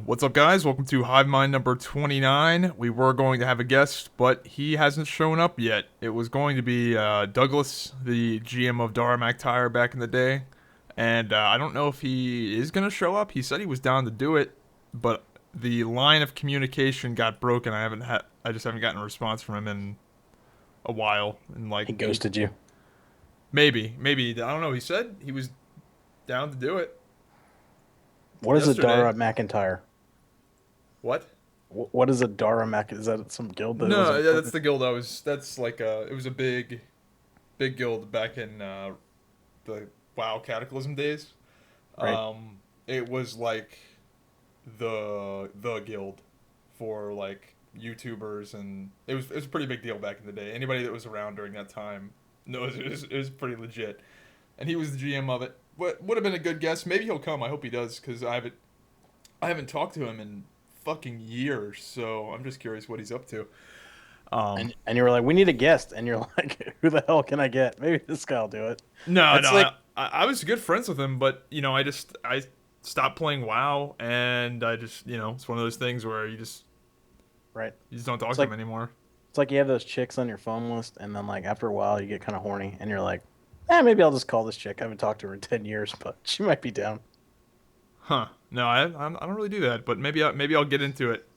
What's up, guys? Welcome to Hive Mind number 29. We were going to have a guest, but he hasn't shown up yet. It was going to be Douglas, the GM of Daramak Tire back in the day, and I don't know if he is going to show up. He said he was down to do it, but the line of communication got broken. I just haven't gotten a response from him in a while. And He ghosted you. maybe I don't know. He said he was down to do it What is a yesterday. Dara McIntyre? What? What is a Dara Mac? Is that some guild that was No, yeah, that's important? the guild I was. That's like it was a big guild back in the WoW Cataclysm days. Right. It was like the guild for like YouTubers, and it was a pretty big deal back in the day. Anybody that was around during that time knows it was pretty legit. And he was the GM of it. What would have been a good guess? Maybe he'll come. I hope he does, because I haven't talked to him in fucking years. So I'm just curious what he's up to. Um, And you were like, we need a guest, and you're like, who the hell can I get? Maybe this guy'll do it. No, no, That's like, I was good friends with him, but I stopped playing WoW, and I just it's one of those things where right. you just don't talk It's to him like anymore. it's like you have those chicks on your phone list, and then like after a while, you get kind of horny, and you're like, maybe I'll just call this chick. I haven't talked to her in 10 years, but she might be down. Huh? No, I don't really do that, but maybe I'll get into it.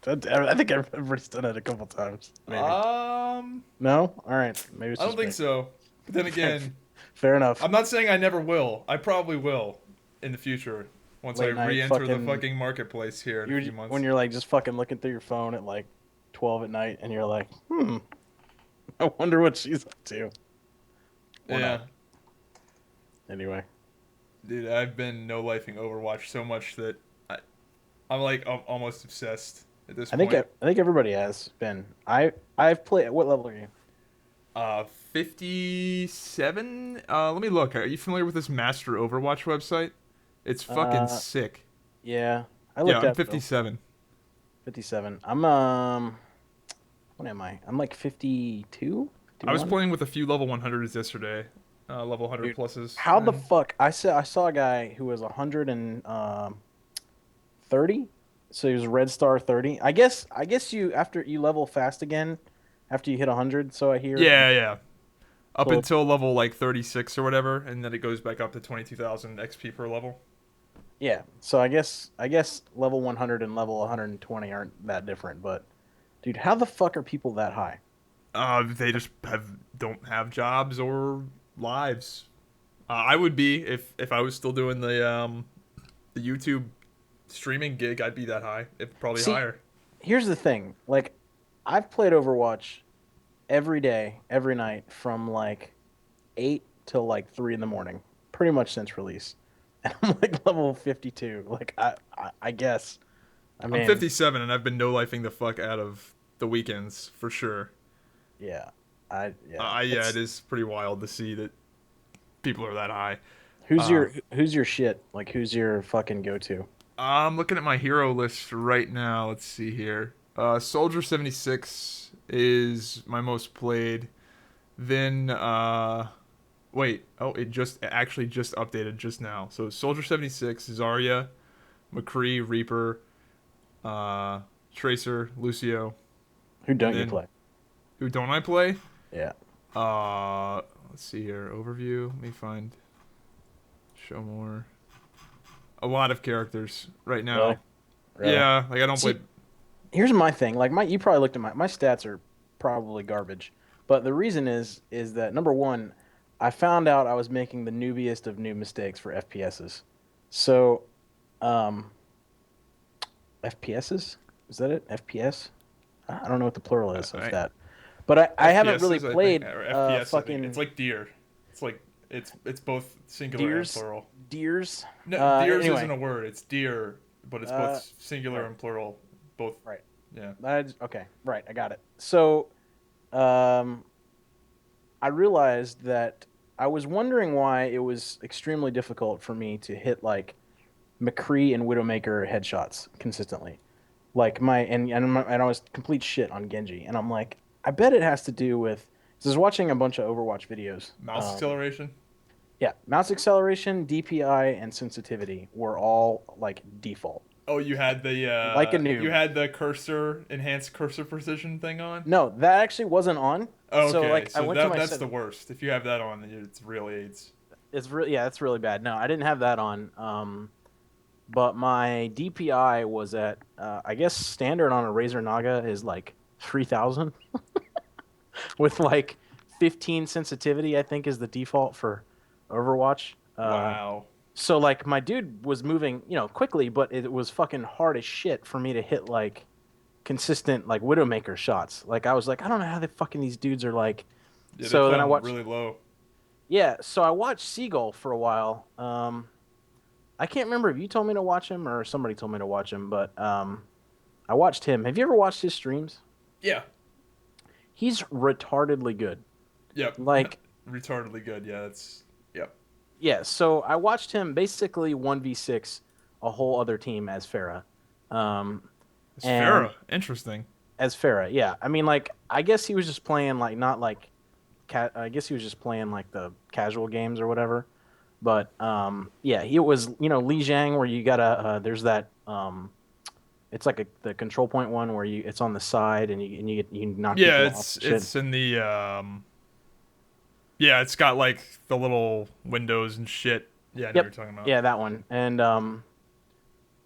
I think everybody's done it a couple times. Maybe. Um, No. All right. Maybe it's I don't just think me. so. But then again, Fair enough. I'm not saying I never will. I probably will in the future once I Late night re-enter the fucking fucking marketplace here in a you few when months. you're like just fucking looking through your phone at like 12 at night and you're like, I wonder what she's up to. Or Yeah, not. Anyway. dude, I've been no lifing Overwatch so much that I'm like almost obsessed at this point. I think everybody has been. I've played what level are you? 57. Let me look. Are you familiar with this Master Overwatch website? It's fucking Uh sick. yeah. I Yeah, looked I'm at it though. 57. 57. I'm what am I? I'm like 52, I was 51. playing with a few level 100s yesterday, level 100 Dude, pluses, how the and fuck I saw a guy who was 100 and 30. So he was red star 30. I guess you after you level fast again after you hit 100, so I hear, and yeah, yeah, up so until level like 36 or whatever, and then it goes back up to 22,000 XP per level. yeah. So I guess level 100 and level 120 aren't that different, but dude, how the fuck are people that high? They just don't have jobs or lives. I would be if I was still doing the YouTube streaming gig. I'd be that high, if probably See, higher. here's the thing. Like I've played Overwatch every day, every night from like 8 till like 3 in the morning, pretty much since release. And I'm like level 52. Like I guess. I I'm mean, 57 and I've been no lifing the fuck out of the weekends for sure. yeah. Yeah. Yeah, it It's is pretty wild to see that people are that high. who's Uh, your shit? Like who's your fucking go-to? I'm looking at my hero list right now. Let's see here. Soldier 76 is my most played. Then wait, oh, it actually just updated just now. So Soldier 76, Zarya, McCree, Reaper, uh, Tracer, Lucio, Who and don't you then play? who don't I play? Yeah. Let's see here. Overview. Let me find. Show more. A lot of characters right Really? now. Really? Yeah, like I don't play. See, here's my thing. Like my you probably looked at my stats are probably garbage. But the reason is that number one, I found out I was making the noobiest of new mistakes for FPSs. So, um FPSs? Is that it? FPS? I don't know what the plural is of I that. But I haven't really FPSs, I think, played or FPS, I think it's fucking like deer. It's like it's both singular and deers plural. deers. No, deers isn't Anyway, a word. It's deer, but it's both uh singular right, and plural. Both. right. Yeah. Okay, right, I got it. So, um I realized that I was wondering why it was extremely difficult for me to hit like McCree and Widowmaker headshots consistently. Like and I was complete shit on Genji, and I'm like, I bet it has to do with. So I was watching a bunch of Overwatch videos. Mouse acceleration. Yeah, mouse acceleration, DPI, and sensitivity were all like default. Oh, you had the like a noob. cursor enhanced cursor precision thing on. No, that actually wasn't on. Oh, So okay, like I so went to my that's the setting. worst. If you have that on, then it's really aids. It's really yeah, it's really bad. No, I didn't have that on. But my DPI was at I guess standard on a Razer Naga is like 3000 with like 15 sensitivity. I think is the default for Overwatch. Wow. So like my dude was moving, quickly, but it was fucking hard as shit for me to hit like consistent like Widowmaker shots. Like I was like, I don't know how the fucking these dudes are like. Yeah, they So play then I them watched, really low. yeah. So I watched Seagull for a while. I can't remember if you told me to watch him or somebody told me to watch him, but I watched him. Have you ever watched his streams? Yeah. He's retardedly good. Yep. Like, Retardedly good. Yeah, that's. Yep. yeah. So I watched him basically 1v6 a whole other team as Farah. Um, It's and Farah. Interesting. as Farah, yeah. I mean, like, I guess he was just playing like not like, I guess he was just playing like the casual games or whatever. But yeah, he was Li Jiang where you gotta there's that it's like the control point one where it's on the side and you knock Yeah, people off it's and shit. it's in the Yeah, it's got like the little windows and shit. Yeah, I know what you're Yep, talking about. yeah, that one. And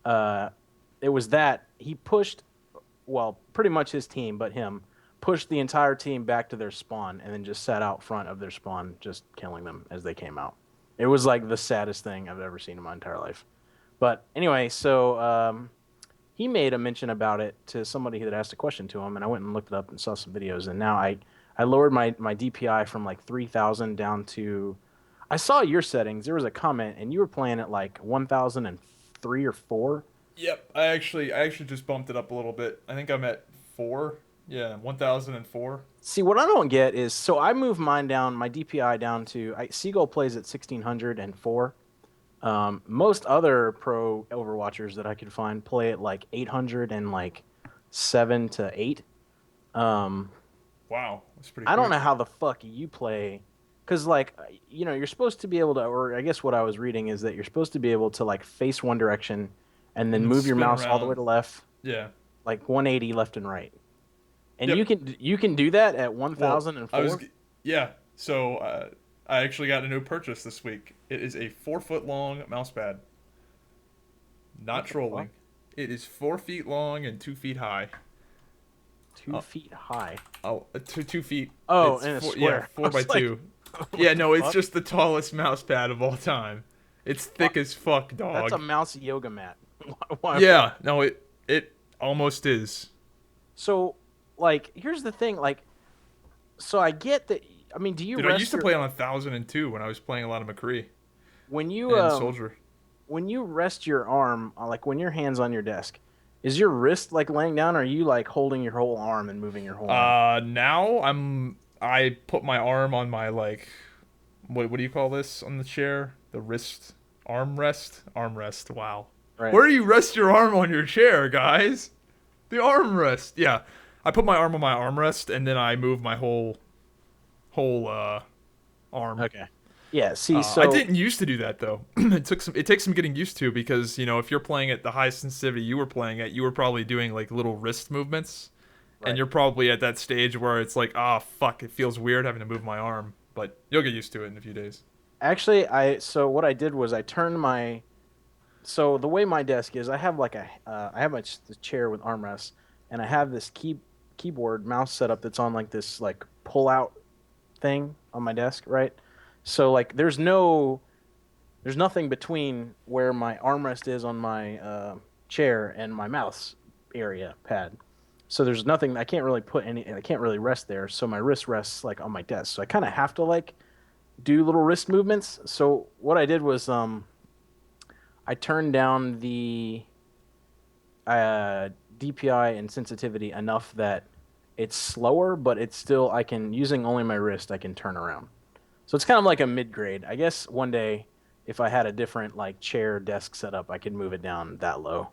uh, it was that he pushed, well, pretty much his team, but him pushed the entire team back to their spawn and then just sat out front of their spawn, just killing them as they came out. It was like the saddest thing I've ever seen in my entire life. But anyway, so he made a mention about it to somebody that asked a question to him, and I went and looked it up and saw some videos, and now I lowered my DPI from like 3000 down to. I saw your settings. There was a comment, and you were playing at like 1003 or four. Yep, I actually just bumped it up a little bit. I think I'm at 4. Yeah, 1004. See, what I don't get is so I moved mine down, my DPI down to Seagull plays at 1604. Most other pro Overwatchers that I could find play at like 800 and like 7 to 8. Um, Wow, that's pretty I don't know quick. how the fuck you play, because like you're supposed to be able to, or I guess what I was reading is that you're supposed to be able to like face one direction and And then then move your spin mouse all the way around. to left, Yeah. like 180 left and right. And Yep. you can do that at Well, I was 1004. yeah. So I actually got a new purchase this week. It is a 4 foot long mouse pad. Not What the fuck? trolling. It is 4 feet long and 2 feet high. Two Uh, feet high. two feet. Oh, It's in a four. Yeah, square. I four by was like, two. what Yeah, the no, it's fuck? just the tallest mouse pad of all time. It's Wha- thick as fuck, That's a dog. mouse yoga mat. Why? Yeah, no, it almost is. So, like, here's the thing. Like, so I get that. I mean, do you Dude, I used rest to your play on 1002 when I was playing a lot of McCree when you and Soldier. when you rest your arm, like when your hand's on your desk, is your wrist like laying down, or are you like holding your whole arm and moving your whole arm? Now I put my arm on my like what do you call this on the chair? The wrist armrest? Armrest. Wow. Right. Where do you rest your arm on your chair, guys? The armrest. Yeah. I put my arm on my armrest and then I move my whole arm. Okay. Yeah. See, I so didn't used to do that though. It takes some getting used to because, if you're playing at the high sensitivity you were playing at, you were probably doing like little wrist movements. And right. you're probably at that stage where it's like, ah, fuck, it feels weird having to move my arm, but you'll get used to it in a few days. Actually, so what I did was I turned my so the way my desk is, I have like I have the chair with armrests, and I have this keyboard mouse setup that's on like this like pull out thing on my desk, right? So like there's nothing between where my armrest is on my chair and my mouse area pad. So there's nothing. I can't really rest there. So my wrist rests like on my desk. So I kind of have to like do little wrist movements. So what I did was I turned down the uh, DPI and sensitivity enough that it's slower, but it's still I can using only my wrist I can turn around. So it's kind of like a mid grade. I guess one day if I had a different like chair desk setup, I could move it down that low.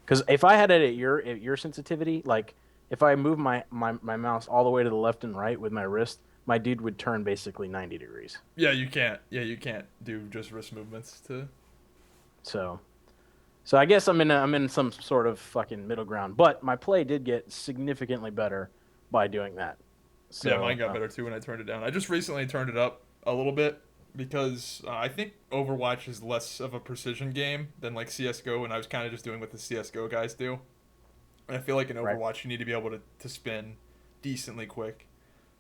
Because if I had it at your sensitivity, like if I move my mouse all the way to the left and right with my wrist, my dude would turn basically 90 degrees. Yeah, you can't. Yeah, you can't do just wrist movements to. So So I guess I'm in some sort of fucking middle ground. But my play did get significantly better by doing that. Yeah, mine So got better too when I turned it down. I just recently turned it up a little bit because I think Overwatch is less of a precision game than like CS:GO, and I was kind of just doing what the CS:GO guys do. And I feel like in right. Overwatch you need to be able to spin decently quick.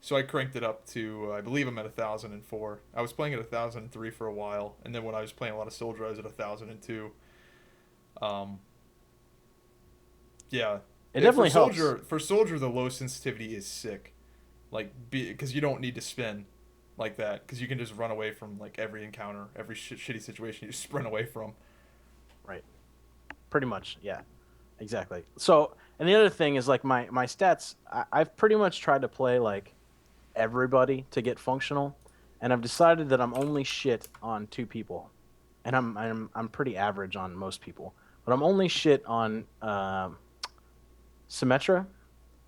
So I cranked it up to I believe I'm at 1,004. I was playing at 1,003 for a while, and then when I was playing a lot of Soldier, I was at 1,002. Um, yeah, It definitely helps. For Soldier the low sensitivity is sick. Like because you don't need to spin like that because you can just run away from like every encounter, every shitty situation you sprint away from. Right. Pretty much. Yeah. Exactly. So, and the other thing is like my stats. I've pretty much tried to play like everybody to get functional, and I've decided that I'm only shit on two people, and I'm pretty average on most people, but I'm only shit on Symmetra,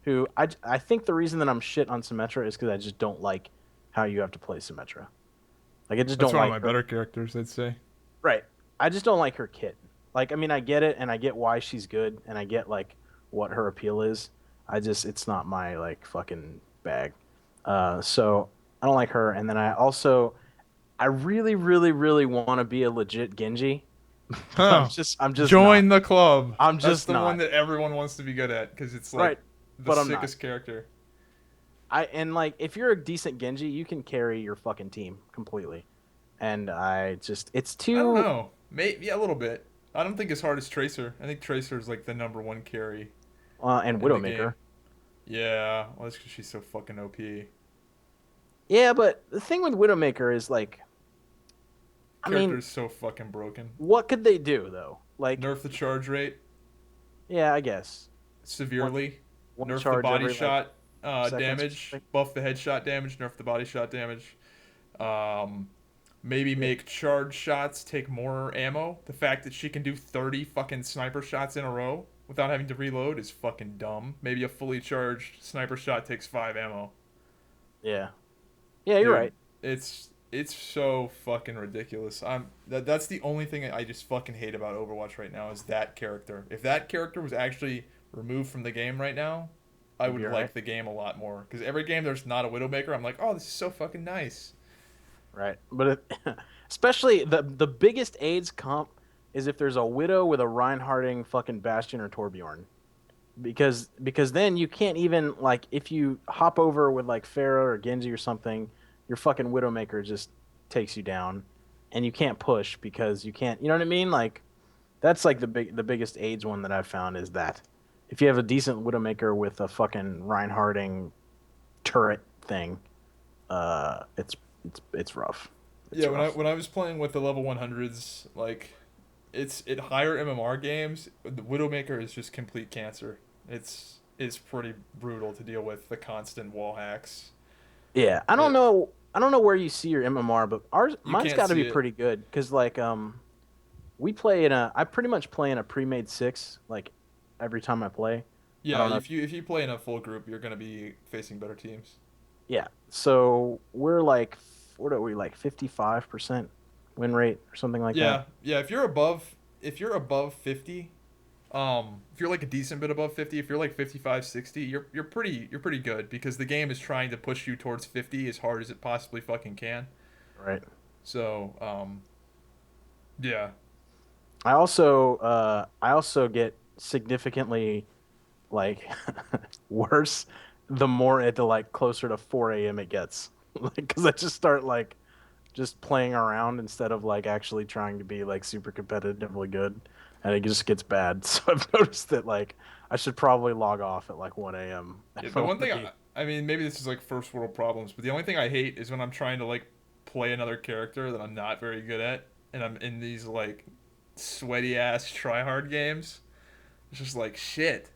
who I think the reason that I'm shit on Symmetra is because I just don't like how you have to play Symmetra. Like I just That's don't one of like my her. better characters, I'd say. Right. I just don't like her kit. Like, I mean, I get it and I get why she's good and I get like what her appeal is. I just it's not my like fucking bag. So I don't like her. And then I really, really, really want to be a legit Genji, but Huh. I'm just not. Join the club. I'm That's just the one not. that everyone wants to be good at because it's like Right. the But I'm not. sickest character. I and like if you're a decent Genji, you can carry your fucking team completely. And I just it's I don't too know. Maybe yeah, a little bit. I don't think as hard as Tracer. I think Tracer is like the number one carry and in the game. Widowmaker. Yeah, well, that's because she's so fucking OP. Yeah, but the thing with Widowmaker is like I Character mean, is so fucking broken. what could they do though? Like, Nerf the charge rate yeah, I guess one severely. one Nerf the charge body every like shot 2 seconds or damage. something. Buff the headshot damage. Nerf the body shot damage. Um, maybe Yeah, make charge shots take more ammo. The fact that she can do 30 fucking sniper shots in a row without having to reload is fucking dumb. Maybe a fully charged sniper shot takes 5 ammo. yeah, yeah. You're Dude, right. it's so fucking ridiculous. That's the only thing I just fucking hate about Overwatch right now is that character. If that character was actually removed from the game right now, I You'd would be all right, like the game a lot more. Because every game there's not a Widowmaker, I'm like, oh, this is so fucking nice. right? But especially the biggest AIDS comp is if there's a Widow with a Reinhardting fucking Bastion or Torbjorn, because then you can't even like if you hop over with like Pharah or Genji or something, your fucking Widowmaker just takes you down, and you can't push because you can't. You know what I mean? Like that's like the biggest AIDS one that I've found is that if you have a decent Widowmaker with a fucking Reinhardting turret thing, it's rough. Yeah, It's rough. when I was playing with the level 100s, like it's in higher MMR games, the Widowmaker is just complete cancer. It's pretty brutal to deal with the constant wall hacks. Yeah, I don't It know. I don't know where you see your MMR, but ours you mine's can't got to be see it. pretty good because like we play in a I pretty much play in a pre-made six like every time I play. I Yeah, don't know. if you play in a full group, you're gonna be facing better teams. Yeah, so we're like what are we like 55% win rate or something like that. Yeah. If you're above 50, if you're like a decent bit above 50, if you're like 55, 60, you're pretty good because the game is trying to push you towards 50 as hard as it possibly fucking can. Right. So, yeah. I also get significantly like worse the more it to like closer to 4 a.m. it gets. Like because I just start like just playing around instead of like actually trying to be like super competitively good, and it just gets bad. So I've noticed that like I should probably log off at like 1 a.m. Yeah, if I the want one to thing be. I mean, maybe this is like first world problems, but the only thing I hate is when I'm trying to like play another character that I'm not very good at, and I'm in these like sweaty ass try hard games. It's just like shit.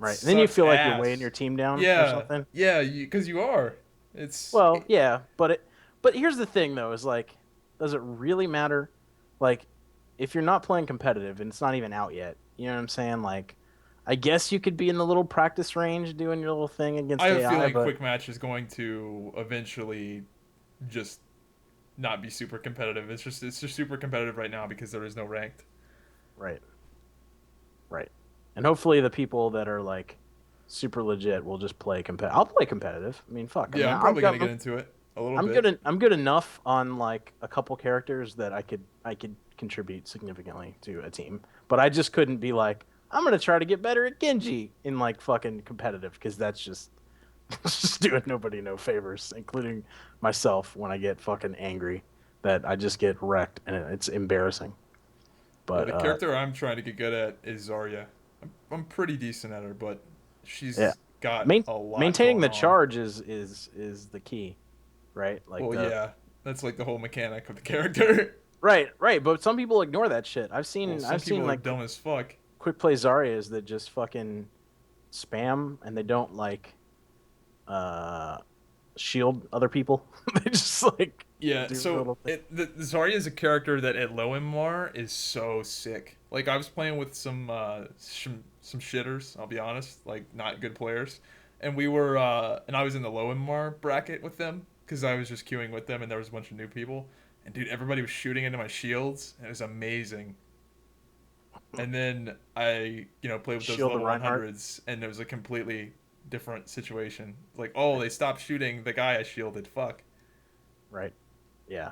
It Right. And then you sucks feel like you're weighing ass. your team down or Yeah, something. yeah, because you are. It's Well, yeah, but here's the thing though, is like does it really matter? Like if you're not playing competitive and it's not even out yet, you know what I'm saying? Like I guess you could be in the little practice range doing your little thing I against have a AI, feeling but quick match is going to eventually just not be super competitive. It's just super competitive right now because there is no ranked. Right. Right. And hopefully the people that are like super legit will just play competitive. I'll play competitive. I mean, fuck. I Yeah, mean, I'm probably gonna get into it a little bit. I'm good enough on like a couple characters that I could contribute significantly to a team. But I just couldn't be like, I'm gonna try to get better at Genji in like fucking competitive because that's just just doing nobody no favors, including myself when I get fucking angry that I just get wrecked and it's embarrassing. Yeah, But the character I'm trying to get good at is Zarya. I'm pretty decent at her, but yeah, she's got a lot maintaining going the on. charge is the key, right? Like Well, the yeah, that's like the whole mechanic of the character. right. But some people ignore that shit. Well, some I've seen people are like dumb as fuck. quick play Zaryas that just fucking spam and they don't like uh shield other people. They just like Yeah, do so little things. the Zarya is a character that at low MMR is so sick. Like I was playing with some shitters, I'll be honest, like not good players, and we were and I was in the low MMR bracket with them because I was just queuing with them, and there was a bunch of new people, and dude, everybody was shooting into my shields, and it was amazing. And then I, played with those Shield the level Reinhardt. 100s, and it was a completely different situation. Like, oh, they stopped shooting the guy I shielded. Fuck. Right. Yeah.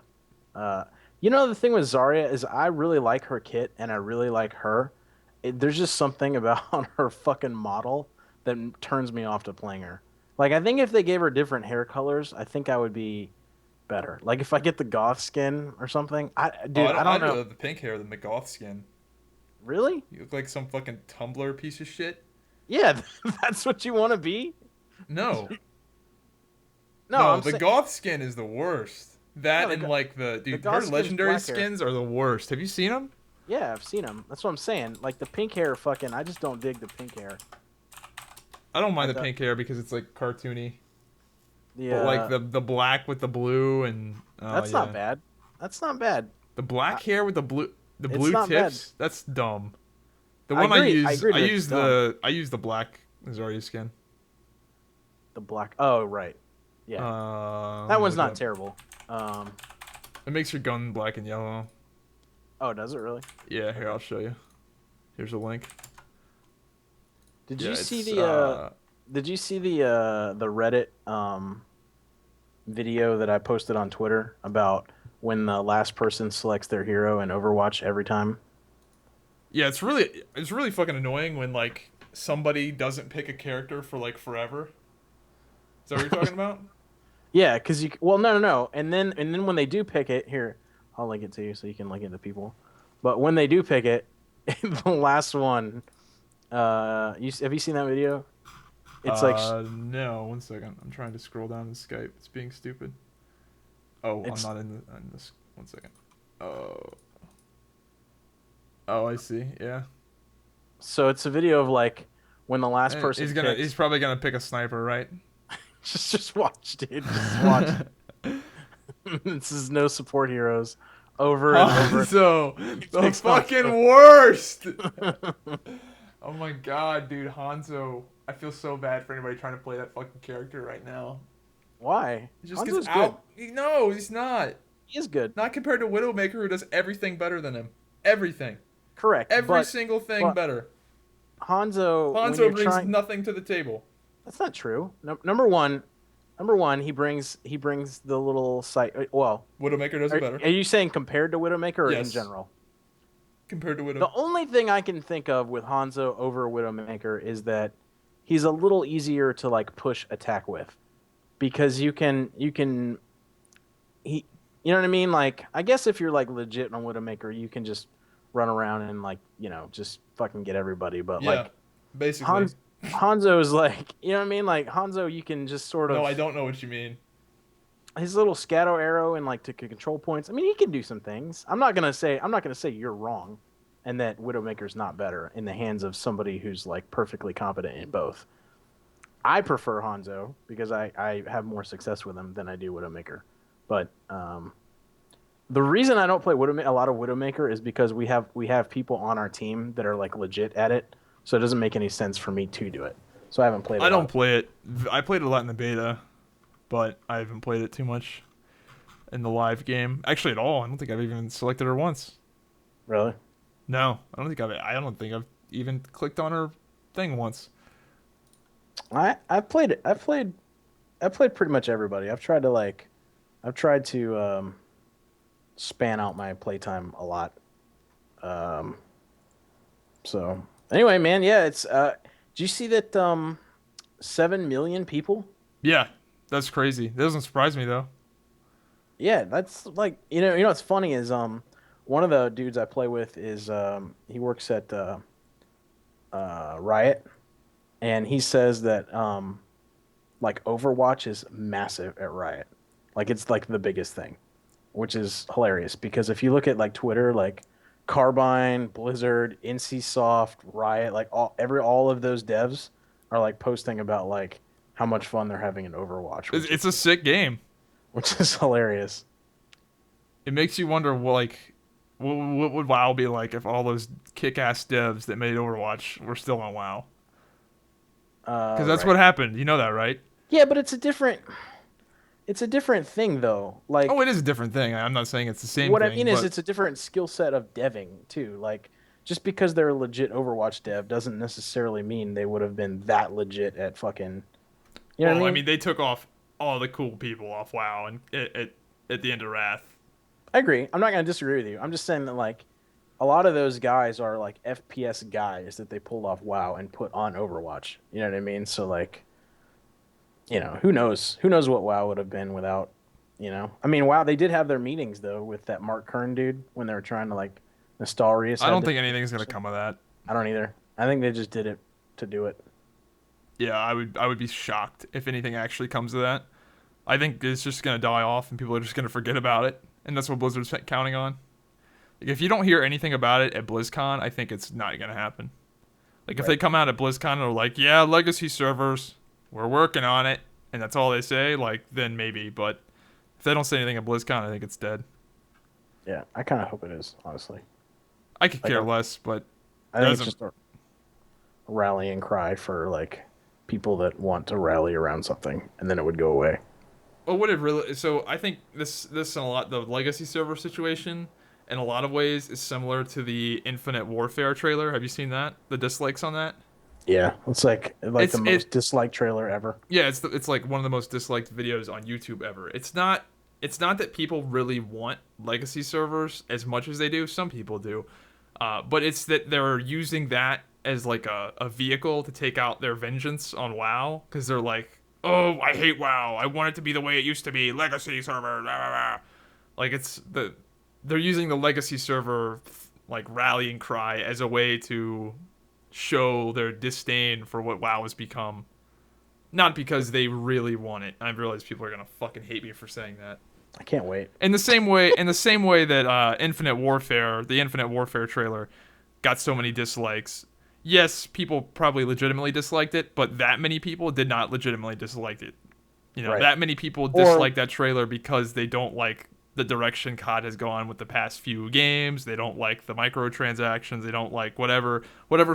Uh, the thing with Zarya is I really like her kit and I really like her. There's just something about her fucking model that turns me off to playing her. Like I think if they gave her different hair colors, I think I would be better. Like if I get the goth skin or something, Oh, dude, I I don't do know. have the pink hair, the McGoth skin. Really? You look like some fucking Tumblr piece of shit. Yeah, that's what you want to be? No. No, No, I'm the saying goth skin is the worst. no. That and like The dude, her goth skin's legendary black hair. skins are the worst. Have you seen them? Yeah, I've seen them. That's what I'm saying. Like the pink hair, fucking. I just don't dig the pink hair. I don't mind Like the pink hair because it's like cartoony. the But like the black with the blue and oh that's not yeah. bad. That's not bad. The I, black hair with the it's blue not bad. tips, that's dumb. The one I agree that it's dumb. I use the black Zarya skin. The black. Oh, right. Yeah. Let That me one's look it not up. terrible. Um. It makes your gun black and yellow. Oh, does it really? Yeah, here Okay. I'll show you. Here's a link. Did Yeah, you see it's the Reddit video that I posted on Twitter about when the last person selects their hero in Overwatch every time? yeah, it's really fucking annoying when like somebody doesn't pick a character for like forever. Is that what you're talking about? Yeah, because you. Well, no. And then when they do pick it, here, I'll link it to you so you can link it to people. But when they do pick it, the last one, have you seen that video? It's like No, one second. I'm trying to scroll down in Skype. It's being stupid. Oh, I'm it's not in this. One second. Oh, oh, I see. Yeah. so it's a video of like when the last And person picks. he's probably gonna pick a sniper, right? Just watch, dude. Just watch. This is no support heroes. Over and over. Hanzo, the Picks Hanzo. fucking worst. Oh my god, dude, Hanzo. I feel so bad for anybody trying to play that fucking character right now. Why? He just Hanzo's gets good. out. No, he's not. He is good. Not compared to Widowmaker, who does everything better than him. Everything. Correct. Every single thing but better. Hanzo, when Hanzo you're brings trying, nothing to the table. that's not true. Number one, he brings the little site. Well, Widowmaker does it better. are you saying compared to Widowmaker or in Yes. general? Compared to The Widow. only thing I can think of with Hanzo over Widowmaker is that he's a little easier to like push attack with because he you know what I mean? Like I guess if you're like legit on Widowmaker, you can just run around and like, just fucking get everybody, but Yeah, like basically. Hanzo is like, you know what I mean? Like Hanzo you can just sort of No, I don't know what you mean. his little scatter arrow and like to control points. I mean, he can do some things. I'm not gonna say you're wrong, and that Widowmaker's not better in the hands of somebody who's like perfectly competent in both. I prefer Hanzo because I have more success with him than I do Widowmaker. But the reason I don't play a lot of Widowmaker is because we have people on our team that are like legit at it, so it doesn't make any sense for me to do it. So I haven't played a I lot. don't play it. I played it a lot in the beta, but I haven't played it too much in the live game. Actually, at all. I don't think I've even selected her once. Really? No, I don't think I've even clicked on her thing once. I played pretty much everybody. I've tried to span out my playtime a lot. Um, so anyway, man, yeah, it's do you see that 7 million people? Yeah, that's crazy. That doesn't surprise me though. Yeah, that's like what's funny is one of the dudes I play with is he works at Riot, and he says that like Overwatch is massive at Riot. Like it's like the biggest thing, which is hilarious because if you look at like Twitter, like Carbine, Blizzard, NCSoft, Riot, like all of those devs are like posting about like how much fun they're having in Overwatch, It's a sick game. which is hilarious. It makes you wonder, well, like, what would WoW be like if all those kick-ass devs that made Overwatch were still on WoW? Because that's Right. what happened. You know that, right? Yeah, but it's a different thing though. Oh, it Like is a different thing. I'm not saying it's the same what I thing, mean is but it's a different skill set of deving too. Like just because they're a legit Overwatch dev doesn't necessarily mean they would have been that legit at fucking, you know what I well, I mean? mean, they took off all the cool people off WoW and at the end of Wrath. I agree. I'm not going to disagree with you. I'm just saying that like a lot of those guys are like FPS guys that they pulled off WoW and put on Overwatch. You know what I mean? So like, who knows? Who knows what WoW would have been without, I mean, WoW, they did have their meetings though with that Mark Kern dude when they were trying to like Nostalrius I had don't their think anything's meetings or gonna something. come of that. I don't either. I think they just did it to do it. Yeah, I would be shocked if anything actually comes of that. I think it's just gonna die off and people are just gonna forget about it, and that's what Blizzard's counting on. Like, if you don't hear anything about it at BlizzCon, I think it's not gonna happen. Like if they Right. come out at BlizzCon and are like, "Yeah, legacy servers, we're working on it," and that's all they say, like then maybe. But if they don't say anything at BlizzCon, I think it's dead. Yeah. I kind of hope it is, honestly. I could Like, care less, but I it think it's doesn't. just a rallying cry for like people that want to rally around something and then it would go away. Well, what it really so I think this and a lot the legacy server situation in a lot of ways is similar to the Infinite Warfare trailer. Have you seen that? The dislikes on that? Yeah. It's like the It's most it disliked trailer ever. yeah, it's like one of the most disliked videos on YouTube ever. It's not that people really want legacy servers as much as they do. Some people do, but it's that they're using that as like a vehicle to take out their vengeance on WoW because they're like, oh, I hate WoW. I want it to be the way it used to be, legacy server. Blah, blah, blah. Like they're using the legacy server like rallying cry as a way to show their disdain for what WoW has become. Not because they really want it. I realize people are gonna fucking hate me for saying that. I can't wait. In the same way that the Infinite Warfare trailer, got so many dislikes. Yes, people probably legitimately disliked it, but that many people did not legitimately dislike it. Right. That many people Or dislike that trailer because they don't like the direction COD has gone with the past few games. They don't like the microtransactions. They don't like whatever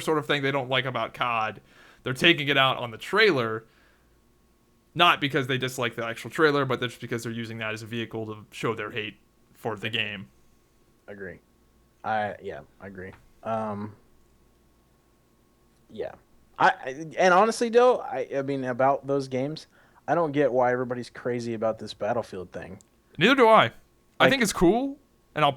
sort of thing they don't like about COD. They're taking it out on the trailer, not because they dislike the actual trailer, but just because they're using that as a vehicle to show their hate for the game. agree. Yeah, I agree. Yeah. And honestly though, I mean about those games, I don't get why everybody's crazy about this Battlefield thing. Neither do I. I think Like it's cool, and I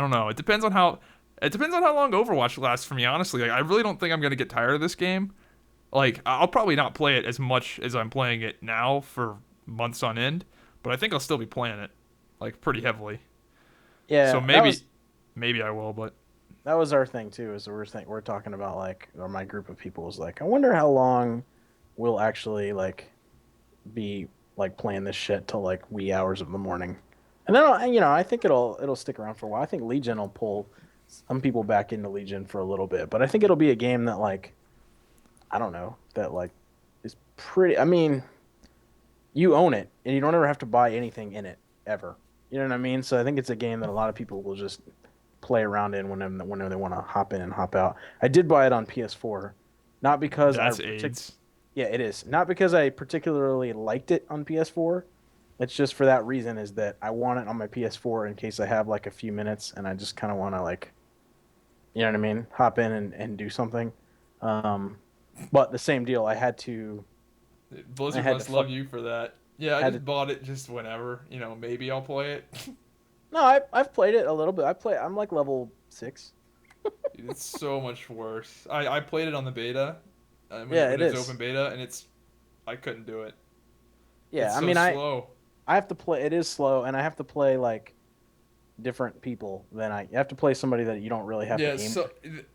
don't know. It depends on how long Overwatch lasts for me. Honestly, like I really don't think I'm gonna get tired of this game. Like I'll probably not play it as much as I'm playing it now for months on end, but I think I'll still be playing it like pretty heavily. So yeah, that maybe was maybe I will, but that was our thing too. Is we're talking about like, or my group of people was like, I wonder how long we'll actually like be like playing this shit till like wee hours of the morning. And then I think it'll stick around for a while. I think Legion will pull some people back into Legion for a little bit, but I think it'll be a game that like I don't know that like is pretty. I mean, you own it and you don't ever have to buy anything in it ever. You know what I mean? So I think it's a game that a lot of people will just play around in whenever they want to hop in and hop out. I did buy it on PS4, not because that's AIDS. yeah, it is. Not because I particularly liked it on PS4. It's just for that reason is that I want it on my PS4 in case I have like a few minutes and I just kind of want to like You know what I mean? Hop in and do something. Um, but the same deal. I Blizzard had to must love fuck you for that. Yeah, I had to. just bought it just whenever. Maybe I'll play it. No, I've played it a little bit. I'm like level 6. Dude, it's so much worse. I played it on the beta, Yeah, when it it was is. open beta, and I couldn't do it. It's Yeah, I so mean, slow. I have to play. It is slow, and I have to play like different people than you have to play somebody that you don't really have Yeah, to aim so with.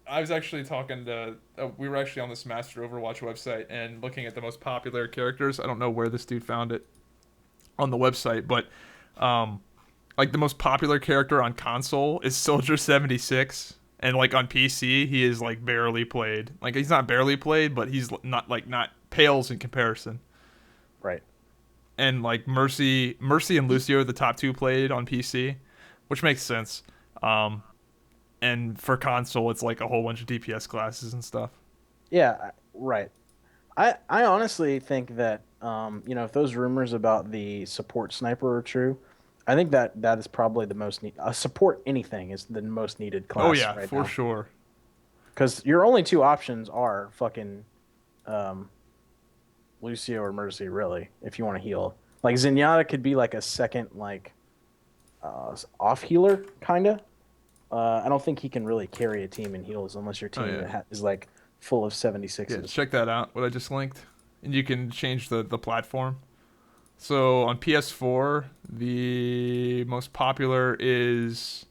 I was actually talking to. We were actually on this Master Overwatch website and looking at the most popular characters. I don't know where this dude found it on the website, but um, like the most popular character on console is Soldier 76, and like on PC he is like barely played. Like he's not barely played, but he's not pales in comparison. Right. And like Mercy and Lucio are the top two played on PC, which makes sense. Um, and for console, it's like a whole bunch of DPS classes and stuff. Yeah. Right. I honestly think that if those rumors about the support sniper are true, I think that is probably the most need. Support anything is the most needed Oh class yeah, right for now sure. because your only two options are fucking um, Lucio or Mercy, really, if you want to heal. Like Zenyatta could be like a second off healer kind of. I don't think he can really carry a team in heals unless your Oh team yeah, is like full of yeah. 76s. Check that out. What I just linked, and you can change the platform. So on PS4, the most popular is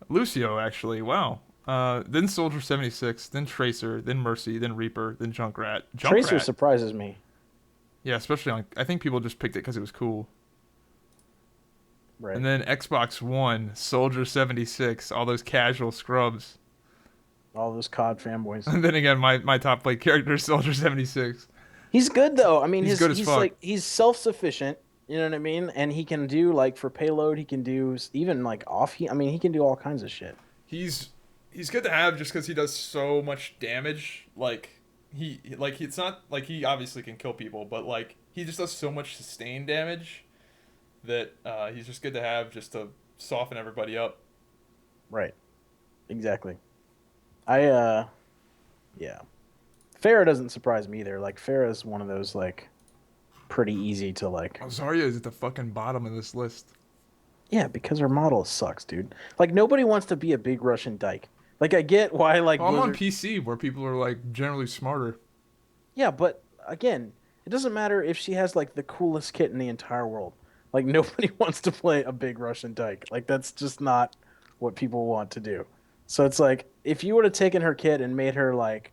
Lucio. Actually, wow. Then Soldier 76, then Tracer, then Mercy, then Reaper, then Junkrat. Tracer Junkrat. surprises me. Yeah, especially on. I think people just picked it because it was cool. Right. And then Xbox One, Soldier 76, all those casual scrubs. All those COD fanboys. And then again, my top played character is Soldier 76. He's good though. I mean, He's good as he's fuck. like he's self-sufficient. You know what I mean? And he can do like for payload, he can do even like off. I mean, he can do all kinds of shit. He's he's good to have just because he does so much damage. It's not like he obviously can kill people, but like he just does so much sustained damage that he's just good to have just to soften everybody up. Right. Exactly. I yeah. Farah doesn't surprise me either. Like Farah's one of those like pretty easy to like. Oh, Zarya is at the fucking bottom of this list. Yeah, because her model sucks, dude. Like nobody wants to be a big Russian dyke. Like I get why like Well, I'm on Blizzard. PC where people are like generally smarter. Yeah, but again, it doesn't matter if she has like the coolest kit in the entire world. Like nobody wants to play a big Russian dyke. Like that's just not what people want to do. So it's like if you would have taken her kit and made her like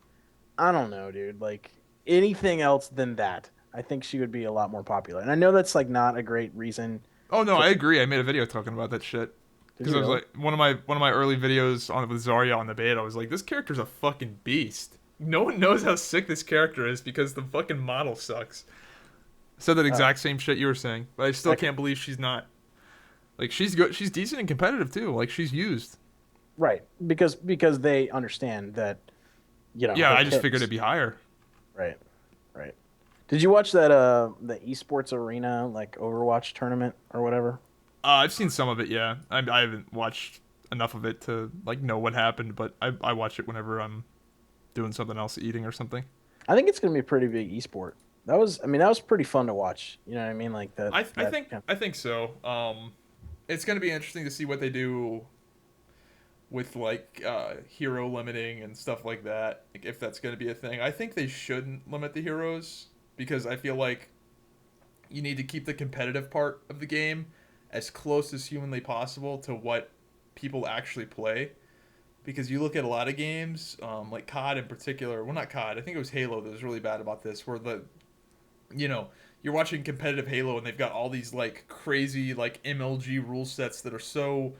I don't know, dude, like anything else than that, I think she would be a lot more popular. And I know that's like not a great reason Oh no, for I agree. I made a video talking about that shit did because you I was really? like one of my early videos on with Zarya on the beta. I was like, this character's a fucking beast. No one knows how sick this character is because the fucking model sucks. I said that Uh, exact same shit you were saying, but I still I can't can believe she's not. Like she's good. She's decent and competitive too. Like she's used. right, because they understand that, Yeah, her I just kit figured it'd is be higher. right. Right. Did you watch that the esports arena like Overwatch tournament or whatever? I've seen some of it. Yeah, I haven't watched enough of it to like know what happened, but I watch it whenever I'm doing something else, eating or something. I think it's gonna be a pretty big esport. That was pretty fun to watch. You know what I mean? Like that I I that think kind I think so. It's gonna be interesting to see what they do with like hero limiting and stuff like that. Like if that's gonna be a thing, I think they shouldn't limit the heroes because I feel like you need to keep the competitive part of the game as close as humanly possible to what people actually play. Because you look at a lot of games, like COD in particular. Well, not COD. I think it was Halo that was really bad about this, where you know, you're watching competitive Halo and they've got all these like crazy like MLG rule sets that are so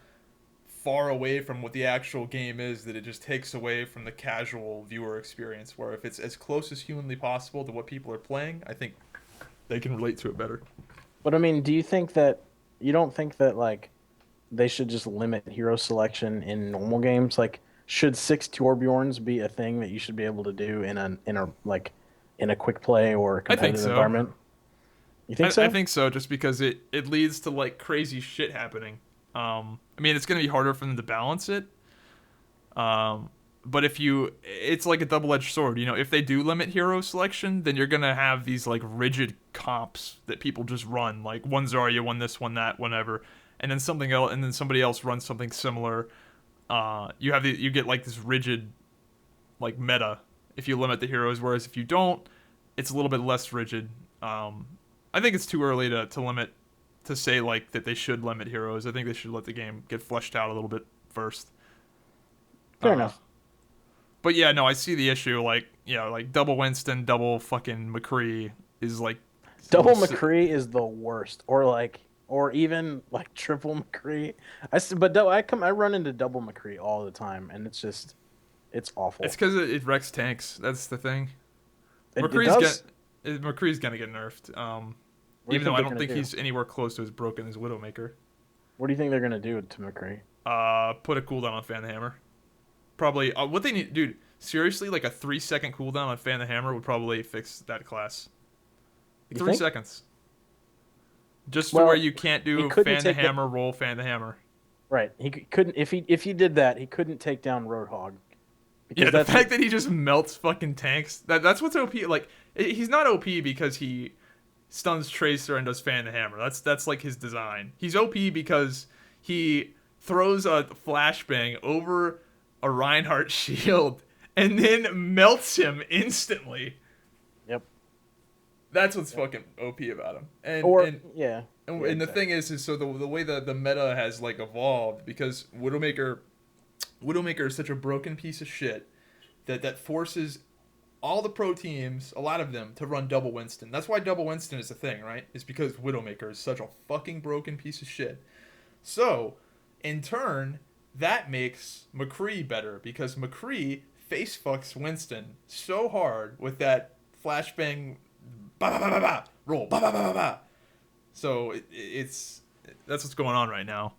far away from what the actual game is that it just takes away from the casual viewer experience. Where if it's as close as humanly possible to what people are playing, I think they can relate to it better. but I mean, do you think that you don't think that like they should just limit hero selection in normal games? Like, should six Torbjorns be a thing that you should be able to do in a quick play or a I think competitive so. environment? You think I so? think so, just because it leads to like crazy shit happening. I mean, it's gonna be harder for them to balance it. But it's like a double-edged sword. If they do limit hero selection, then you're gonna have these like rigid comps that people just run, like one Zarya, one this, one that, whatever, and then something else, and then somebody else runs something similar. You get like this rigid like meta if you limit the heroes, whereas if you don't, it's a little bit less rigid. I think it's too early to limit to say like that they should limit heroes. I think they should let the game get fleshed out a little bit first. Fair Uh, enough. but yeah, no, I see the issue. Like, like double Winston, double fucking McCree is like Double McCree is the worst, or even like triple McCree. I run into double McCree all the time, and it's It's awful. because it wrecks tanks. That's the thing. It McCree's does. get McCree's gonna get nerfed. What do you Even though think I they're don't gonna think do? he's anywhere close to as broken as Widowmaker. What do you think they're gonna do to McCree? Put a cooldown on Fan the Hammer. Probably. What they need, dude. Seriously, like a 3-second cooldown on Fan the Hammer would probably fix that class. You 3 seconds. Just to where Well, you can't he do couldn't Fan the take that. Hammer, roll Fan the Hammer. Right. Couldn't if he did that, he couldn't take down Roadhog Yeah, because the that's fact that he just melts fucking tanks. That's what's OP. Like, he's not OP because he stuns Tracer and does Fan the Hammer. That's like his design. He's OP because he throws a flashbang over a Reinhardt shield and then melts him instantly. yep. That's what's fucking OP about him. And Or and yeah. and, Yeah, and the exactly. thing is so the way the meta has like evolved because Widowmaker is such a broken piece of shit that forces all the pro teams, a lot of them, to run double Winston. That's why double Winston is a thing, right? It's because Widowmaker is such a fucking broken piece of shit. So, in turn, that makes McCree better because McCree face fucks Winston so hard with that flashbang, ba ba ba ba ba, roll, ba ba ba ba ba. So it's that's what's going on right now.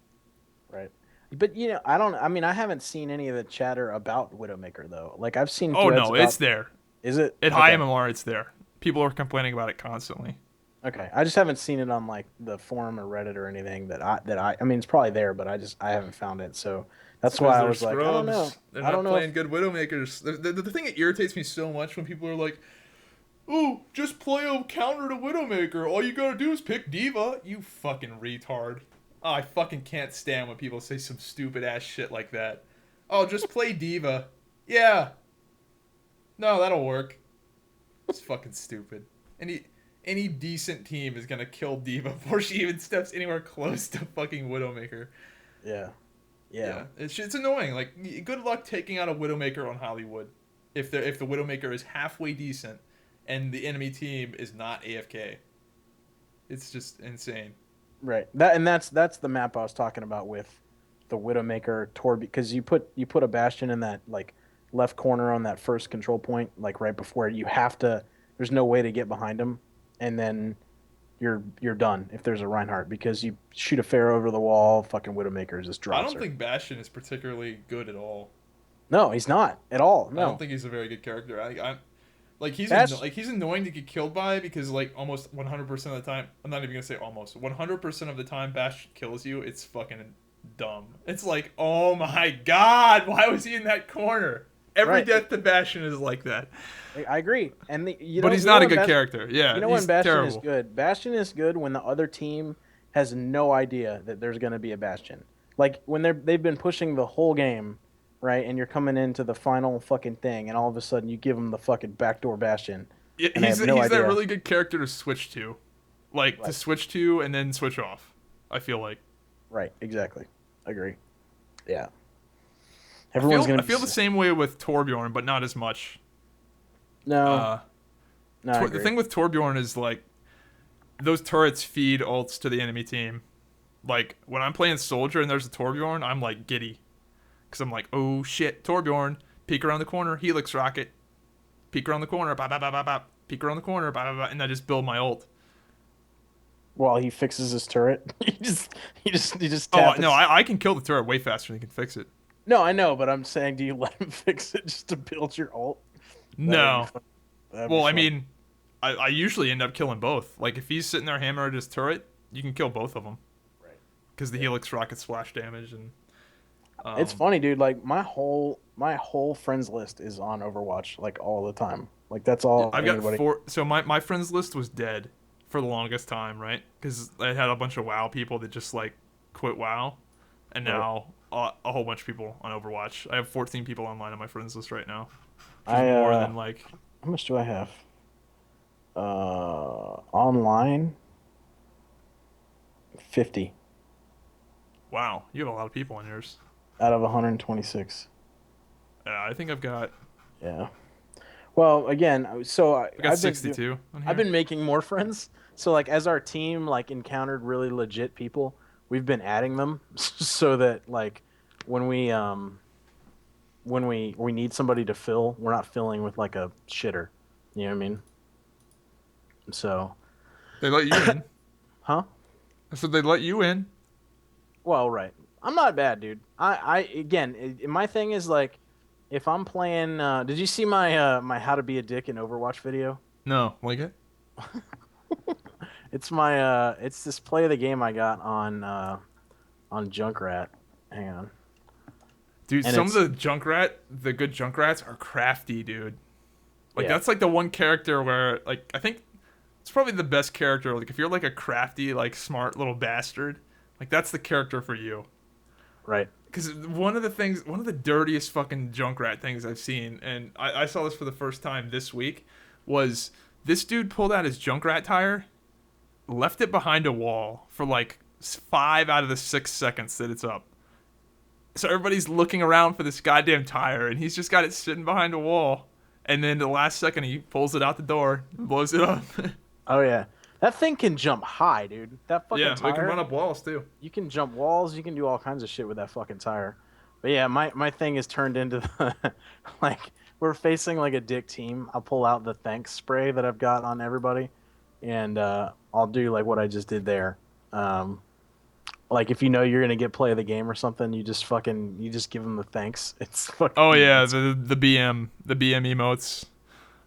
Right. But I don't. I mean, I haven't seen any of the chatter about Widowmaker though. Like I've seen Oh threads no, it's about. there. Is it At high okay? MMR, it's there. People are complaining about it constantly. Okay. I just haven't seen it on like the forum or Reddit or anything I mean, it's probably there, but I haven't found it. So It's that's because why I they're was like, I don't know. scrubs. They're I don't not know if playing good Widowmakers. The thing that irritates me so much when people are like, "Oh, just play a counter to Widowmaker. All you gotta do is pick Diva." You fucking retard. Oh, I fucking can't stand when people say some stupid ass shit like that. Oh, just play Diva. Yeah. No, that'll work. It's fucking stupid. Any decent team is gonna kill Diva before she even steps anywhere close to fucking Widowmaker. yeah. Yeah. Yeah, it's annoying. Like, good luck taking out a Widowmaker on Hollywood if the Widowmaker is halfway decent and the enemy team is not AFK. It's just insane. Right. That's the map I was talking about with the Widowmaker Torb because you put a bastion in that like left corner on that first control point, like right before you have to there's no way to get behind him, and then you're done if there's a Reinhardt because you shoot a fair over the wall, fucking Widowmaker just I drops don't her. think Bastion is particularly good at all. No, he's not at all. I don't No. think he's a very good character. I like Bash he's annoying to get killed by because like almost 100% of the time, I'm not even gonna say almost 100% of the time Bastion kills you. It's fucking dumb. It's like, oh my god, why was he in that corner? Every right. death to Bastion is like that. I agree. And But he's not a good character. Yeah, when he's Bastion is terrible. good? Bastion is good when the other team has no idea that there's going to be a Bastion. Like when they've been pushing the whole game, right? And you're coming into the final fucking thing, and all of a sudden you give them the fucking backdoor Bastion, Yeah, and they have no he's that idea. really good character to switch to, like to Right. switch to and then switch off. I feel like Right. Exactly. Agree. Yeah. I Everyone's feel gonna I be feel the same way with Torbjorn, but not as much. no. Uh, No, I The agree. thing with Torbjorn is like those turrets feed ults to the enemy team. Like when I'm playing soldier and there's a Torbjorn, I'm like giddy because I'm like, oh shit, Torbjorn, peek around the corner, Helix rocket, peek around the corner, ba ba ba ba ba, peek around the corner, ba ba ba, and I just build my ult. While he fixes his turret, he just Oh tap no, his. I can kill the turret way faster than he can fix it. No, I know, but I'm saying, do you let him fix it just to build your ult? That would be No, fun. That'd be well I fun. mean, I usually end up killing both. Like if he's sitting there hammering his turret, you can kill both of them Right. because the Yeah. Helix rocket splash damage and It's Um, funny, dude. Like my whole friends list is on Overwatch, like all the time. Like that's all I've got anybody. four. So my friends list was dead for the longest time, right? Because I had a bunch of WoW people that just like quit WoW, and Right. now a whole bunch of people on Overwatch. I have 14 people online on my friends list right now, which is I more than like. how much do I have? Online 50 Wow, you have a lot of people on yours. out of 126. Yeah, I think I've got Yeah. Well, again, so I got 62 on I've here. been making more friends. So like as our team like encountered really legit people, we've been adding them so that like when we need somebody to fill, we're not filling with like a shitter. You know what I mean? So, They let you in. huh? I said they let you in. Well, right. I'm not bad, dude. I again, my thing is like if I'm playing did you see my how to be a dick in Overwatch video? No, like it, It's this play of the game I got on Junkrat. Hang on. dude. And Some of it's the good Junkrats are crafty, dude. Like yeah, that's like the one character where like I think it's probably the best character. Like if you're like a crafty, like smart little bastard, like that's the character for you. right. Because one of the dirtiest fucking Junkrat things I've seen, and I saw this for the first time this week, was this dude pulled out his Junkrat tire, left it behind a wall for like 5 out of the 6 seconds that it's up. So everybody's looking around for this goddamn tire, and he's just got it sitting behind a wall. And then the last second, he pulls it out the door, and blows it up. Oh yeah. That thing can jump high, dude. That fucking Yeah, we can run tire, up walls too. you can jump walls, you can do all kinds of shit with that fucking tire. But yeah, my thing is turned into the like we're facing like a dick team. I'll pull out the thanks spray that I've got on everybody and I'll do like what I just did there. Um like if you know you're gonna get play of the game or something, you just give them the thanks. It's Oh fucking yeah, it's the BM emotes.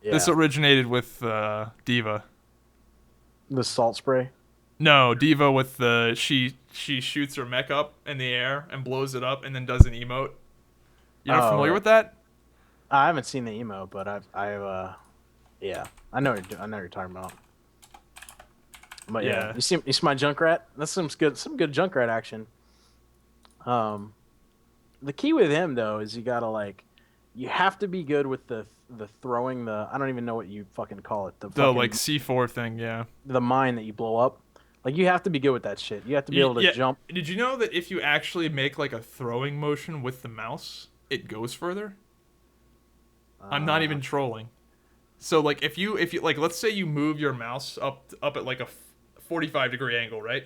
This yeah. originated with Diva. The salt spray. No, Diva with the she shoots her mech up in the air and blows it up and then does an emote. You're not Oh familiar right. with that? I haven't seen the emo, but I've yeah. I know what you're talking about. But yeah, Yeah. you see my Junkrat? That's some good Junkrat action. Um the key with him though is you gotta like you have to be good with the throwing the I don't even know what you fucking call it. The The like fucking C4 thing, yeah. the mine that you blow up. Like you have to be good with that shit. You have to be able to Yeah. jump. Did you know that if you actually make like a throwing motion with the mouse, it goes further? I'm not Uh even trolling. So like if you like let's say you move your mouse up at like a 45-degree angle, right?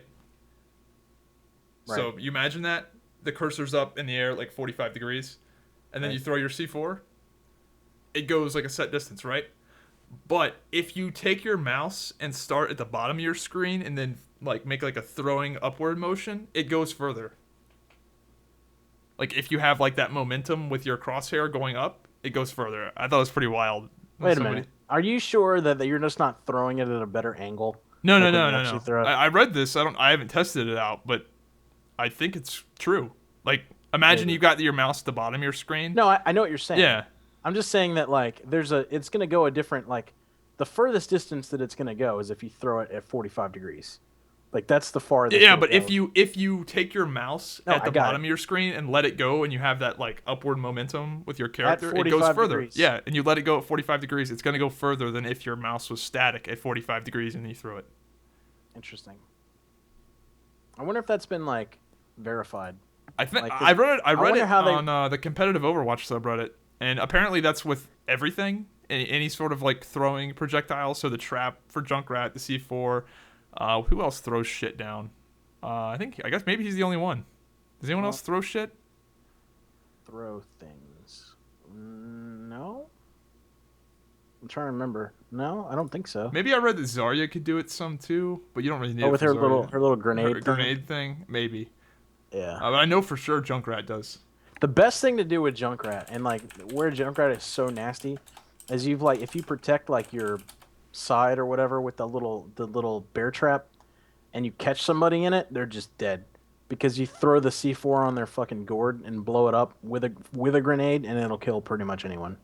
right, So you imagine that the cursor's up in the air like 45 degrees, and then right. you throw your C4. It goes like a set distance, right? But if you take your mouse and start at the bottom of your screen and then like make like a throwing upward motion, it goes further. Like if you have like that momentum with your crosshair going up, it goes further. I thought it was pretty wild. Wait a Somebody. minute. Are you sure that you're just not throwing it at a better angle? No, no, Like when no, you no, actually no. throw it? I read this. I haven't tested it out, but I think it's true. Like imagine Maybe. you got your mouse at the bottom of your screen. No, I know what you're saying. Yeah, I'm just saying that like it's gonna go a different like the furthest distance that it's gonna go is if you throw it at 45 degrees. Like that's the farthest yeah, it'll but go. if you take your mouse No, at I the got bottom it. of your screen and let it go, and you have that like upward momentum with your At character, it goes 45 further. degrees. Yeah, and you let it go at 45 degrees, it's gonna go further than if your mouse was static at 45 degrees and you threw it. Interesting. I wonder if that's been like verified. I think Like, I 'cause read it. I I read wonder it how they. on the competitive Overwatch subreddit, and apparently that's with everything, any sort of like throwing projectiles. So the trap for Junkrat, the C4. Who else throws shit down? I guess maybe he's the only one. Does anyone Well, else throw shit? throw things. No, I'm trying to remember. No, I don't think so. Maybe I read that Zarya could do it some too, but you don't really need Oh, it with for Zarya. her little Her grenade thing. grenade thing, maybe. Yeah. But I know for sure Junkrat does. The best thing to do with Junkrat and like where Junkrat is so nasty is you've like if you protect like your side or whatever with the little bear trap and you catch somebody in it, they're just dead. because you throw the C4 on their fucking gourd and blow it up with a grenade, and it'll kill pretty much anyone.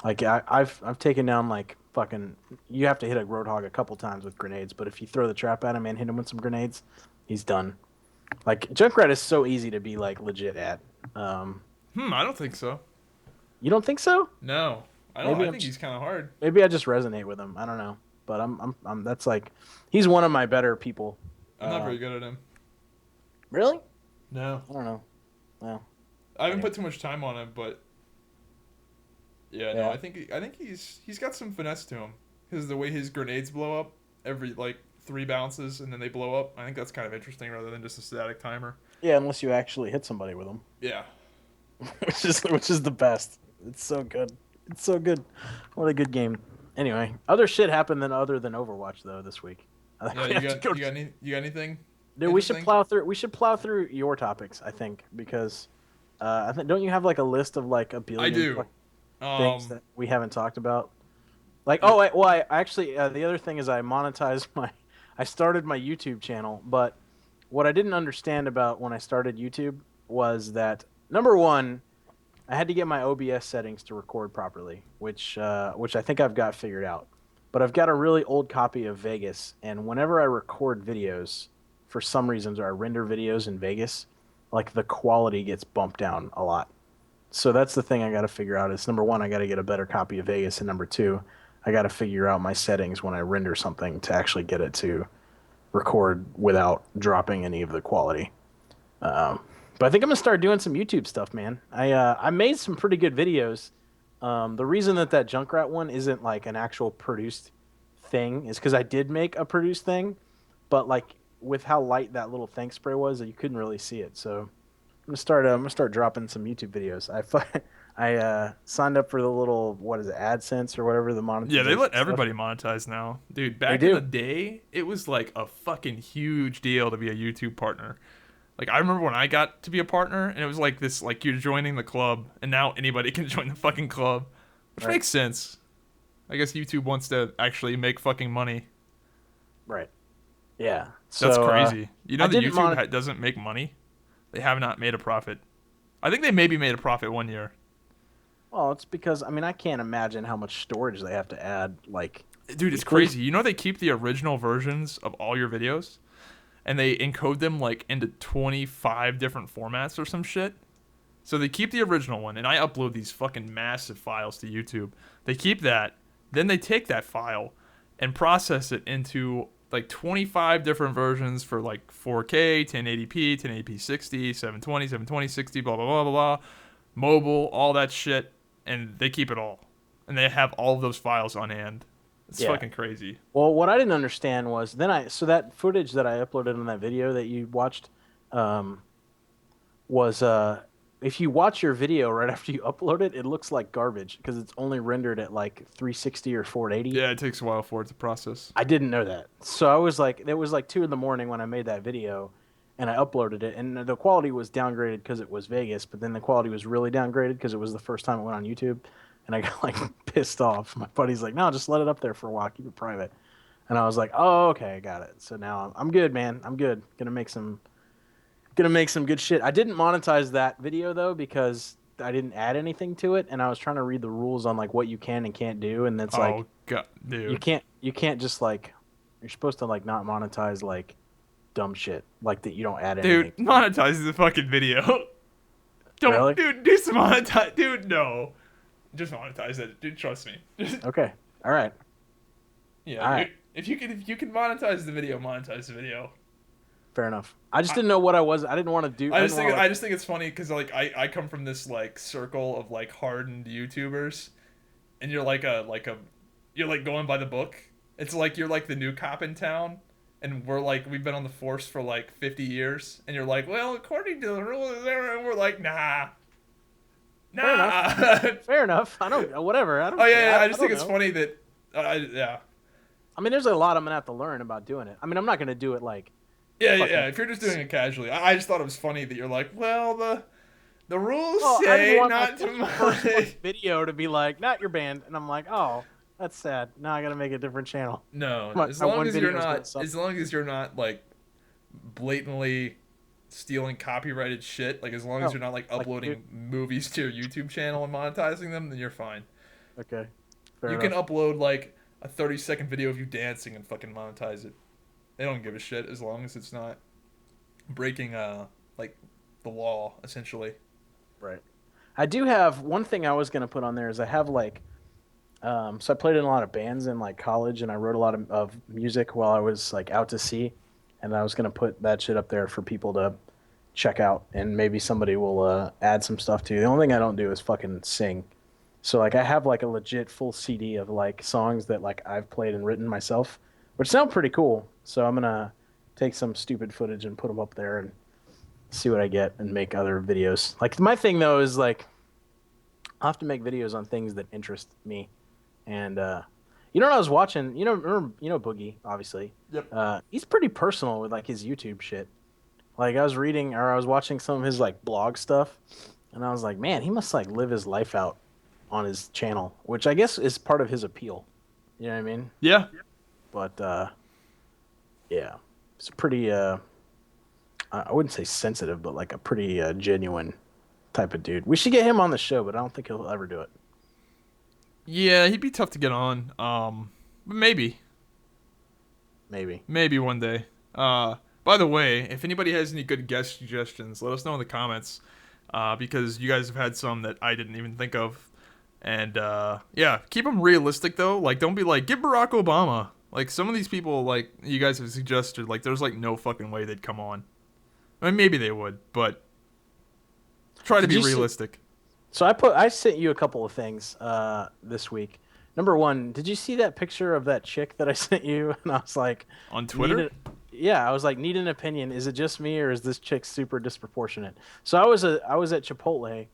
Like I've taken down like fucking. You have to hit a roadhog a couple times with grenades, but if you throw the trap at him and hit him with some grenades, he's done. Like Junkrat is so easy to be like legit at. Um, I don't think so. you don't think so? No, I don't. Maybe I I'm think he's kind of hard. maybe I just resonate with him. I don't know, but I'm that's like he's one of my better people. I'm not very good at him. Really? No, I don't know. Well, I haven't anyway. put too much time on him, but yeah, no, Yeah. I think he's got some finesse to him. Because the way his grenades blow up every like 3 bounces and then they blow up, I think that's kind of interesting rather than just a static timer. Yeah, unless you actually hit somebody with them, Yeah. which is the best. It's so good. It's so good. What a good game. Anyway, other shit happened other than Overwatch though this week. I think Yeah, we have to go. you got anything Dude, we should interesting? plow through. We should plow through your topics. I think because I think don't you have like a list of like a I billion do. things Um that we haven't talked about? Like, yeah, I actually the other thing is I monetized I started my YouTube channel, but what I didn't understand about when I started YouTube was that number one, I had to get my OBS settings to record properly, which I think I've got figured out. But I've got a really old copy of Vegas, and whenever I record videos, for some reasons, or I render videos in Vegas, like the quality gets bumped down a lot. So that's the thing I got to figure out. Is number one, I got to get a better copy of Vegas, and number two, I got to figure out my settings when I render something to actually get it to record without dropping any of the quality. Um, but I think I'm gonna start doing some YouTube stuff, man. I made some pretty good videos. The reason that Junkrat one isn't like an actual produced thing is because I did make a produced thing, but like with how light that little thank spray was, you couldn't really see it. So I'm gonna start dropping some YouTube videos. I signed up for the little what is it AdSense or whatever the yeah, they monetization let stuff. everybody monetize now. Dude, They back in the do. day, it was like a fucking huge deal to be a YouTube partner. Like I remember when I got to be a partner and it was like this like you're joining the club and now anybody can join the fucking club. Which Right. makes sense. I guess YouTube wants to actually make fucking money. Right. Yeah. That's So crazy. You I know that didn't YouTube mon doesn't make money? They have not made a profit. I think they maybe made a profit one year. Well, it's because I mean I can't imagine how much storage they have to add. Like, Dude, it's please, crazy. You know they keep the original versions of all your videos and they encode them like into 25 different formats or some shit? So they keep the original one and I upload these fucking massive files to YouTube. They keep that, then they take that file and process it into like 25 different versions for like 4K, 1080p, 1080p 60, 720, 720, 60, blah blah blah blah blah, mobile, all that shit, and they keep it all, and they have all of those files on hand. It's yeah. fucking crazy. Well, what I didn't understand was so that footage that I uploaded in that video that you watched, um, was if you watch your video right after you upload it, it looks like garbage because it's only rendered at like 360 or 480. Yeah, it takes a while for it to process. I didn't know that. So I was like, it was like 2 in the morning when I made that video and I uploaded it. And the quality was downgraded because it was Vegas, but then the quality was really downgraded because it was the first time it went on YouTube. And I got like pissed off. My buddy's like, no, just let it up there for a while, keep it private. And I was like, oh, okay, I got it. So now I'm good, man. I'm good. Gonna make some good shit. I didn't monetize that video though because I didn't add anything to it, and I was trying to read the rules on like what you can and can't do, and it's like Oh god, you dude. can't just like you're supposed to like not monetize like dumb shit like that you don't add anything. Dude, monetize the fucking video. Don't, Really? dude, do some monetize. Dude, no. Just monetize it. Dude, trust me. Okay. All right. Yeah, All right. dude. If you can monetize the video, monetize the video. Fair enough. I just didn't know what I was. I didn't want to do. I didn't want to. I just think it's funny because like I come from this like circle of like hardened YouTubers, and you're like going by the book. It's like you're like the new cop in town, and we've been on the force for like 50 years, and you're like, well, according to the rules, and we're like, nah, Fair enough. nah. Fair enough. I don't. Whatever. I don't. Oh yeah, yeah. I I just don't think it's know. funny that yeah. I mean, there's a lot I'm gonna have to learn about doing it. I mean, I'm not gonna do it like Yeah, yeah, fucking. yeah. If you're just doing it casually, I just thought it was funny that you're like, well, the rules Well, I didn't say want my not to first like, money. video to be like, not your band, and I'm like, oh, that's sad. Now I gotta make a different channel. No, My one video is gonna as suffer. long as you're not like blatantly stealing copyrighted shit. Like, as long as Oh, you're not like like uploading movies to your YouTube channel and monetizing them, then you're fine. okay, fair You can enough. upload like a 30-second video of you dancing and fucking monetize it. They don't give a shit as long as it's not breaking like the law essentially. Right. I do have one thing I was gonna put on there is I have like so I played in a lot of bands in like college and I wrote a lot of music while I was like out to sea, and I was gonna put that shit up there for people to check out and maybe somebody will add some stuff to. The only thing I don't do is fucking sing. So like I have like a legit full CD of like songs that like I've played and written myself, which sound pretty cool. So I'm gonna take some stupid footage and put them up there and see what I get and make other videos. Like my thing though is like I have to make videos on things that interest me. And you know what I was watching? Boogie, obviously. Yep. He's pretty personal with like his YouTube shit. Like I was reading or I was watching some of his like blog stuff, and I was like, man, he must like live his life out on his channel, which I guess is part of his appeal. You know what I mean? Yeah. But yeah, it's pretty. I wouldn't say sensitive, but like a pretty genuine type of dude. We should get him on the show, but I don't think he'll ever do it. Yeah, he'd be tough to get on. But maybe, Maybe. maybe one day. By the way, if anybody has any good guest suggestions, let us know in the comments. Because you guys have had some that I didn't even think of. And yeah, keep them realistic though. Like, don't be like, get Barack Obama. Like, some of these people, like you guys have suggested, like, there's like no fucking way they'd come on. I mean, maybe they would, but try to Did be you see? realistic. So I sent you a couple of things this week. Number one, did you see that picture of that chick that I sent you? And I was like, On need Twitter? it. Yeah, I was like, need an opinion. Is it just me or is this chick super disproportionate? So I was at Chipotle,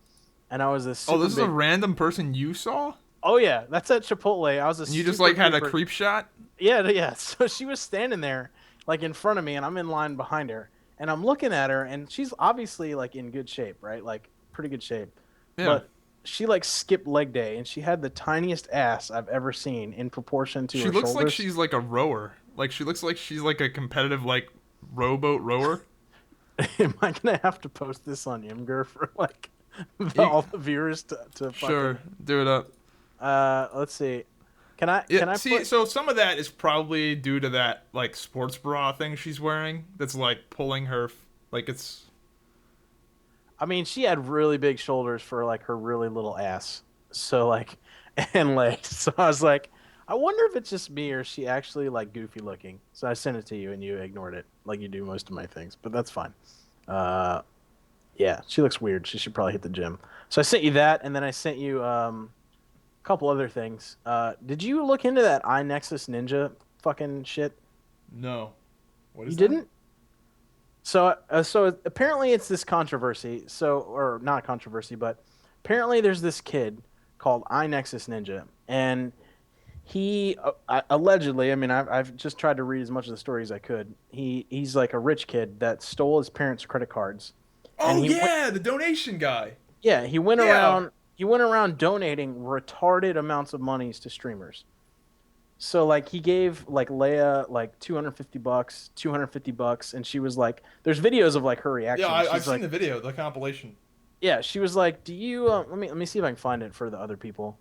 and I was a Oh, super this is a big. random person you saw? Oh yeah, that's at Chipotle. I was a And you just super like had a duper. creep shot? Yeah. So she was standing there, like in front of me, and I'm in line behind her, and I'm looking at her, and she's obviously like in good shape, right? Like pretty good shape, Yeah. but she like skipped leg day, and she had the tiniest ass I've ever seen in proportion to She her looks like shoulders. she's like a rower. Like she looks like she's like a competitive like rowboat rower. Am I gonna have to post this on Imgur for like You, all the viewers to sure, fucking? do it up. Let's see. Can I Yeah, can I see, put? so some of that is probably due to that like sports bra thing she's wearing. That's like pulling her, like it's. I mean, she had really big shoulders for like her really little ass. So like, and legs. So I was like, I wonder if it's just me or is she actually like goofy looking. So I sent it to you and you ignored it, like you do most of my things. But that's fine. Uh, yeah, she looks weird. She should probably hit the gym. So I sent you that, and then I sent you a couple other things. Did you look into that iNexus Ninja fucking shit? No. What You is that? didn't? So apparently it's this controversy. So, or not a controversy, but apparently there's this kid called iNexus Ninja, and he allegedly, I mean, I've just tried to read as much of the story as I could. He's like a rich kid that stole his parents' credit cards, and Oh he went, yeah, the donation guy. yeah, he went Yeah. around, he went around donating retarded amounts of monies to streamers. So like he gave like Leia like 250 bucks, 250 bucks, and she was like, there's videos of like her Yeah, reaction. I've She's seen like, the video, the compilation. yeah, she was like, do you let me see if I can find it for the other people.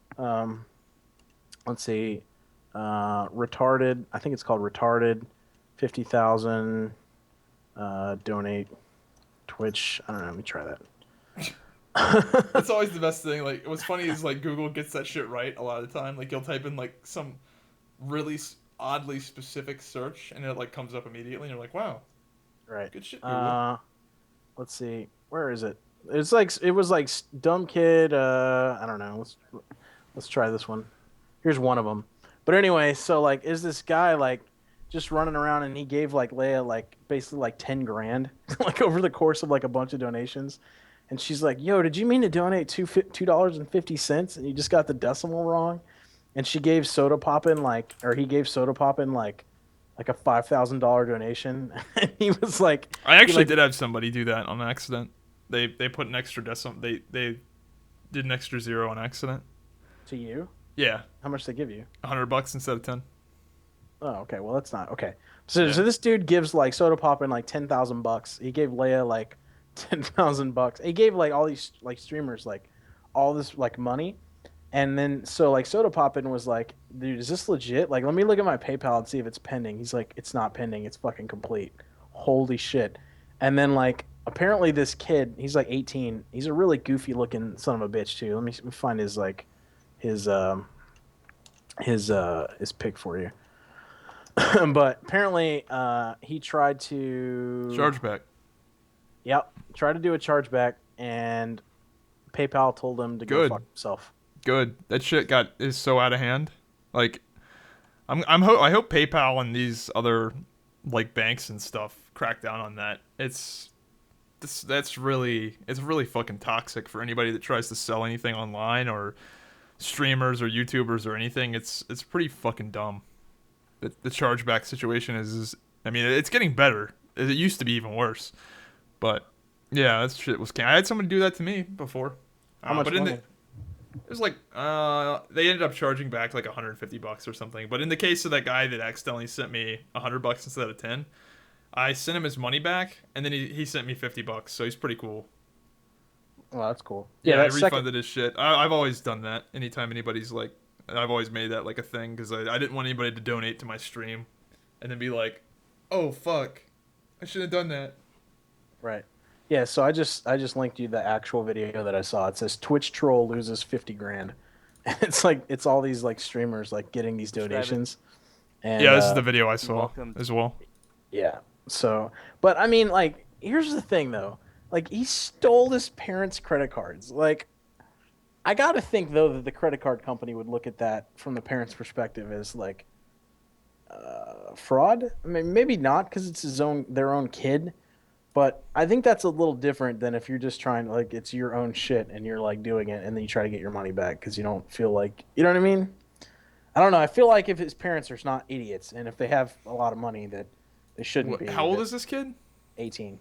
Let's see, retarded. I think it's called retarded. 50,000 donate Twitch. I don't know. Let me try that. That's always the best thing. Like, what's funny is like Google gets that shit right a lot of the time. Like, you'll type in like some really oddly specific search, and it like comes up immediately, and you're like, wow, Right. good shit, Google. Let's see. Where is it? It's like it was like dumb kid. I don't know. Let's try this one. Here's one of them. But anyway, so like, is this guy like just running around and he gave like Leia like basically like 10 grand like over the course of like a bunch of donations, and she's like, "Yo, did you mean to donate $2.50 and you just got the decimal wrong?" And she gave Soda Poppin like, or he gave Soda Poppin like a $5,000 donation, and he was like, I he actually like did have somebody do that on accident. They put an extra decimal. They did an extra zero on accident. to you. Yeah, How much they give you? $100 instead of 10. Oh, okay. Well, that's not okay. So Yeah. this dude gives like Soda Pop in like $10,000. He gave Leia like $10,000. He gave like all these like streamers like all this like money. And then so like Soda Poppin was like, dude, is this legit? Like, let me look at my PayPal and see if it's pending. He's like, it's not pending. It's fucking complete. Holy shit. And then like apparently this kid, he's like 18. He's a really goofy looking son of a bitch too. Let me find his like his his pic for you. But apparently he tried to Chargeback. yep, tried to do a chargeback and PayPal told him to go Good. fuck himself. Good. That shit is so out of hand. Like, I hope PayPal and these other like banks and stuff crack down on that. It's really fucking toxic for anybody that tries to sell anything online or streamers or YouTubers or anything. It's pretty fucking dumb. The chargeback situation is I mean, it's getting better. It used to be even worse. But yeah, that shit was. I had someone do that to me before. How much But in the money? it was like they ended up charging back like $150 or something. But in the case of that guy that accidentally sent me $100 instead of 10, I sent him his money back, and then he sent me $50. So he's pretty cool. Well, that's cool. Yeah, Yeah, I that second. refunded his shit. I've always done that. Anytime anybody's like, I've always made that like a thing because I didn't want anybody to donate to my stream, and then be like, oh fuck, I should have done that. Right. Yeah, so I just linked you the actual video that I saw. It says Twitch troll loses 50 grand. And it's like it's all these like streamers like getting these Subscribe it. donations. And Yeah, this is the video I You're saw welcome. as well. yeah. So, but I mean like here's the thing though. Like he stole his parents' credit cards. Like I got to think though that the credit card company would look at that from the parents' perspective as like fraud. I mean maybe not cuz it's their own kid. But I think that's a little different than if you're just trying to like it's your own shit and you're like doing it and then you try to get your money back because you don't feel like you know what I mean. I don't know. I feel like if his parents are not idiots and if they have a lot of money that they shouldn't be. How old That is this kid? 18.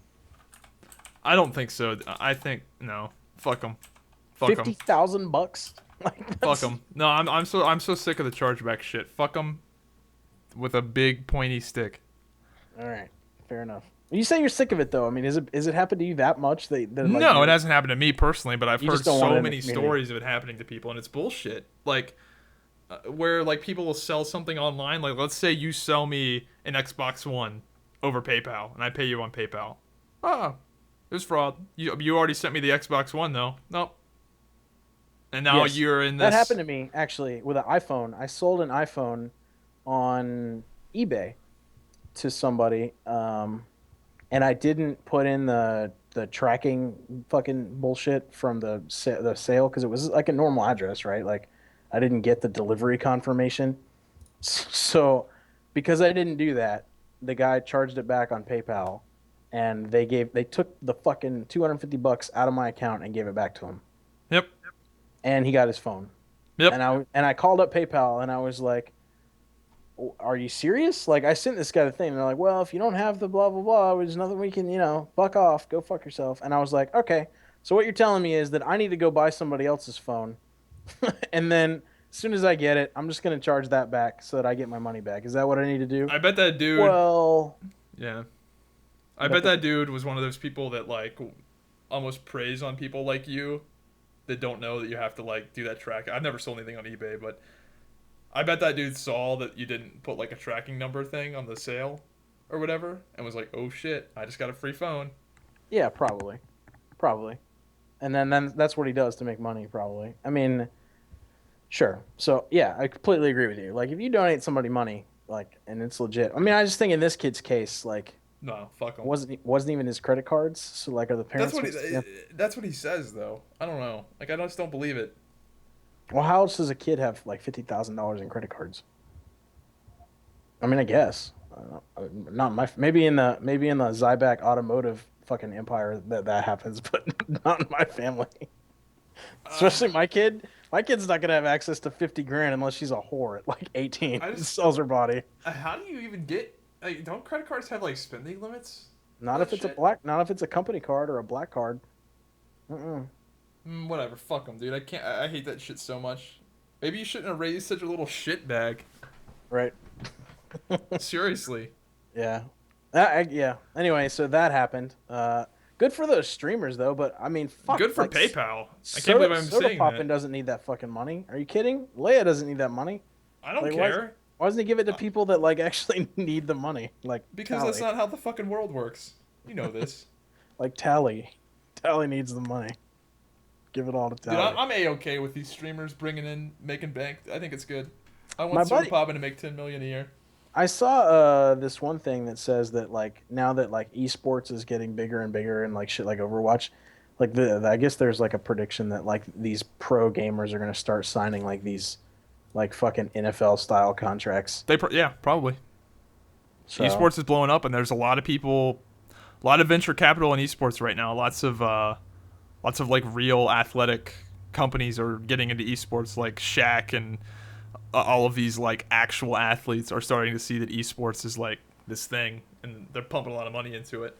I don't think so. I think no. Fuck him. Fuck him. $50,000. Like Fuck that's him. No, I'm so sick of the chargeback shit. Fuck him with a big pointy stick. all right. Fair enough. You say you're sick of it though. I mean, is it happened to you that much that like No, it hasn't happened to me personally, but I've you heard just don't want it so in the many community? stories of it happening to people, and it's bullshit. Like, where like people will sell something online. Like, let's say you sell me an Xbox One over PayPal, and I pay you on PayPal. Ah, it was fraud. You already sent me the Xbox One though. Nope. And now Yes. you're in That this. happened to me actually with an iPhone. I sold an iPhone on eBay to somebody, and I didn't put in the tracking fucking bullshit from the sale because it was like a normal address, right? Like I didn't get the delivery confirmation, so because I didn't do that, the guy charged it back on PayPal, and they took the fucking $250 out of my account and gave it back to him, Yep. and he got his phone, Yep. and I called up PayPal and I was like, are you serious? Like, I sent this guy the thing, and they're like, well, if you don't have the blah blah blah, there's nothing we can, fuck off, go fuck yourself. And I was like, okay, so what you're telling me is that I need to go buy somebody else's phone, and then as soon as I get it, I'm just gonna charge that back so that I get my money back. Is that what I need to do? I bet that dude. Well, Yeah. I I bet bet the that dude was one of those people that like almost preys on people like you that don't know that you have to like do that track. I've never sold anything on eBay, but I bet that dude saw that you didn't put like a tracking number thing on the sale or whatever and was like, "Oh shit, I just got a free phone." yeah, probably, and then that's what he does to make money, probably. I mean, sure. So yeah, I completely agree with you. Like, if you donate somebody money, like, and it's legit. I mean, I just think in this kid's case, like No, fuck him. wasn't even his credit cards. So like, are the That's parents what supposed to, yeah. that's what he says though. I don't know. Like I just don't believe it. Well, how else does a kid have like $50,000 in credit cards? I mean, I guess not my maybe in the Zybak automotive fucking empire that happens, but not in my family. Uh, Especially my kid. My kid's not gonna have access to 50 grand unless she's a whore at like 18 I and just sells her body. how do you even get like don't credit cards have like spending limits for Not that if it's a shit? black. Not if it's a company card or a black card. Mm-mm. Whatever, fuck them, dude. I can't. I hate that shit so much. Maybe you shouldn't have raised such a little shit bag. Right. Seriously. Yeah. Yeah. Anyway, so that happened. Good for those streamers though, but I mean, fuck, Good for like PayPal. I can't believe I'm Soda saying that. Poppin doesn't need that fucking money. Are you kidding? Leia doesn't need that money. I don't Like, care. why doesn't he give it to Uh, people that like actually need the money? Like because that's Tally, not how the fucking world works. You know this. like Tally, Tally needs the money. Give it all to Dude, Tally. I'm A-okay with these streamers bringing in, making bank. I think it's good. I My want Soda buddy, Poppin to make 10 million a year. I saw this one thing that says that like now that like esports is getting bigger and bigger and like shit like Overwatch, like I guess there's like a prediction that like these pro gamers are gonna start signing like these like fucking NFL style contracts. Yeah, probably. So Esports is blowing up, and there's a lot of people, a lot of venture capital in esports right now. Lots of like real athletic companies are getting into esports, like Shaq and all of these like actual athletes are starting to see that esports is like this thing, and they're pumping a lot of money into it.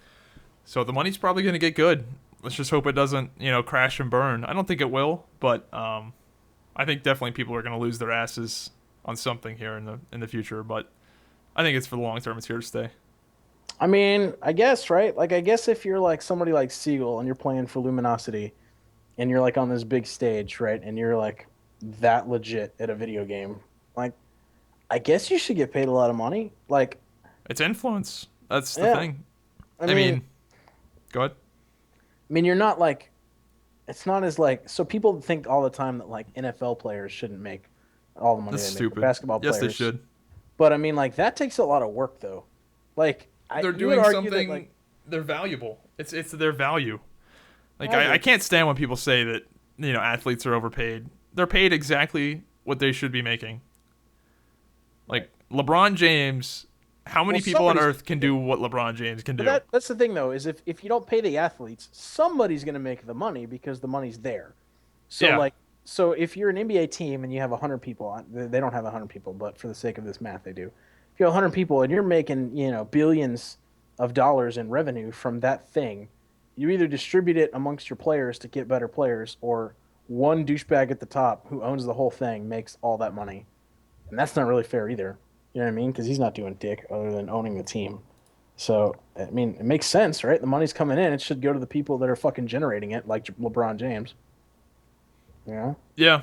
So the money's probably going to get good. Let's just hope it doesn't, crash and burn. I don't think it will, but I think definitely people are going to lose their asses on something here in the future. But I think it's for the long term. It's here to stay. I mean, I guess right. Like I guess if you're like somebody like Siegel and you're playing for Luminosity and you're like on this big stage, right, and you're like that legit at a video game, like I guess you should get paid a lot of money. Like, It's influence. That's the yeah, thing. I I mean, mean, go ahead. you're not like it's not as like so people think all the time that like NFL players shouldn't make all the money That's they make, or stupid. basketball Yes, they players. should. But I mean, like that takes a lot of work though. Like, They're you would doing argue that like something. They're valuable. It's their value. Like I I agree. can't stand when people say that athletes are overpaid. They're paid exactly what they should be making. Right. Like LeBron James, how Well, many people on somebody's earth can do what LeBron James can but do? that's the thing though is if you don't pay the athletes, somebody's going to make the money because the money's there. So Yeah, like so if you're an NBA team and you have 100 people on they don't have 100 people, but for the sake of this math they do. If you have 100 people and you're making, billions of dollars in revenue from that thing, you either distribute it amongst your players to get better players or one douchebag at the top who owns the whole thing makes all that money. And that's not really fair either. You know what I mean? Because he's not doing dick other than owning the team. So I mean, it makes sense, right? The money's coming in; it should go to the people that are fucking generating it, like LeBron James. Yeah, yeah.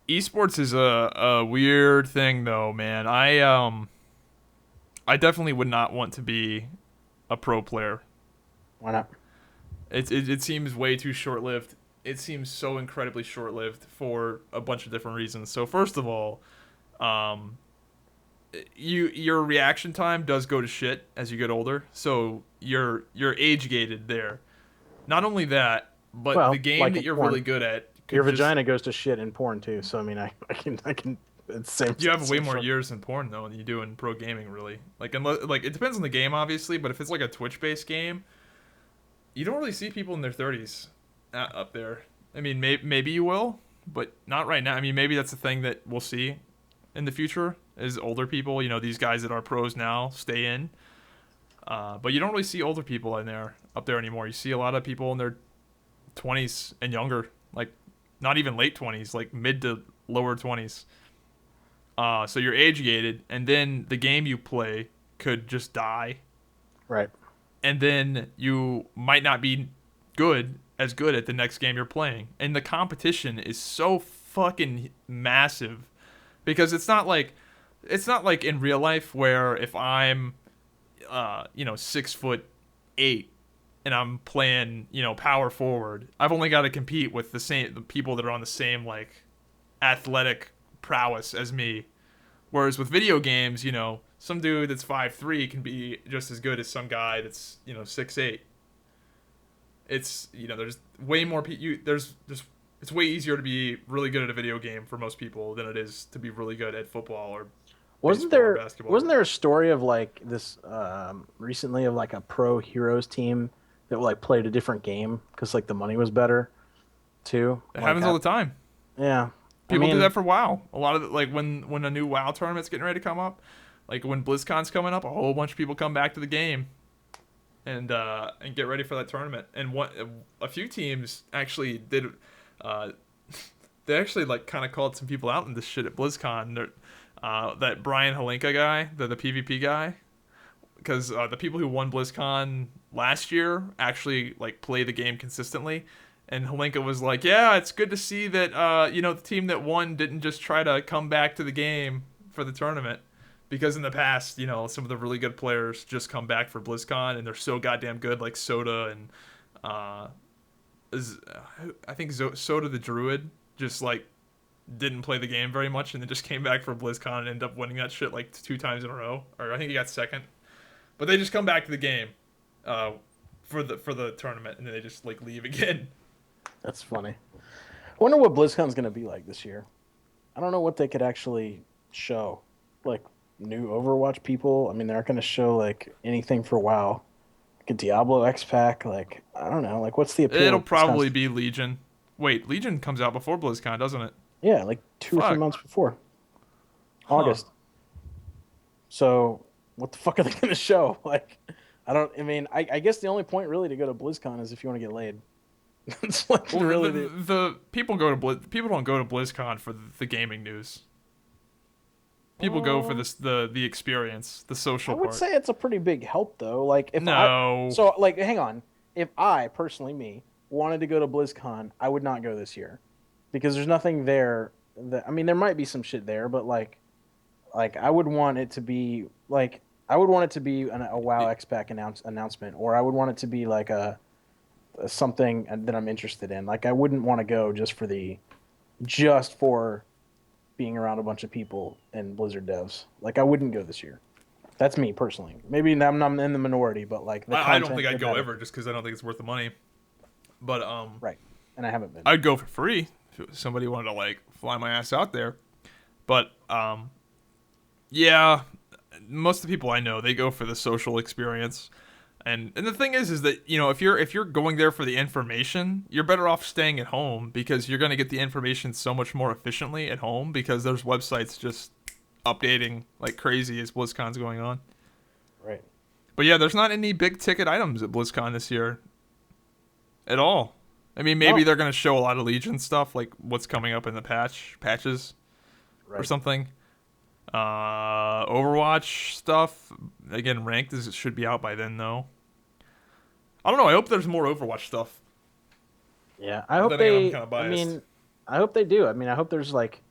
Esports is a weird thing though, man. I definitely would not want to be a pro player. why not? It seems way too short lived. It seems so incredibly short lived for a bunch of different reasons. So first of all, um, your reaction time does go to shit as you get older. So you're age gated there. Not only that, but the Well, game like that in you're porn, really good at your could just vagina goes to shit in porn too. So I mean, I can. It's same. you have way Same more short. years in porn though than you do in pro gaming really. Like unless like it depends on the game obviously, but if it's like a Twitch based game, you don't really see people in their 30s up there. I mean, maybe you will, but not right now. I mean, maybe that's a thing that we'll see in the future is older people. These guys that are pros now stay in. But you don't really see older people in there up there anymore. You see a lot of people in their 20s and younger, like not even late 20s, like mid to lower 20s. So you're age gated, and then the game you play could just die, Right. and then you might not be good at the next game you're playing. And the competition is so fucking massive because it's not like in real life where if I'm 6'8" and I'm playing, power forward, I've only got to compete with the people that are on the same like athletic prowess as me. Whereas with video games, some dude that's 5'3" can be just as good as some guy that's 6'8". It's there's way more there's just it's way easier to be really good at a video game for most people than it is to be really good at football or Wasn't baseball or there basketball. wasn't there a story of like this recently of like a pro heroes team that like played a different game because like the money was better too? It Like, happens all the time. yeah, I People do mean, that for WoW. A lot of like when a new WoW tournament's getting ready to come up, like when BlizzCon's coming up, a whole bunch of people come back to the game and get ready for that tournament. And a few teams actually did. Uh, they actually like kind of called some people out in this shit at BlizzCon. That Brian Halinka guy, the PvP guy, because the people who won BlizzCon last year actually like play the game consistently. And Halinka was like, "Yeah, it's good to see that the team that won didn't just try to come back to the game for the tournament, because in the past, some of the really good players just come back for BlizzCon and they're so goddamn good, like Soda and uh, I think Soda the Druid just like didn't play the game very much and then just came back for BlizzCon and ended up winning that shit like 2 times in a row, or I think he got second. But they just come back to the game for the tournament and then they just like leave again." That's funny. I wonder what BlizzCon's going to be like this year. I don't know what they could actually show. Like new Overwatch people. I mean, they're not going to show like anything for WoW. Like a Diablo X pack. Like I don't know. Like what's the appeal? It'll of probably BlizzCon's... be Legion. Wait, Legion comes out before BlizzCon, doesn't it? Yeah, like 2 or 3 months before August. Huh. So what the fuck are they going to show? Like I don't. I mean, I guess the only point really to go to BlizzCon is if you want to get laid. It's like Well, really the people go to people don't go to BlizzCon for the gaming news. People go for this the experience, the social I would part. say it's a pretty big help though. Like if No. so like hang on. If I personally wanted to go to BlizzCon, I would not go this year because there's nothing there that I mean there might be some shit there, but like I would want it to be like I would want it to be a WoW X Pack announcement, or I would want it to be like a something that I'm interested in. Like I wouldn't want to go just for being around a bunch of people and Blizzard devs. Like I wouldn't go this year. That's me personally. Maybe I'm not in the minority, but like the I don't content think I'd would go have it. ever just because I don't think it's worth the money. But Right, and I haven't been. I'd go for free if somebody wanted to like fly my ass out there. But yeah, most of the people I know, they go for the social experience. And the thing is that if you're going there for the information, you're better off staying at home because you're going to get the information so much more efficiently at home because there's websites just updating like crazy as BlizzCon's going on. Right. But yeah, there's not any big ticket items at BlizzCon this year at all. I mean, maybe No. they're going to show a lot of Legion stuff, like what's coming up in the patches or Right. something. Overwatch stuff, again, ranked should be out by then though. I don't know. I hope there's more Overwatch stuff. Yeah, I hope Then again, I'm they. kind of I biased. mean, I hope they do. I mean, I hope there's like.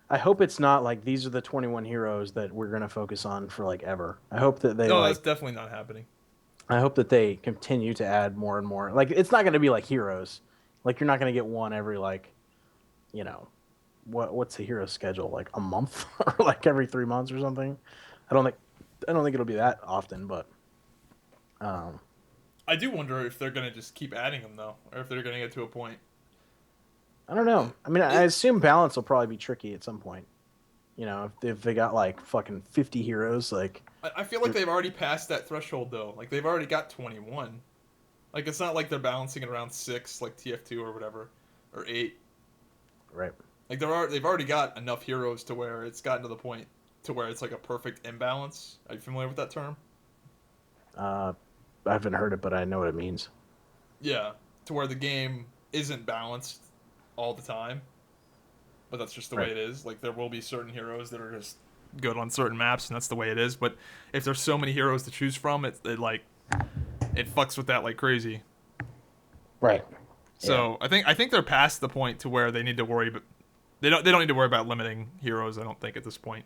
I hope it's not like these are the 21 heroes that we're gonna focus on for like ever. I hope that they No, like. that's definitely not happening. I hope that they continue to add more and more. Like it's not gonna be like heroes. Like you're not gonna get one every like, you know, what's the hero schedule like a month or like every 3 months or something. I don't think. I don't think it'll be that often, but. Um, I do wonder if they're gonna just keep adding them though, or if they're gonna get to a point. I don't know. I mean, I assume balance will probably be tricky at some point. You know, if they got like fucking 50 heroes, like I feel like they've already passed that threshold though. Like they've already got 21. Like it's not like they're balancing it around 6, like TF2 or whatever, or 8. right. Like they've already got enough heroes to where it's gotten to the point to where it's like a perfect imbalance. Are you familiar with that term? I haven't heard it, but I know what it means. Yeah, to where the game isn't balanced all the time, but that's just the way Right. it is. Like there will be certain heroes that are just good on certain maps, and that's the way it is. But if there's so many heroes to choose from, it fucks with that like crazy. Right. So Yeah. I think they're past the point to where they need to worry, but they don't need to worry about limiting heroes. I don't think at this point.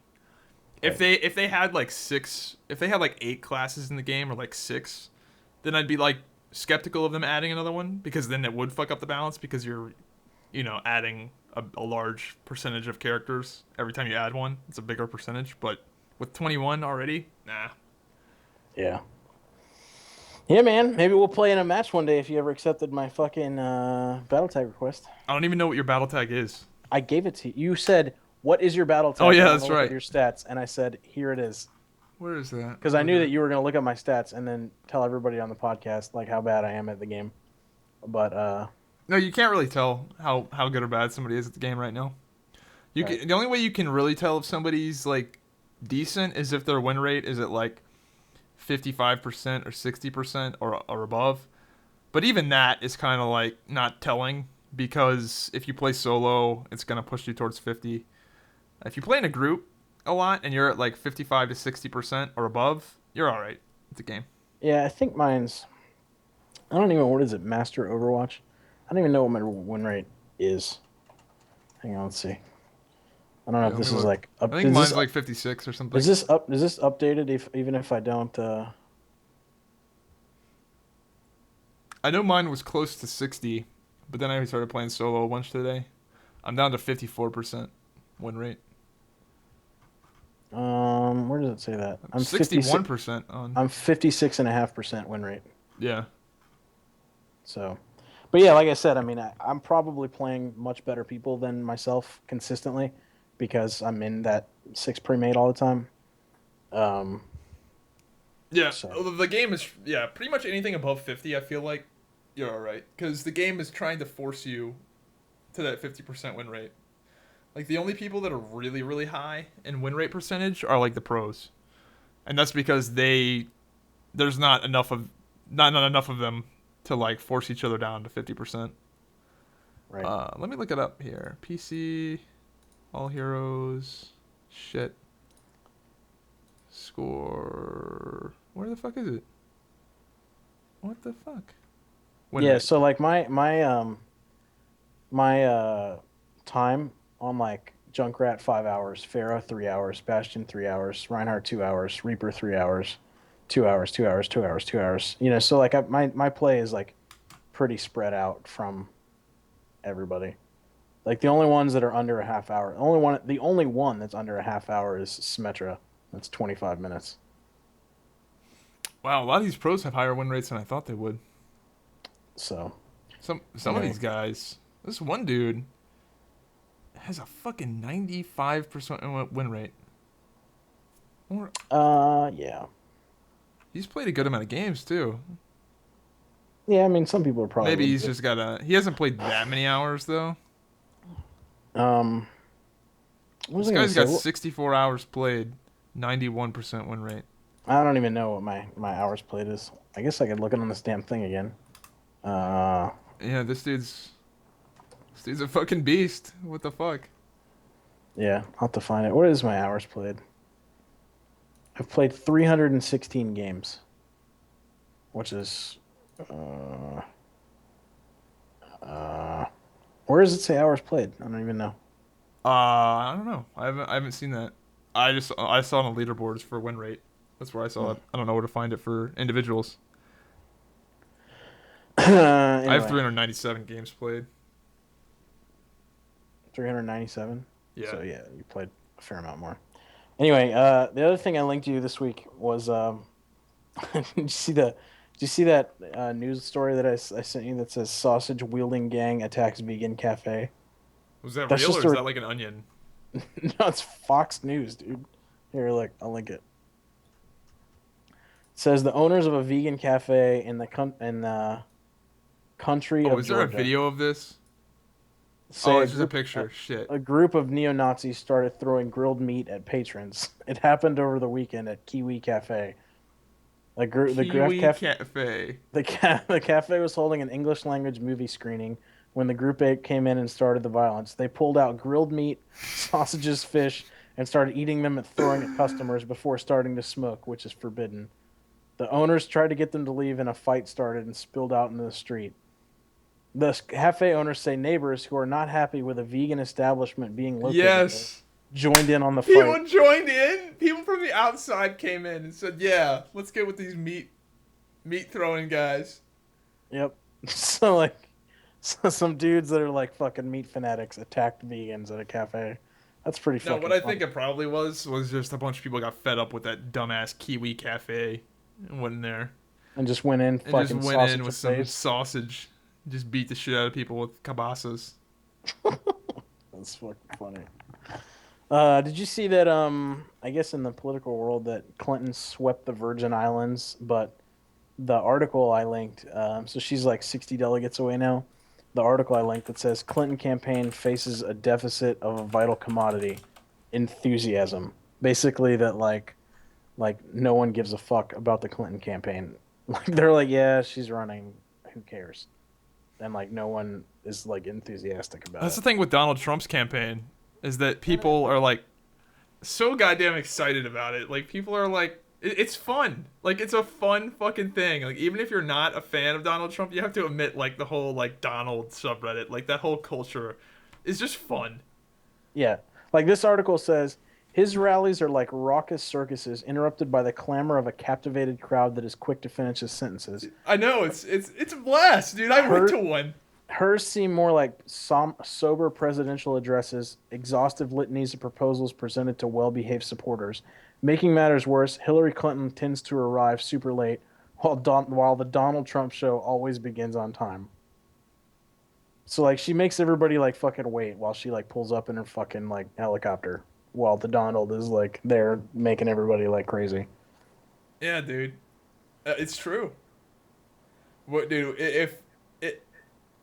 Right. If they had like 6, if they had like 8 classes in the game or like 6, then I'd be like skeptical of them adding another one because then it would fuck up the balance because you're adding a large percentage of characters every time you add one. It's a bigger percentage, but with 21 already, nah. Yeah. Yeah, man. Maybe we'll play in a match one day if you ever accepted my fucking battle tag request. I don't even know what your battle tag is. I gave it to you. You said, "What is your battle tag?" Oh, yeah, I wanna that's look at right. your stats, and I said, "Here it is," Where is that? because I knew that you were gonna look at my stats and then tell everybody on the podcast like how bad I am at the game. But No, you can't really tell how good or bad somebody is at the game right now. Right. The only way you can really tell if somebody's like decent is if their win rate is at like 55% or 60% or above. But even that is kind of like not telling because if you play solo, it's going to push you towards 50. If you play in a group, a lot and you're at like 55 to 60% or above, you're all right. It's a game. Yeah, I think mine's. I don't even. What is it? Master Overwatch. I don't even know what my win rate is. Hang on, let's see. I don't know Yeah, if let me this is look. like I up. think mine's like 56 or something. Is this updated? If even if I don't. I know mine was close to 60, but then I started playing solo a bunch today. I'm down to 54% win rate. Where does it say that? I'm 56. 61% on. I'm 56.5% win rate. Yeah. So, but yeah, like I said, I mean, I'm probably playing much better people than myself consistently because I'm in that six pre-made all the time. Um, Yeah, so the game is pretty much anything above 50. I feel like you're all right because the game is trying to force you to that 50% win rate. Like the only people that are really really high in win rate percentage are like the pros, and that's because there's not enough of them to like force each other down to 50%. right. Let me look it up here. PC, all heroes, shit, score. Where the fuck is it? What the fuck? Win Yeah, rate. so like my time on like Junkrat 5 hours, Pharah 3 hours, Bastion 3 hours, Reinhardt 2 hours, Reaper 3 hours, 2 hours, 2 hours, 2 hours, 2 hours. So like my play is like pretty spread out from everybody. Like the only ones that are under a half hour, the only one that's under a half hour is Symmetra. That's 25 minutes. Wow, a lot of these pros have higher win rates than I thought they would. So Some of anyway, these guys. This one dude has a fucking 95% win rate. Or yeah, he's played a good amount of games too. yeah. I mean, some people are probably a Maybe little he's bit. just got a. He hasn't played that many hours though. Um, what was This I gonna guy's say? got Well, 64 hours played, 91% win rate. I don't even know what my hours played is. I guess I could look it on this damn thing again. Uh, Yeah, this dude's a fucking beast. What the fuck? yeah, I'll have to find it. What is my hours played? I've played 316 games, which is uh uh. Where does it say hours played? I don't even know. I don't know. I haven't seen that. I saw it on the leaderboards for win rate. That's where I saw Hmm. it. I don't know where to find it for individuals. I have Anyway, 397 games played. 397. Yeah. So yeah, you played a fair amount more. Anyway, the other thing I linked you this week was did you see the did you see that news story that I sent you that says sausage wielding gang attacks vegan cafe? Was that That's real or just is a that like an onion? no, it's Fox News, dude. Here, look, I'll link it. It says the owners of a vegan cafe in the country Oh, of is there a Georgia video of this? Oh, say it's just a picture. Shit. a group of neo-Nazis started throwing grilled meat at patrons. It happened over the weekend at Kiwi Cafe. The Graf Kiwi Cafe Cafe. the cafe was holding an English language movie screening when the group came in and started the violence. They pulled out grilled meat, sausages, fish, and started eating them and throwing at customers before starting to smoke, which is forbidden. The owners tried to get them to leave, and a fight started and spilled out into the street. The cafe owners say neighbors who are not happy with a vegan establishment being located there Yes. joined in on the fight. People joined in. People from the outside came in and said, "Yeah, let's get with these meat throwing guys." Yep. So like, so some dudes that are like fucking meat fanatics attacked vegans at a cafe. That's pretty No, what fucking I funny. think it probably was just a bunch of people got fed up with that dumbass Kiwi Cafe and went in there And just went in and just fucking went in sausage with of some face. sausage, just beat the shit out of people with cabasas. That's fucking funny. Did you see that? I guess in the political world that Clinton swept the Virgin Islands, but the article I linked, so she's like 60 delegates away now. The article I linked that says Clinton campaign faces a deficit of a vital commodity, enthusiasm. Basically, that like no one gives a fuck about the Clinton campaign. Like they're like, yeah, she's running. Who cares? And like no one is like enthusiastic about That's it. the thing with Donald Trump's campaign is that people are like so goddamn excited about it. Like people are like, it's fun. Like it's a fun fucking thing. Like even if you're not a fan of Donald Trump, you have to admit like the whole like Donald subreddit, like that whole culture, is just fun. Yeah. Like this article says, his rallies are like raucous circuses interrupted by the clamor of a captivated crowd that is quick to finish his sentences. I know it's a blast, dude. I went Her to one. Hers seem more like sober presidential addresses, exhaustive litanies of proposals presented to well-behaved supporters. Making matters worse, Hillary Clinton tends to arrive super late, while the Donald Trump show always begins on time. So like she makes everybody like fucking wait while she like pulls up in her fucking like helicopter, while the Donald is like there making everybody like crazy. Yeah, dude. It's true. What, dude? If it,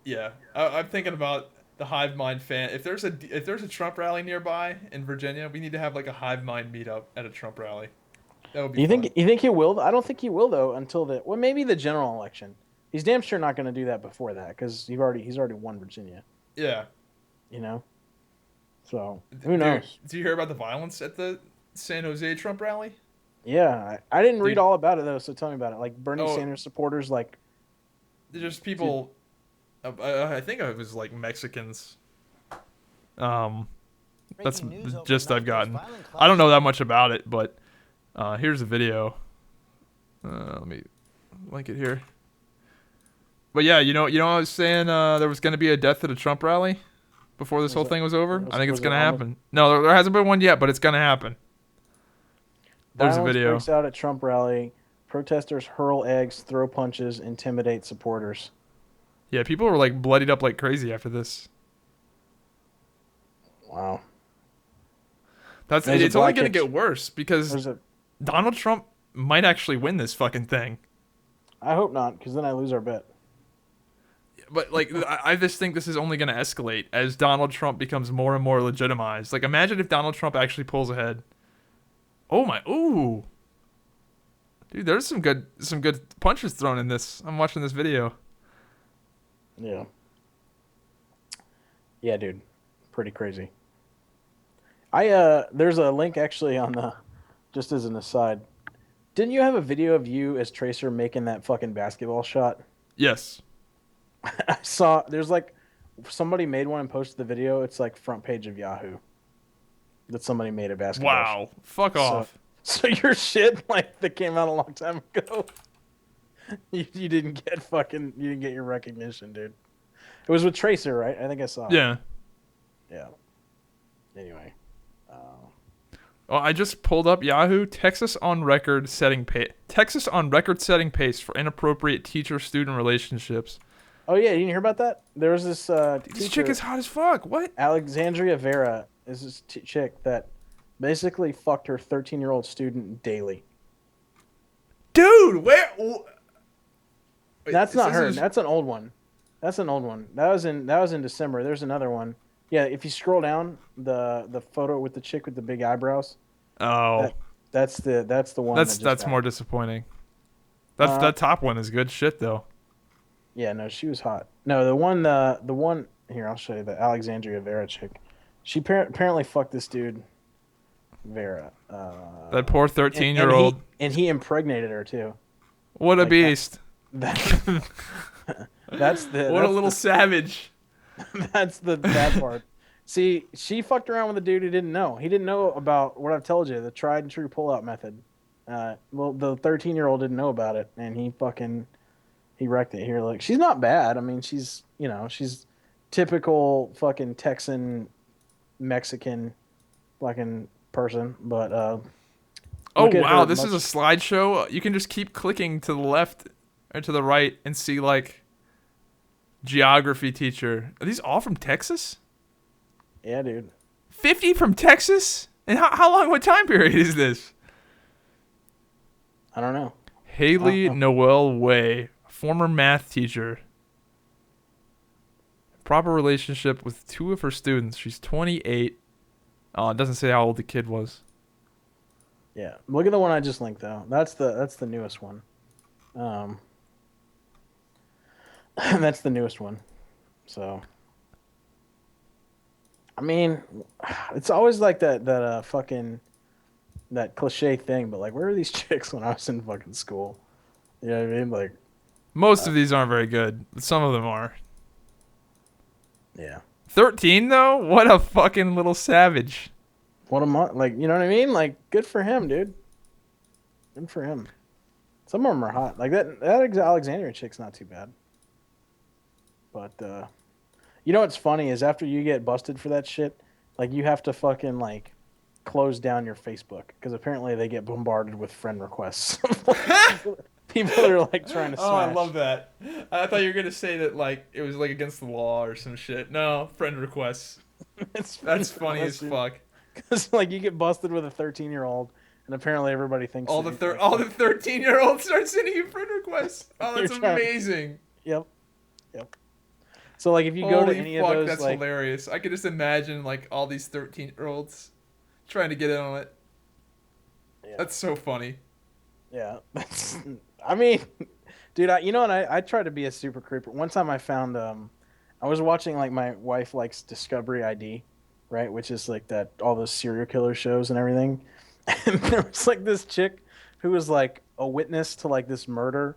yeah, I'm thinking about the Hive Mind fan. If there's a Trump rally nearby in Virginia, we need to have like a Hive Mind meetup at a Trump rally. That would be fun. You think he will? I don't think he will though until maybe the general election. He's damn sure not going to do that before that because he's already won Virginia. Yeah. You know, so who Dude, knows? do you hear about the violence at the San Jose Trump rally? Yeah, I didn't read Dude, all about it though. So tell me about it. Like Bernie oh, Sanders supporters, like, just dude, people. I think it was like Mexicans. Um, that's the gist I've gotten. I don't know that much about it, but here's a video. Let me link it here. But yeah, I was saying there was going to be a death at a Trump rally before this whole thing was over. I think it's going to happen. No, there hasn't been one yet, but it's going to happen. There's a violence video. breaks out at Trump rally. Protesters hurl eggs, throw punches, intimidate supporters. Yeah, people were like bloodied up like crazy after this. Wow. It's only going to get worse because Donald Trump might actually win this fucking thing. I hope not, because then I lose our bet. But like, I just think this is only going to escalate as Donald Trump becomes more and more legitimized. Like, imagine if Donald Trump actually pulls ahead. Oh my, ooh, dude, there's some good punches thrown in this. I'm watching this video. Yeah. Yeah, dude, pretty crazy. There's a link actually on the, just as an aside. Didn't you have a video of you as Tracer making that fucking basketball shot? Yes. I saw there's like somebody made one and posted the video. It's like front page of Yahoo that somebody made a basketball. Wow. Fuck off. So your shit like that came out a long time ago. You didn't get your recognition, dude. It was with Tracer, right? I think I saw it. Yeah. Yeah. Anyway. Oh, I just pulled up Yahoo. Texas on record setting pace for inappropriate teacher-student relationships. Oh yeah, you didn't hear about that? There was this This chick is hot as fuck. What? Alexandria Vera is this chick that basically fucked her 13-year-old student daily. Dude, where? Wait, That's not her. That's an old one. That was in December. There's another one. Yeah, if you scroll down the photo with the chick with the big eyebrows. Oh, that's the one. That's more disappointing. That top one is good shit though. Yeah, no, she was hot. No, the one here, I'll show you the Alexandria Vera chick. She apparently fucked this dude, Vera. That poor 13-year-old. And he impregnated her too. What a beast. That's a little savage. That's the bad part. See, she fucked around with a dude who didn't know. He didn't know about what I've told you, the tried and true pull-out method. Well, the 13-year-old didn't know about it, and he wrecked it here. Like, she's not bad. I mean, she's typical fucking Texan, Mexican fucking person, but oh wow, this is a slideshow. You can just keep clicking to the left or to the right and see like geography teacher. Are these all from Texas? Yeah, dude. 50 from Texas? And how long, what time period is this? I don't know. Haley Noel Way, former math teacher. Proper relationship with two of her students. She's 28. Oh, it doesn't say how old the kid was. Yeah. Look at the one I just linked though. That's the newest one. That's the newest one. So I mean, it's always like that fucking that cliche thing, but like, where are these chicks when I was in fucking school? You know what I mean? Like, Most uh, of these aren't very good, but some of them are. yeah. 13 though? What a fucking little savage. What a month. Like, you know what I mean? Like, good for him, dude. Good for him. Some of them are hot. Like that Alexandria chick's not too bad. But you know what's funny is after you get busted for that shit, like you have to fucking like close down your Facebook because apparently they get bombarded with friend requests. Like, people that are like trying to Oh, I love smash. that. I thought you were gonna say that like it was like against the law or some shit. No, friend requests. It's friend That's funny as requests, dude. fuck. Because like you get busted with a 13-year-old, and apparently everybody thinks that you're like All the 13-year-olds start sending you friend requests. Oh, you're that's trying. amazing. Yep, yep. So like if you go to Holy any of fuck, those that's like hilarious. I could just imagine like all these 13-year-olds trying to get in on it. yeah. That's so funny. Yeah, that's. I mean, dude, you know, and I try to be a super creeper. One time I found I was watching like my wife likes Discovery ID, right, which is like that all those serial killer shows and everything. And there was like this chick who was like a witness to like this murder,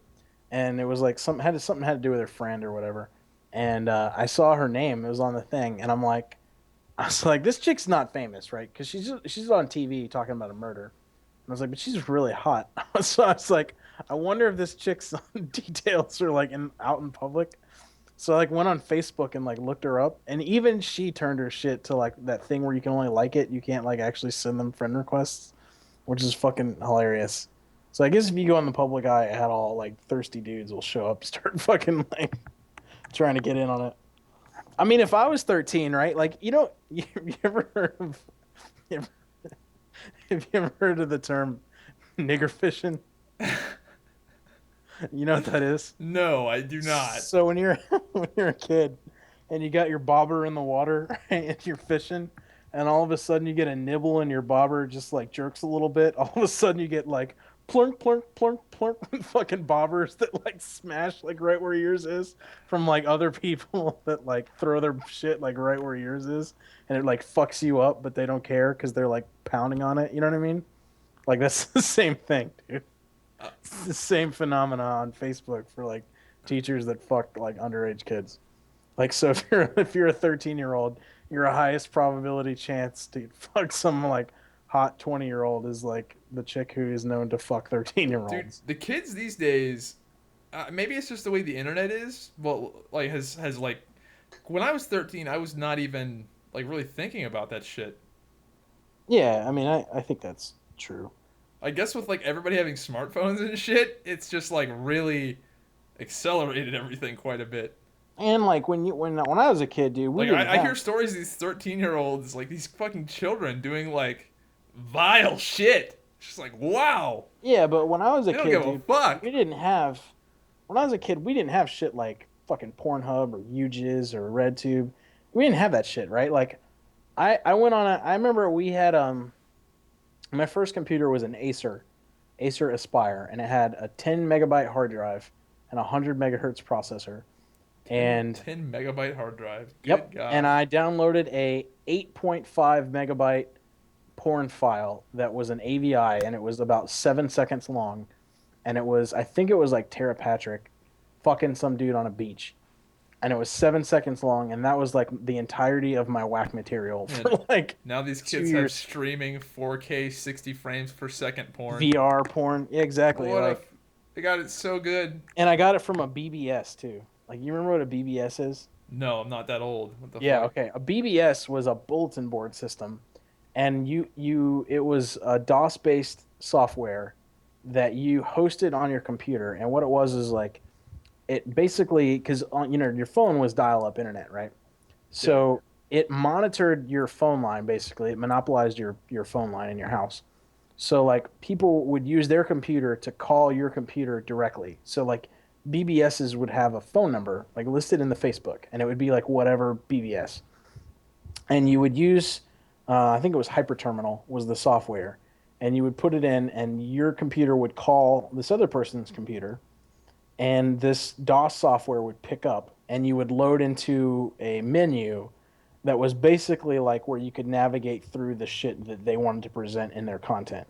and it was like something had to do with her friend or whatever. And I saw her name; it was on the thing, and I was like, this chick's not famous, right? Because she's on TV talking about a murder. I was like, but she's really hot. So I was like, I wonder if this chick's details are like out in public. So I like went on Facebook and like looked her up, and even she turned her shit to like that thing where you can only like it, you can't like actually send them friend requests, which is fucking hilarious. So I guess if you go in the public eye at all, like thirsty dudes will show up, start fucking like trying to get in on it. I mean, if I was 13, right? Like, you ever heard of, you ever, have you ever heard of the term nigger fishing? You know what that is? No, I do not. So when you're when you're a kid and you got your bobber in the water, right, and you're fishing, and all of a sudden you get a nibble and your bobber just like jerks a little bit, all of a sudden you get like plunk plunk plunk plunk fucking bobbers that like smash like right where yours is from like other people that like throw their shit like right where yours is, and it like fucks you up, but they don't care because they're like pounding on it. You know what I mean? Like that's the same thing, dude. Uh, It's the same phenomena on Facebook for like teachers that fuck like underage kids. Like so if you're a 13-year-old, your highest probability chance to fuck some like hot 20-year-old is like the chick who is known to fuck dude, 13-year-olds. the kids these days, maybe it's just the way the internet is. Well, like has like when I was 13, I was not even like really thinking about that shit. Yeah, I mean I think that's true. I guess with like everybody having smartphones and shit, it's just like really accelerated everything quite a bit. And like when I was a kid, dude, we Like didn't I hear have. stories of these 13-year-olds, like these fucking children doing like vile shit. It's just like wow, Yeah, but when I was a they don't kid, give a dude, fuck. we didn't have. When I was a kid, we didn't have shit like fucking Pornhub or UJizz or RedTube. We didn't have that shit, right? Like I went on I remember we had my first computer was an Acer Aspire, and it had a 10 megabyte hard drive and a 100 megahertz processor. And 10 megabyte hard drive. Good yep, and God. I downloaded a 8.5 megabyte porn file that was an AVI, and it was about 7 seconds long, and it was I think it was like Tara Patrick fucking some dude on a beach, and it was 7 seconds long, and that was like the entirety of my whack material And for like now these two kids have years. streaming 4K 60 frames per second porn. VR porn, yeah, exactly. What a. Like, They got it so good. and I got it from a BBS too. Like, you remember what a BBS is? No, I'm not that old. What the Yeah, fuck? okay. A BBS was a bulletin board system, and it was a DOS based software that you hosted on your computer. And what it was is like it basically because your phone was dial up internet, right? Yeah. So it monitored your phone line basically. It monopolized your phone line in your house. So like people would use their computer to call your computer directly. So like BBSs would have a phone number like listed in the Facebook, and it would be like whatever BBS, and you would use I think it was Hyperterminal was the software, and you would put it in, and your computer would call this other person's computer, and this DOS software would pick up, and you would load into a menu that was basically like where you could navigate through the shit that they wanted to present in their content.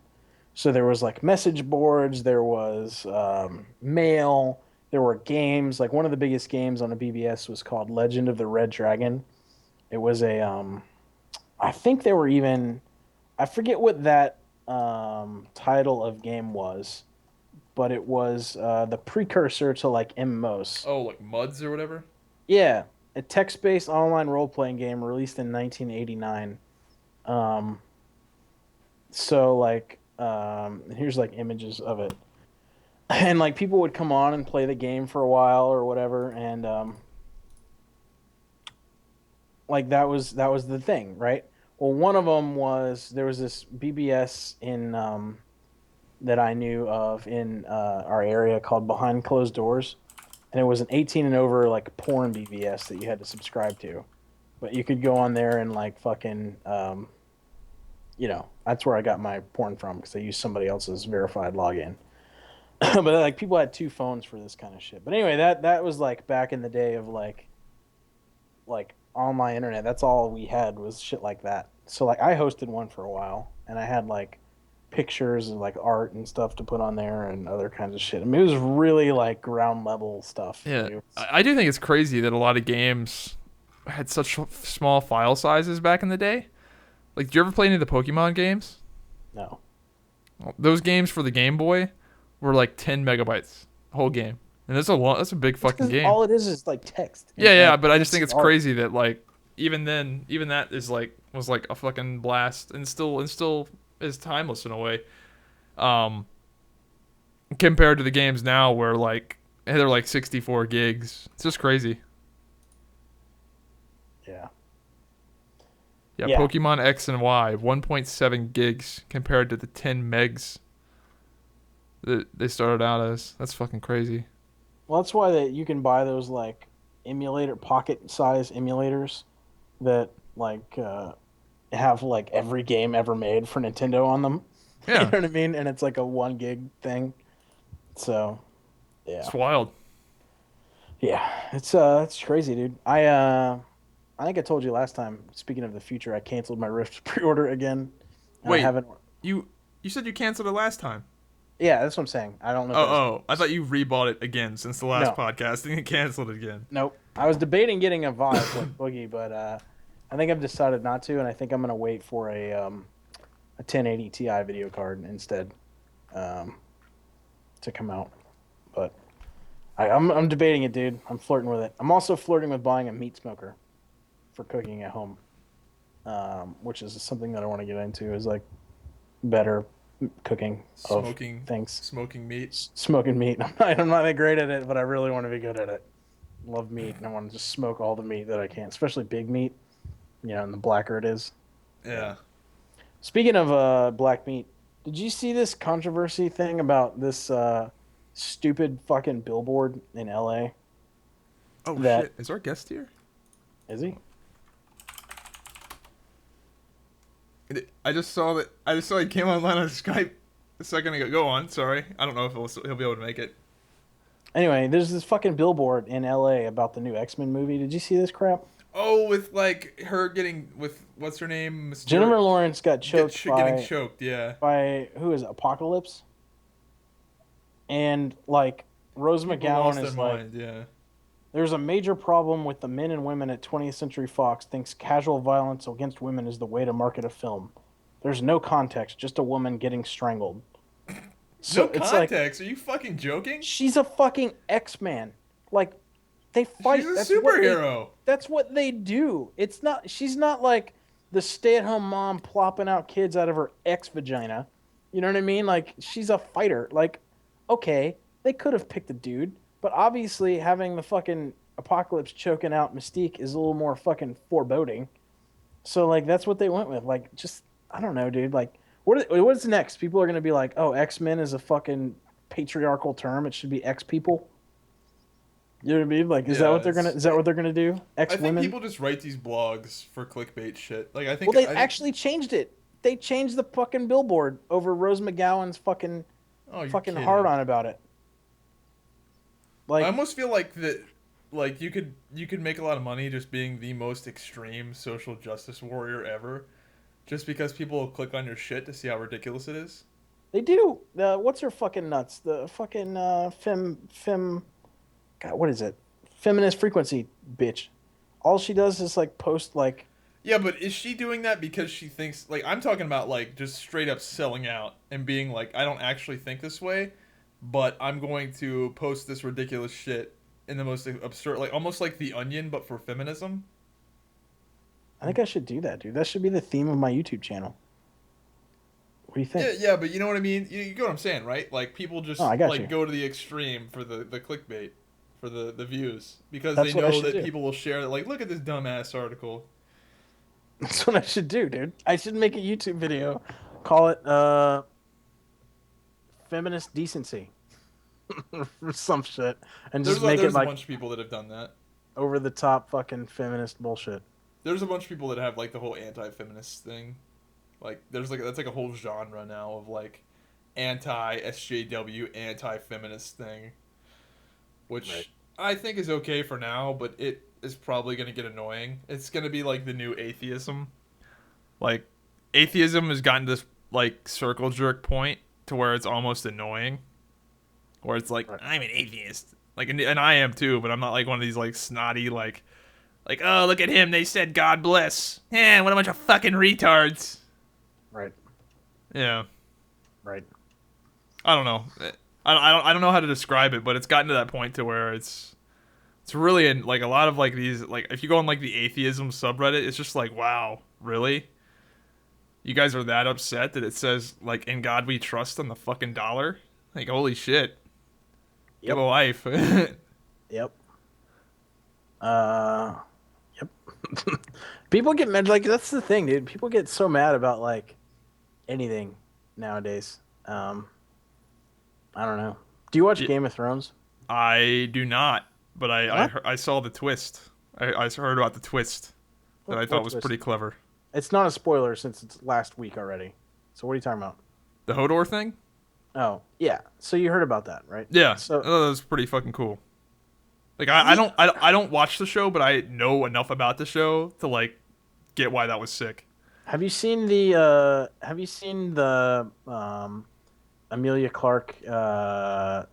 So there was like message boards, there was mail, there were games. Like one of the biggest games on a BBS was called Legend of the Red Dragon. It was a I think there were even I forget what that title of game was, but it was the precursor to like MMOs. Oh, like Muds or whatever. Yeah, a text-based online role-playing game released in 1989. Um, so like here's like images of it. And like people would come on and play the game for a while or whatever, and like that was the thing, right? Well, one of them was there was this BBS in that I knew of in our area called Behind Closed Doors, and it was an 18 and over like porn BBS that you had to subscribe to, but you could go on there and like fucking that's where I got my porn from because I used somebody else's verified login. But like people had two phones for this kind of shit. But anyway, that was like back in the day of like online internet. That's all we had was shit like that. So like I hosted one for a while, and I had like pictures and like art and stuff to put on there and other kinds of shit. I mean, it was really like ground level stuff. Yeah, It was, I do think it's crazy that a lot of games had such small file sizes back in the day. Like, did you ever play any of the Pokemon games? no, Those games for the Game Boy were like 10 megabytes, whole game, and that's a big it's fucking because game. all it is like text Yeah, and yeah, like but I just think fancy it's art. crazy that like even then, even that is like was like a fucking blast, and still is timeless in a way. Um, compared to the games now where like they're like 64 gigs. It's just crazy. Yeah, Yeah, yeah. Pokemon X and Y, 1.7 gigs compared to the 10 megs that they started out as. That's fucking crazy. Well, that's why that you can buy those like emulator pocket size emulators that like have like every game ever made for Nintendo on them. You know Yeah, what I mean? And it's like a 1 gig thing. So yeah, it's wild. yeah, it's crazy, dude. I think I told you last time. Speaking of the future, I canceled my Rift pre-order again, and I Wait, haven't. you you said you canceled it last time. Yeah, that's what I'm saying. I don't know if Oh, that was oh, I thought you rebought it again since the last no, podcast and you canceled it again. nope. I was debating getting a Vive like Boogie, but I think I've decided not to, and I think I'm gonna wait for a 1080 Ti video card instead um, to come out. But I'm debating it, dude. I'm flirting with it. I'm also flirting with buying a meat smoker for cooking at home, which is something that I want to get into. Is like better cooking of Smoking, things. smoking meat. Smoking meat. I'm not that great at it, but I really want to be good at it. Love meat, and I want to just smoke all the meat that I can, especially big meat. And the blacker it is. Yeah. Yeah. Speaking of black meat, did you see this controversy thing about this stupid fucking billboard in LA? Oh That shit, is our guest here? is he? I just saw he came online on Skype a second ago. Go on. Sorry, I don't know if he'll be able to make it. Anyway, there's this fucking billboard in LA about the new X-Men movie. Did you see this crap? Oh, with like her getting with what's her name, Miss Jennifer Lawrence got choked getting by choked. Yeah. who is it, Apocalypse, and like Rose People McGowan lost their is like, mind. Yeah. there's a major problem with the men and women at 20th Century Fox thinks casual violence against women is the way to market a film. There's no context, just a woman getting strangled. No So it's like context. Are you fucking joking? she's a fucking X-Man. Like they She's fight. a That's what they superhero. that's what they do. It's not she's not like the stay-at-home mom plopping out kids out of her ex vagina. You know what I mean? Like she's a fighter. Like okay, they could have picked a dude, but obviously having the fucking Apocalypse choking out Mystique is a little more fucking foreboding. So like that's what they went with. Like just I don't know, dude. Like what's next? People are gonna be like, oh, X-Men is a fucking patriarchal term. It should be X people. You know what I mean? Like, Yeah. is that what they're gonna do? I X think women? people just write these blogs for clickbait shit. Like Well, they actually changed it. They changed the fucking billboard over Rose McGowan's fucking Oh, you're fucking hard kidding. on about it. I Like, almost feel like that like you could make a lot of money just being the most extreme social justice warrior ever just because people will click on your shit to see how ridiculous it is. They do. What's her fucking nuts? The fucking fem. God, what is it? Feminist frequency bitch. All she does is like post like. Yeah, but is she doing that because she thinks like I'm talking about like just straight up selling out and being like I don't actually think this way, but I'm going to post this ridiculous shit in the most absurd like almost like The Onion but for feminism? I think I should do that, dude. That should be the theme of my YouTube channel. What do you Yeah, think? yeah, but you know what I mean? You get what I'm saying, right? Like people Oh, just I got like you. go to the extreme for the clickbait, for the views because they That's what I know should that do. people will share like look at this dumbass article. That's what I should do, dude. I should make a YouTube video, call it feminist decency or some shit, and just make it There's a like bunch of people that have done that. over the top fucking feminist bullshit. There's a bunch of people that have like the whole anti-feminist thing. Like there's like that's like a whole genre now of like anti SJW, anti feminist thing, Right. which I think is okay for now, but it is probably gonna get annoying. It's gonna be like the new atheism. Like atheism has gotten to this like circle jerk point to where it's almost annoying. Where it's like, Right. I'm an atheist. Like and I am too, but I'm not like one of these like snotty like, oh look at him, they said God bless. Yeah, what a bunch of fucking retards. Right. Yeah. Right. I don't know. I don't know how to describe it, but it's gotten to that point to where it's really in like a lot of like these like if you go on like the atheism subreddit, it's just like wow, really? You guys are that upset that it says like in God we trust on the fucking dollar? Like holy shit. Get a Yep. life. Yep. Uh. Yep. People get mad. Like that's the thing, dude. People get so mad about like anything nowadays. I don't know. Do you watch Yeah, Game of Thrones? I do not, but What? I saw the twist. I heard about the twist that I thought What was twist? pretty clever. It's not a spoiler since it's last week already. So what are you talking about? The Hodor thing? Oh, yeah. So you heard about that, right? Yeah, So that was pretty fucking cool. Like yeah. I don't watch the show, but I know enough about the show to like get why that was sick. Have you seen the Amelia Clark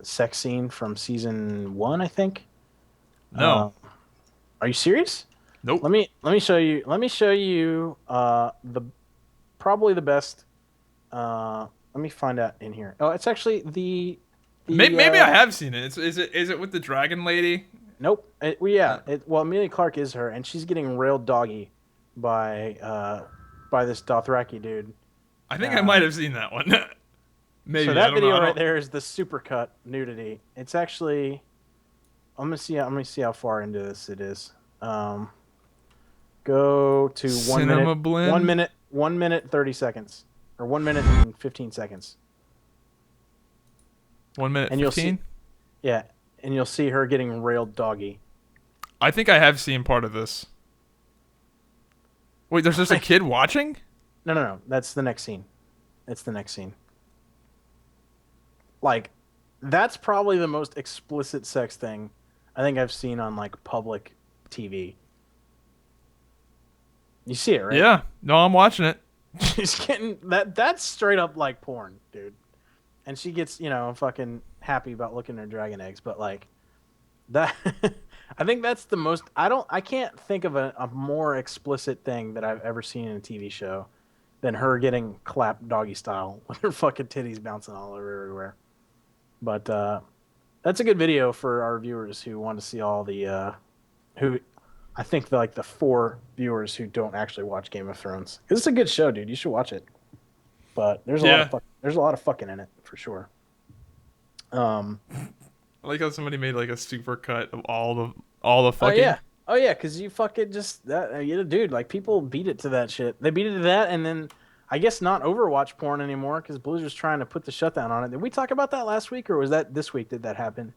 sex scene from season 1, I think? No, Uh, are you serious? nope. Let me show you. Let me show you the probably the best let me find out in here. Oh, it's actually Maybe I have seen it. Is it with the dragon lady? nope. Well, yeah. Uh, Well, Amelia Clark is her, and she's getting railed doggy by this Dothraki dude. I think I Uh, might have seen that one. so Maybe I that don't know. video I right don't. there is the supercut nudity. It's actually I'm gonna see how far into this it is. Go to Cinema blend. 1 minute 30 seconds, or 1 minute and 15 seconds, 1 minute and you'll see 15. yeah, and you'll see her getting railed doggy. I think I have seen part of this. Wait, there's just a Like kid watching. no, that's the next scene. It's the next scene. Like that's probably the most explicit sex thing I think I've seen on like public TV. You see it, right? Yeah, no, I'm watching it. She's getting that's straight up like porn, dude. And she gets, fucking happy about looking at her dragon eggs, but like that I think that's the most I can't think of a more explicit thing that I've ever seen in a TV show than her getting clapped doggy style with her fucking titties bouncing all over everywhere. But that's a good video for our viewers who want to see all the who I think like the 4 viewers who don't actually watch Game of Thrones. It's a good show, dude. You should watch it. But Yeah, there's a lot of fucking in it for sure. Um. I like how somebody made like a super cut of all the Oh fucking. yeah. Oh yeah. Because you fucking just that dude. Like people beat it to that shit. They beat it to that, and then I guess not Overwatch porn anymore because Blizzard's trying to put the shutdown on it. Did we talk about that last week, or was that this week? Did that happen?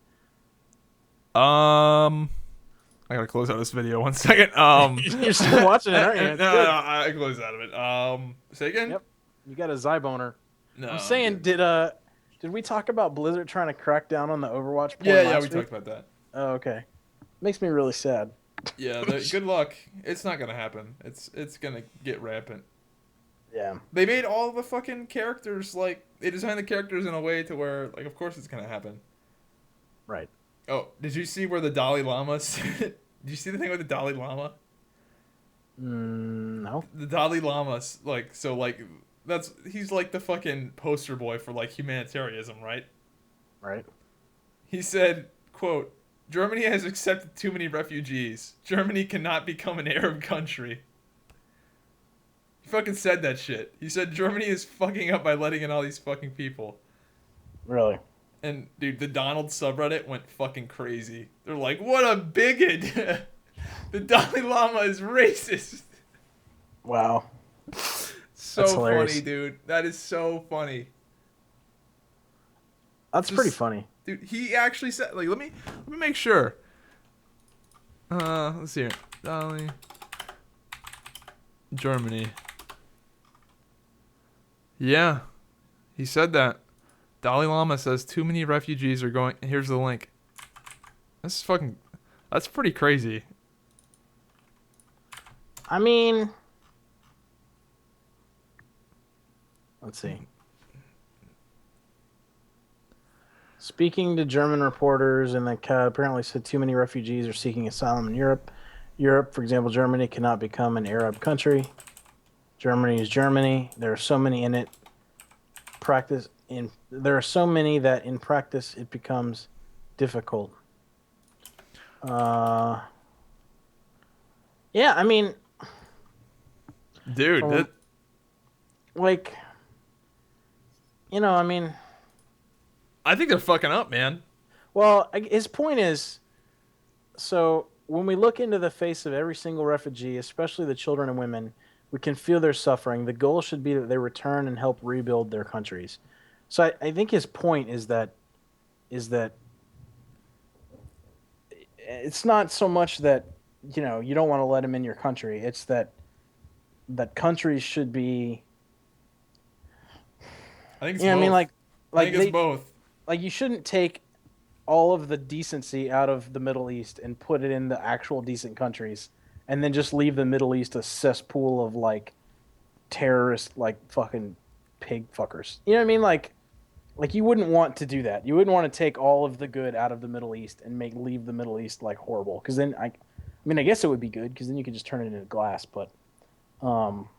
Um, I gotta close out this video 1 second. You're still watching it, aren't you? No, It's good. I closed out of it. Say again? Yep. You got a Zyboner. No, I'm I'm saying, good. did we talk about Blizzard trying to crack down on the Overwatch Yeah, porn yeah, we last week? talked about that. Oh, okay. Makes me really sad. Yeah, good luck. It's not gonna happen. It's gonna get rampant. Yeah. They made all the fucking characters like they designed the characters in a way to where like of course it's gonna happen. Right. Oh, did you see where the Dalai Lama? Did you see the thing with the Dalai Lama? No. The Dalai Lama's like so like that's he's like the fucking poster boy for like humanitarianism, right? Right. He said, "quote Germany has accepted too many refugees. Germany cannot become an Arab country." He fucking said that shit. He said Germany is fucking up by letting in all these fucking people. Really. And dude, the Donald subreddit went fucking crazy. They're like, "What a bigot! The Dalai Lama is racist." Wow. So That's hilarious. funny, dude. That is so funny. That's Just, pretty funny. dude, he actually said like let me make sure. Let's see here. Dalai Germany. Yeah. He said that. Dalai Lama says too many refugees are going. Here's the link. This is fucking. That's pretty crazy. I mean, let's see. Speaking to German reporters, and apparently said too many refugees are seeking asylum in Europe. Europe, for example, Germany cannot become an Arab country. Germany is Germany. There are so many in it. There are so many that in practice it becomes difficult. Yeah, I mean, Dude, from that. like, I mean, I think they're fucking up, man. well, his point is, so when we look into the face of every single refugee, especially the children and women, we can feel their suffering. The goal should be that they return and help rebuild their countries. So I think his point is that it's not so much that you don't want to let them in your country. It's that countries should be. I think it's I mean, both. I like think it's they both. like you shouldn't take all of the decency out of the Middle East and put it in the actual decent countries, and then just leave the Middle East a cesspool of like terrorist like fucking pig fuckers. You know what I mean? Like you wouldn't want to do that. You wouldn't want to take all of the good out of the Middle East and leave the Middle East like horrible. Because then I mean, I guess it would be good because then you could just turn it into glass. But um,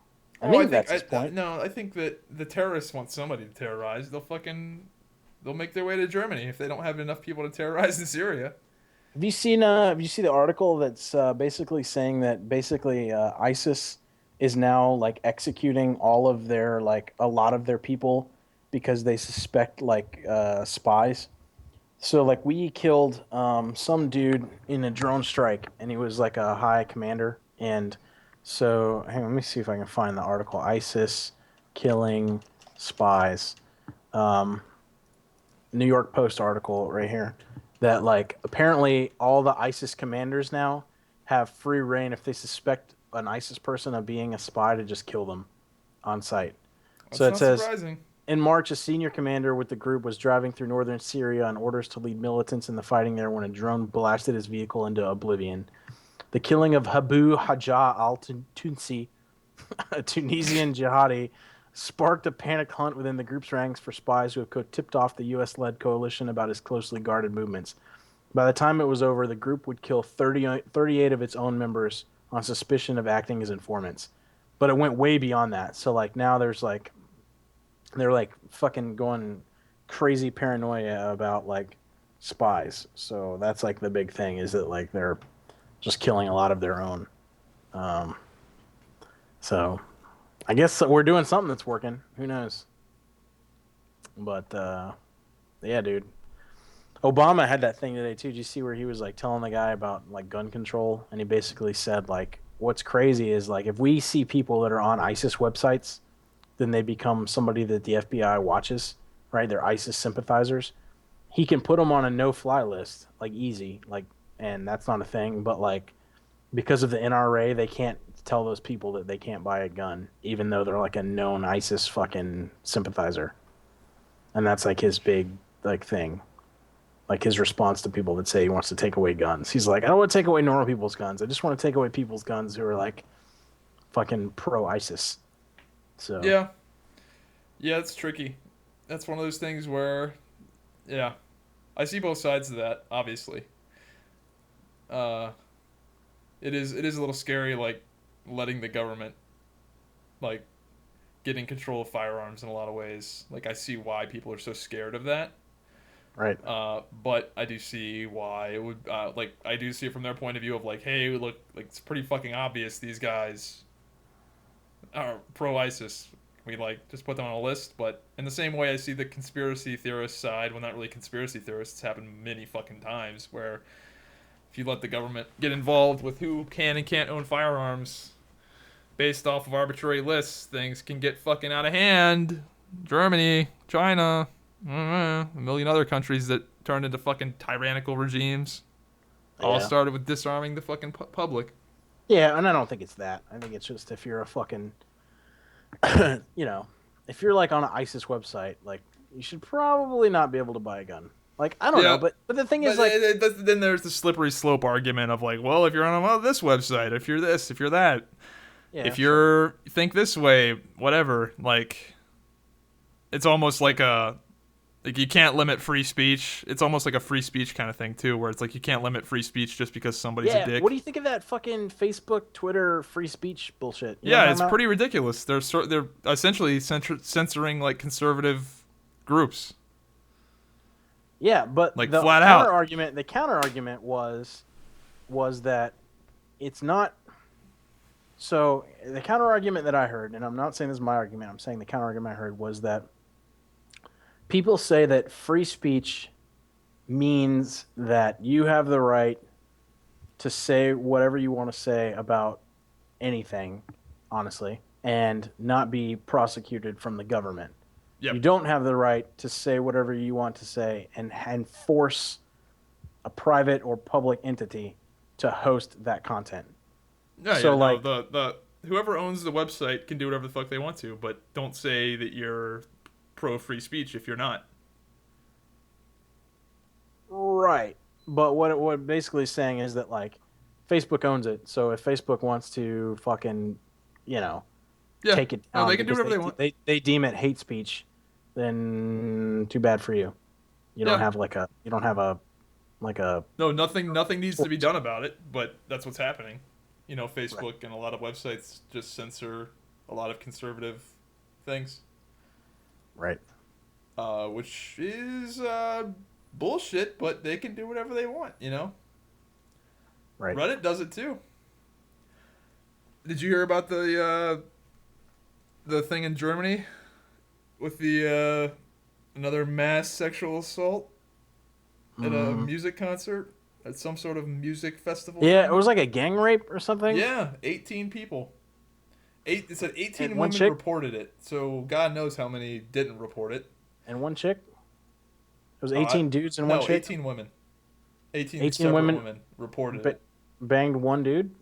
I Oh, I think think that's his point. no. I think that the terrorists want somebody to terrorize. They'll make their way to Germany if they don't have enough people to terrorize in Syria. Have you seen? Have you seen the article that's basically saying that basically ISIS is now like executing all of their like a lot of their people because they suspect like spies. So like we killed some dude in a drone strike, and he was like a high commander. And so, hang on, let me see if I can find the article. ISIS killing spies. Um, New York Post article right here. That like apparently all the ISIS commanders now have free reign if they suspect an ISIS person of being a spy to just kill them on site. So That's it not says surprising. in March, a senior commander with the group was driving through northern Syria on orders to lead militants in the fighting there when a drone blasted his vehicle into oblivion. The killing of Habu Hajjah al Tunsi, a Tunisian jihadi, sparked a panic hunt within the group's ranks for spies who have tipped off the U.S. led coalition about his closely guarded movements. By the time it was over, the group would kill 38 of its own members on suspicion of acting as informants. But it went way beyond that. So, like, now they're like fucking going crazy paranoia about like spies. So that's like the big thing is that like they're just killing a lot of their own. Um, so I guess we're doing something that's working. Who knows? But yeah, dude. Obama had that thing today too. Did you see where he was like telling the guy about like gun control, and he basically said like, what's crazy is like if we see people that are on ISIS websites, then they become somebody that the FBI watches, right? They're ISIS sympathizers. He can put them on a no-fly list, like easy, like, and that's not a thing. But like, because of the NRA, they can't tell those people that they can't buy a gun, even though they're like a known ISIS fucking sympathizer. And that's like his big like thing, like his response to people that say he wants to take away guns. He's like, I don't want to take away normal people's guns. I just want to take away people's guns who are like fucking pro ISIS. So Yeah. Yeah, it's tricky. That's one of those things where, yeah, I see both sides of that. Obviously, uh, it is a little scary, like letting the government like get in control of firearms in a lot of ways. Like I see why people are so scared of that. right. But I do see why it would like I do see it from their point of view of like, hey, look, like it's pretty fucking obvious these guys are pro ISIS. We like just put them on a list, but in the same way, I see the conspiracy theorist side. Well, not really conspiracy theorists. It's happened many fucking times where if you let the government get involved with who can and can't own firearms based off of arbitrary lists, things can get fucking out of hand. Germany, China, a million other countries that turned into fucking tyrannical regimes. All Yeah. started with disarming the fucking public. Yeah, and I don't think it's that. I think it's just if you're a fucking, you know, if you're like on an ISIS website, like you should probably not be able to buy a gun. Like I don't know, Yeah, but the thing is but like, then there's the slippery slope argument of like, well, if you're on this website, if you're this, if you're that, yeah, if sure. you're think this way, whatever. Like, it's almost like you can't limit free speech. It's almost like a free speech kind of thing too, where it's like you can't limit free speech just because somebody's a Yeah, what do dick. you think of that fucking Facebook, Twitter free speech bullshit? You know what Yeah, I'm it's talking about? pretty ridiculous. They're essentially censoring like conservative groups, Yeah, but like flat out. the counter argument was that it's not. So the counter argument that I heard, and I'm not saying this is my argument, I'm saying the counter argument I heard was that people say that free speech means that you have the right to say whatever you want to say about anything, honestly, and not be prosecuted from the government. You Yep. don't have the right to say whatever you want to say and force a private or public entity to host that content. Yeah, yeah. So No, like the whoever owns the website can do whatever the fuck they want to, but don't say that you're pro free speech if you're not. right. But what basically saying is that like Facebook owns it. So if Facebook wants to fucking, you know, Yeah. take it No, down they can do because whatever they want. they deem it hate speech, then too bad for you. Yeah. You don't have a like a No, nothing needs to be done about it, but that's what's happening. You know, right. Facebook and a lot of websites just censor a lot of conservative things, Right. which is bullshit. But they can do whatever they want. You know, Right. Reddit does it too. Did you hear about the thing in Germany with the another mass sexual assault at a Mm. music concert at some sort of music festival Yeah, it thing? was like a gang rape or something. Yeah, 18 people. It said And 18 one women chick reported it. So God knows how many didn't report it. and one chick. It was Uh, 18 dudes and one no, chick. 18 women. 18 18 separate women women reported ba- it. banged one dude.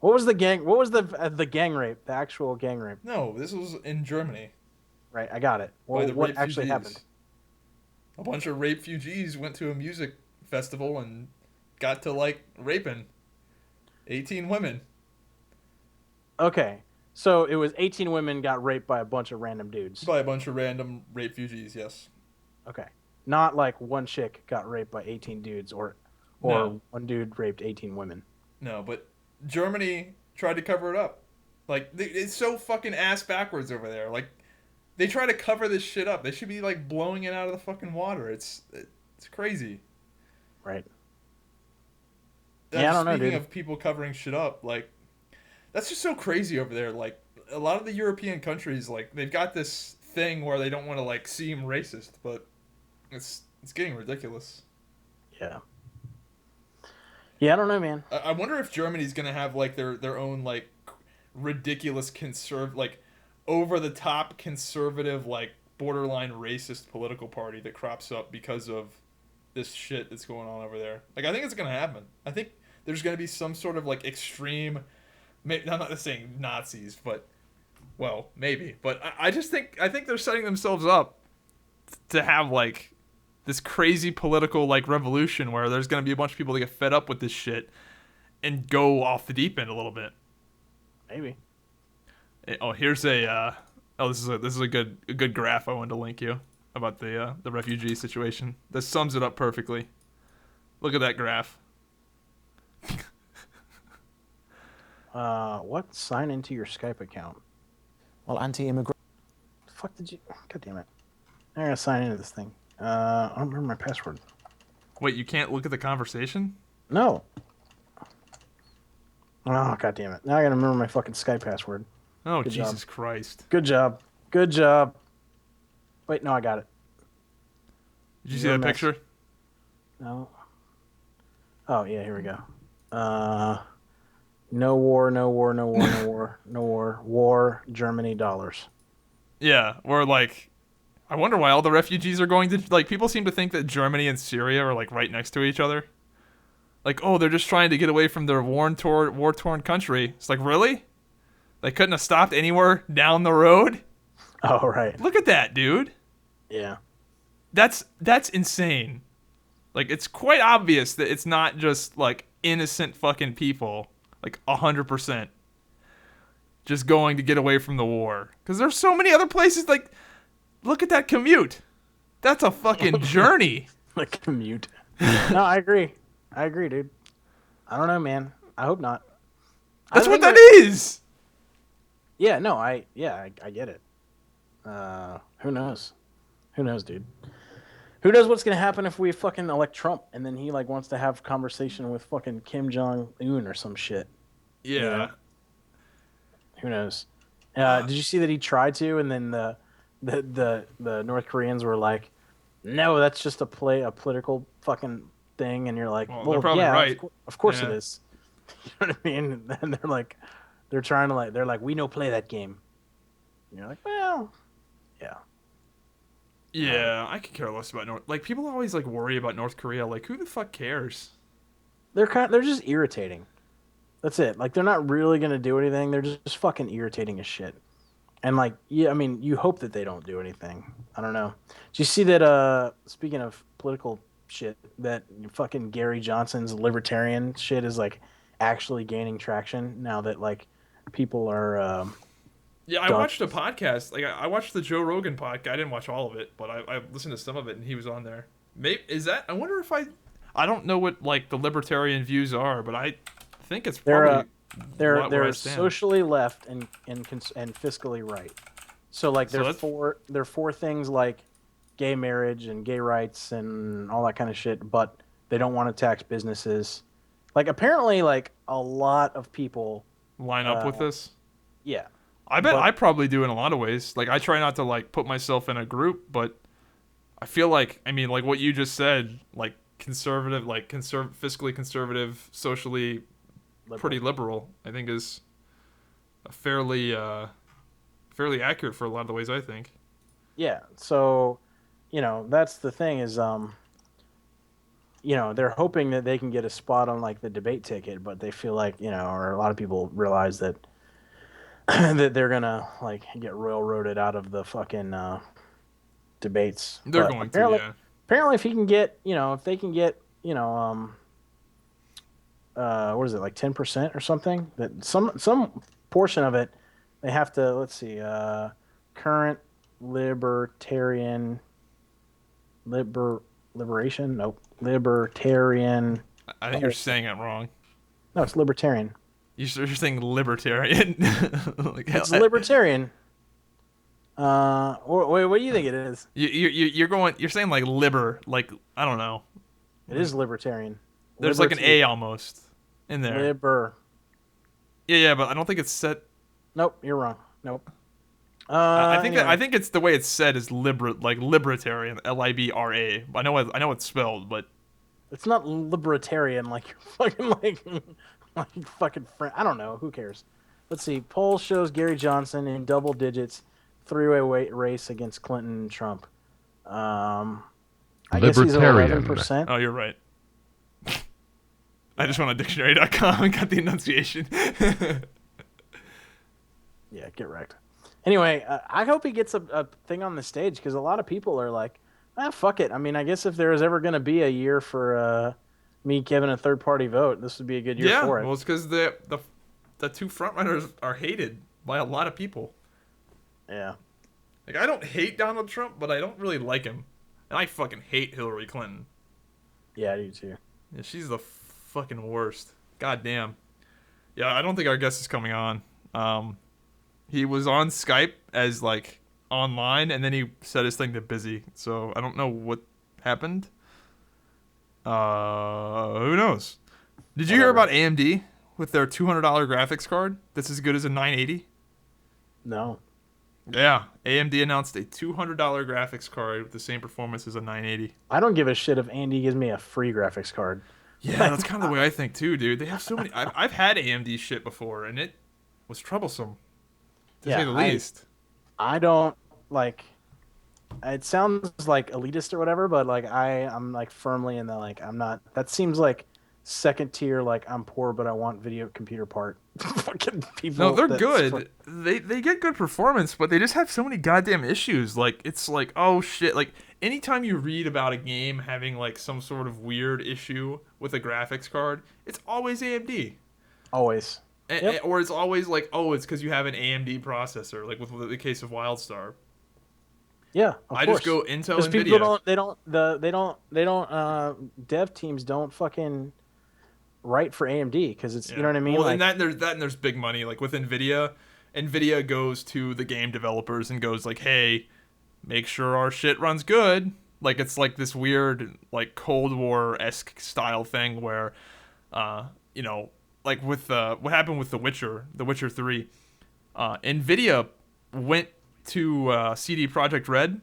What was the gang? What was the gang rape? The actual gang rape? No, this was in Germany Right, I got it. by Well, the what actually RAPEfugees. happened? A bunch of RAPEfugees went to a music festival and got to like raping 18 women. Okay, so it was 18 women got raped by a bunch of random dudes. By a bunch of random RAPEfugees, yes. Okay, not like one chick got raped by 18 dudes, No, or one dude raped 18 women. no, but Germany tried to cover it up. Like, it's so fucking ass backwards over there. Like, they try to cover this shit up. They should be, like, blowing it out of the fucking water. It's crazy. Right. Yeah, I don't know, Speaking dude. of people covering shit up, like, that's just so crazy over there. Like, a lot of the European countries, like, they've got this thing where they don't want to, like, seem racist, but it's getting ridiculous. Yeah. Yeah, I don't know, man. I wonder if Germany's gonna have like their own like ridiculous like over the top conservative like borderline racist political party that crops up because of this shit that's going on over there. Like I think it's gonna happen. I think there's gonna be some sort of like extreme. I'm not saying Nazis, but well maybe. But I think they're setting themselves up to have like this crazy political like revolution where there's gonna be a bunch of people that get fed up with this shit and go off the deep end a little bit. Maybe. Oh, here's a. Oh, this is a good graph I wanted to link you about the refugee situation. This sums it up perfectly. Look at that graph. What? Sign into your Skype account. Well, anti-immigrant. The fuck did you? God damn it! I gotta sign into this thing. I don't remember my password. Wait, you can't look at the conversation? No. Oh, god damn it! Now I gotta remember my fucking Skype password. Oh, Good Jesus job. Christ. Good job. Good job. Wait, no, I got it. Did you see You're a that mess. picture? No. Oh yeah, here we go. No war, no war, no war, no war, no war. War, Germany dollars. Yeah, we're like, I wonder why all the refugees are going to, like, people seem to think that Germany and Syria are, like, right next to each other. Like, oh, they're just trying to get away from their war-torn country. It's like, really? They couldn't have stopped anywhere down the road? Oh right. Look at that, dude. Yeah. That's insane. Like, it's quite obvious that it's not just, like, innocent fucking people. Like, 100%. Just going to get away from the war. Because there's so many other places, like, look at that commute. That's a fucking journey. Like commute. No, I agree. I agree, dude. I don't know, man. I hope not. That's I what think that is. Yeah, no, I get it. Who knows? Who knows, dude? Who knows what's gonna happen if we fucking elect Trump and then he like wants to have conversation with fucking Kim Jong Un or some shit? Yeah. know? Who knows? Did you see that he tried to, and then the North Koreans were like, "No, that's just a political fucking thing," and you're like, Well, "Well, they're probably yeah, right. of course it Yeah. is." You know what I mean? And they're like, they're like, "We no play that game." And you're like, "Well, yeah." Yeah, I could care less about North. Like, people always like worry about North Korea. Like, who the fuck cares? They're just irritating. That's it. Like they're not really gonna do anything. They're just fucking irritating as shit. And like, yeah, I mean, you hope that they don't do anything. I don't know. Do you see that? Speaking of political shit, that fucking Gary Johnson's libertarian shit is like actually gaining traction now that like people are. Yeah, I done. watched a podcast. Like, I watched the Joe Rogan podcast. I didn't watch all of it, but I listened to some of it, and he was on there. Maybe is that? I wonder if I don't know what like the libertarian views are, but I think it's probably where I They're stand. socially left and fiscally right. So like So that's- they're for things like gay marriage and gay rights and all that kind of shit, but they don't want to tax businesses. Like apparently like a lot of people line up with this. yeah. I bet but- I probably do in a lot of ways. Like, I try not to like put myself in a group, but I feel like, I mean, like what you just said, like conservative, like fiscally conservative, socially pretty liberal, I think is a fairly accurate for a lot of the ways I think. Yeah. So, that's the thing is they're hoping that they can get a spot on like the debate ticket, but they feel like, or a lot of people realize that that they're gonna like get railroaded out of the fucking debates. They're But going apparently, to, yeah. apparently, if he can get, if they can get, what is it, like 10% or something? That some portion of it, they have to. Let's see, current libertarian liberation. Nope, libertarian. I think you're saying it wrong. No, it's libertarian. You're saying libertarian. Like, It's libertarian. What do you think it is? you're saying like like I don't know. It is libertarian. There's like an A almost in there. Liber. Yeah, but I don't think it's set. Nope, you're wrong. Nope. I think anyway. I think it's the way it's said is like libertarian, LIBRA. I know it's spelled, but It's not libertarian like you're fucking like fucking friend. I don't know. Who cares? Let's see. Poll shows Gary Johnson in double digits, three-way race against Clinton and Trump. I guess he's at Libertarian. 11%. oh, you're right. I just went on dictionary.com and got the enunciation. Yeah, get wrecked. Anyway, I hope he gets a thing on the stage because a lot of people are like, fuck it. I mean, I guess if there was ever going to be a year for me giving a third-party vote, this would be a good year Yeah, for it. well, it's because the two front runners are hated. by a lot of people. Yeah. Like, I don't hate Donald Trump, but I don't really like him. And I fucking hate Hillary Clinton. Yeah, I do too. Yeah, she's the fucking worst. God damn. Yeah, I don't think our guest is coming on. He was on Skype as, like, online, and then he set his thing to busy. So I don't know what happened. Who knows? Did you hear Whatever. about AMD with their $200 graphics card that's as good as a 980? No. Yeah, AMD announced a $200 graphics card with the same performance as a 980. I don't give a shit if Andy gives me a free graphics card. Yeah, that's kind of the way I think too, dude. They have so many. I've had AMD shit before, and it was troublesome, to say Yeah, the least. I don't like. It sounds like elitist or whatever, but like I'm like firmly in the like I'm not. That seems like second tier. Like I'm poor, but I want video computer part. Fucking people. No, they're that's good. They get good performance, but they just have so many goddamn issues. Like, it's like, oh shit. Like, anytime you read about a game having like some sort of weird issue with a graphics card, it's always AMD. Always. Yep. Or it's always like, oh, it's because you have an AMD processor, like with the case of WildStar. Yeah, of I course. just go Intel, Because Nvidia. people don't dev teams don't fucking write for AMD because it's you know what I mean. Well, like, and there's big money. Like with Nvidia, Nvidia goes to the game developers and goes like, hey, make sure our shit runs good. Like it's like this weird like Cold War-esque style thing where, you know, like with what happened with The Witcher 3, Nvidia went to CD Projekt Red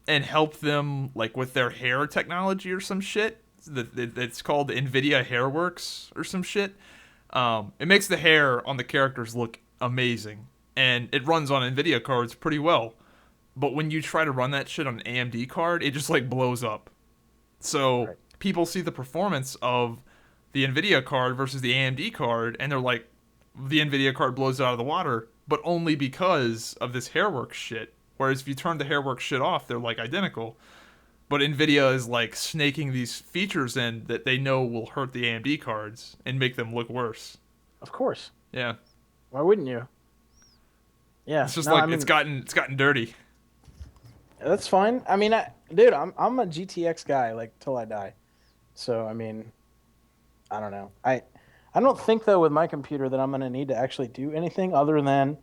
and helped them like with their hair technology or some shit. It's called Nvidia Hairworks or some shit. It makes the hair on the characters look amazing, and it runs on Nvidia cards pretty well. But when you try to run that shit on an AMD card, it just like blows up. So Right. people see the performance of the Nvidia card versus the AMD card, and they're like, the Nvidia card blows out of the water, but only because of this Hairworks shit. Whereas if you turn the Hairworks shit off, they're like identical. But Nvidia is like snaking these features in that they know will hurt the AMD cards and make them look worse. of course. Yeah, Why wouldn't you? Yeah. it's just no, like I mean, it's gotten dirty. that's fine. I mean, dude, I'm a GTX guy like till I die. So I mean, I don't know. I don't think though with my computer that I'm gonna need to actually do anything other than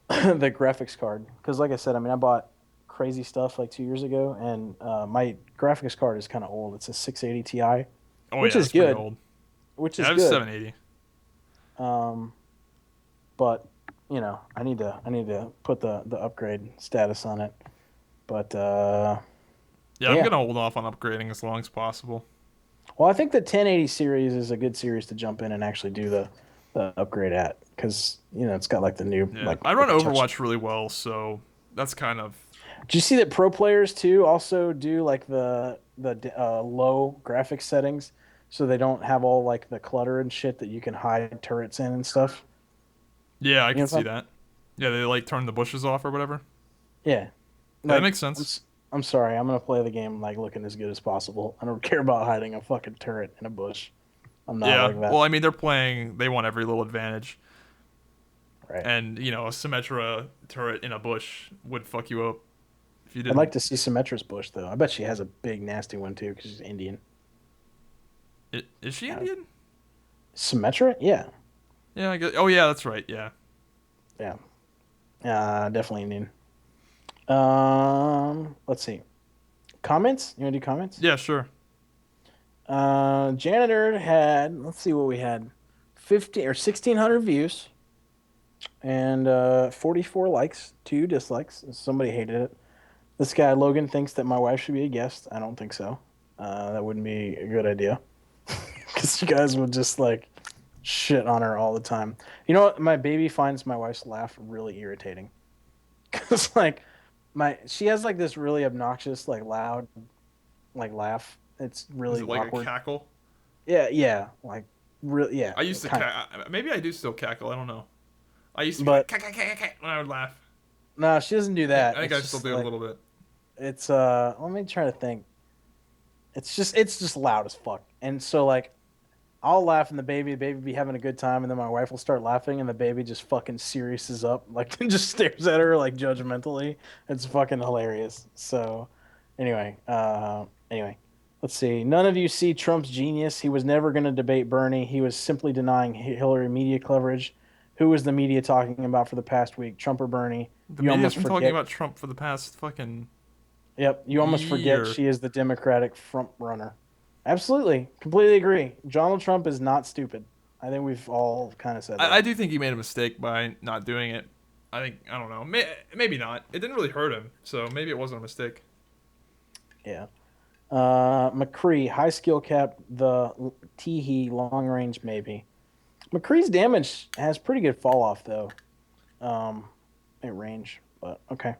the graphics card. Because like I said, I mean, I bought crazy stuff like 2 years ago, and my graphics card is kind of old. It's a 680 Ti, Oh which yeah, is it's pretty good. old. Which Yeah, is I have good. 780. But you know, I need to put the upgrade status on it. But Yeah, I'm yeah. gonna hold off on upgrading as long as possible. Well, I think the 1080 series is a good series to jump in and actually do the upgrade at, because you know it's got like the new Yeah, like. I run touch. Overwatch really well, so that's kind of Do you see that pro players too also do like the low graphics settings, so they don't have all like the clutter and shit that you can hide turrets in and stuff? yeah, I You know can what see I'm that. Yeah, they like turn the bushes off or whatever. Yeah, Yeah, that like makes sense. I'm sorry, I'm gonna play the game like looking as good as possible. I don't care about hiding a fucking turret in a bush. I'm not Yeah, like that. well, I mean, they want every little advantage, Right. and you know, a Symmetra turret in a bush would fuck you up if you I'd didn't. like to see Symmetra's bush though. I bet she has a big nasty one too because she's Indian. Is she Uh, Indian? Symmetra? Yeah, Yeah, I guess. Oh yeah, that's right. Yeah. yeah, definitely Indian. Let's see. Comments? You want to do comments? Yeah, sure. Janitor had, let's see what we had, 50 or 1,600 views and 44 likes, 2 dislikes. Somebody hated it. This guy Logan thinks that my wife should be a guest. I don't think so. That wouldn't be a good idea because you guys would just like shit on her all the time. You know what? My baby finds my wife's laugh really irritating because like she has like this really obnoxious like loud like laugh. It's Is really it like awkward. a cackle? Yeah, like really, yeah. I used to kinda. maybe I do still cackle. I don't know. I used to be But like when I would laugh. no, she doesn't do I that. think It's I still just do a like- little bit. It's let me try to think. It's just loud as fuck, and so like I'll laugh and the baby be having a good time, and then my wife will start laughing, and the baby just fucking seriouses up, like and just stares at her like judgmentally. It's fucking hilarious. So, anyway, let's see. None of you see Trump's genius. He was never going to debate Bernie. He was simply denying Hillary media coverage. Who was the media talking about for the past week? Trump or Bernie? The You media's almost been talking forget. about Trump for the past fucking Yep, you almost forget year. she is the Democratic front runner. Absolutely, completely agree. Donald Trump is not stupid. I think we've all kind of said I that. do think he made a mistake by not doing it. I don't know. Maybe not. It didn't really hurt him, so maybe it wasn't a mistake. Yeah. McCree, high skill cap, the Teehee, long range, maybe. McCree's damage has pretty good fall off, though, at range, but okay.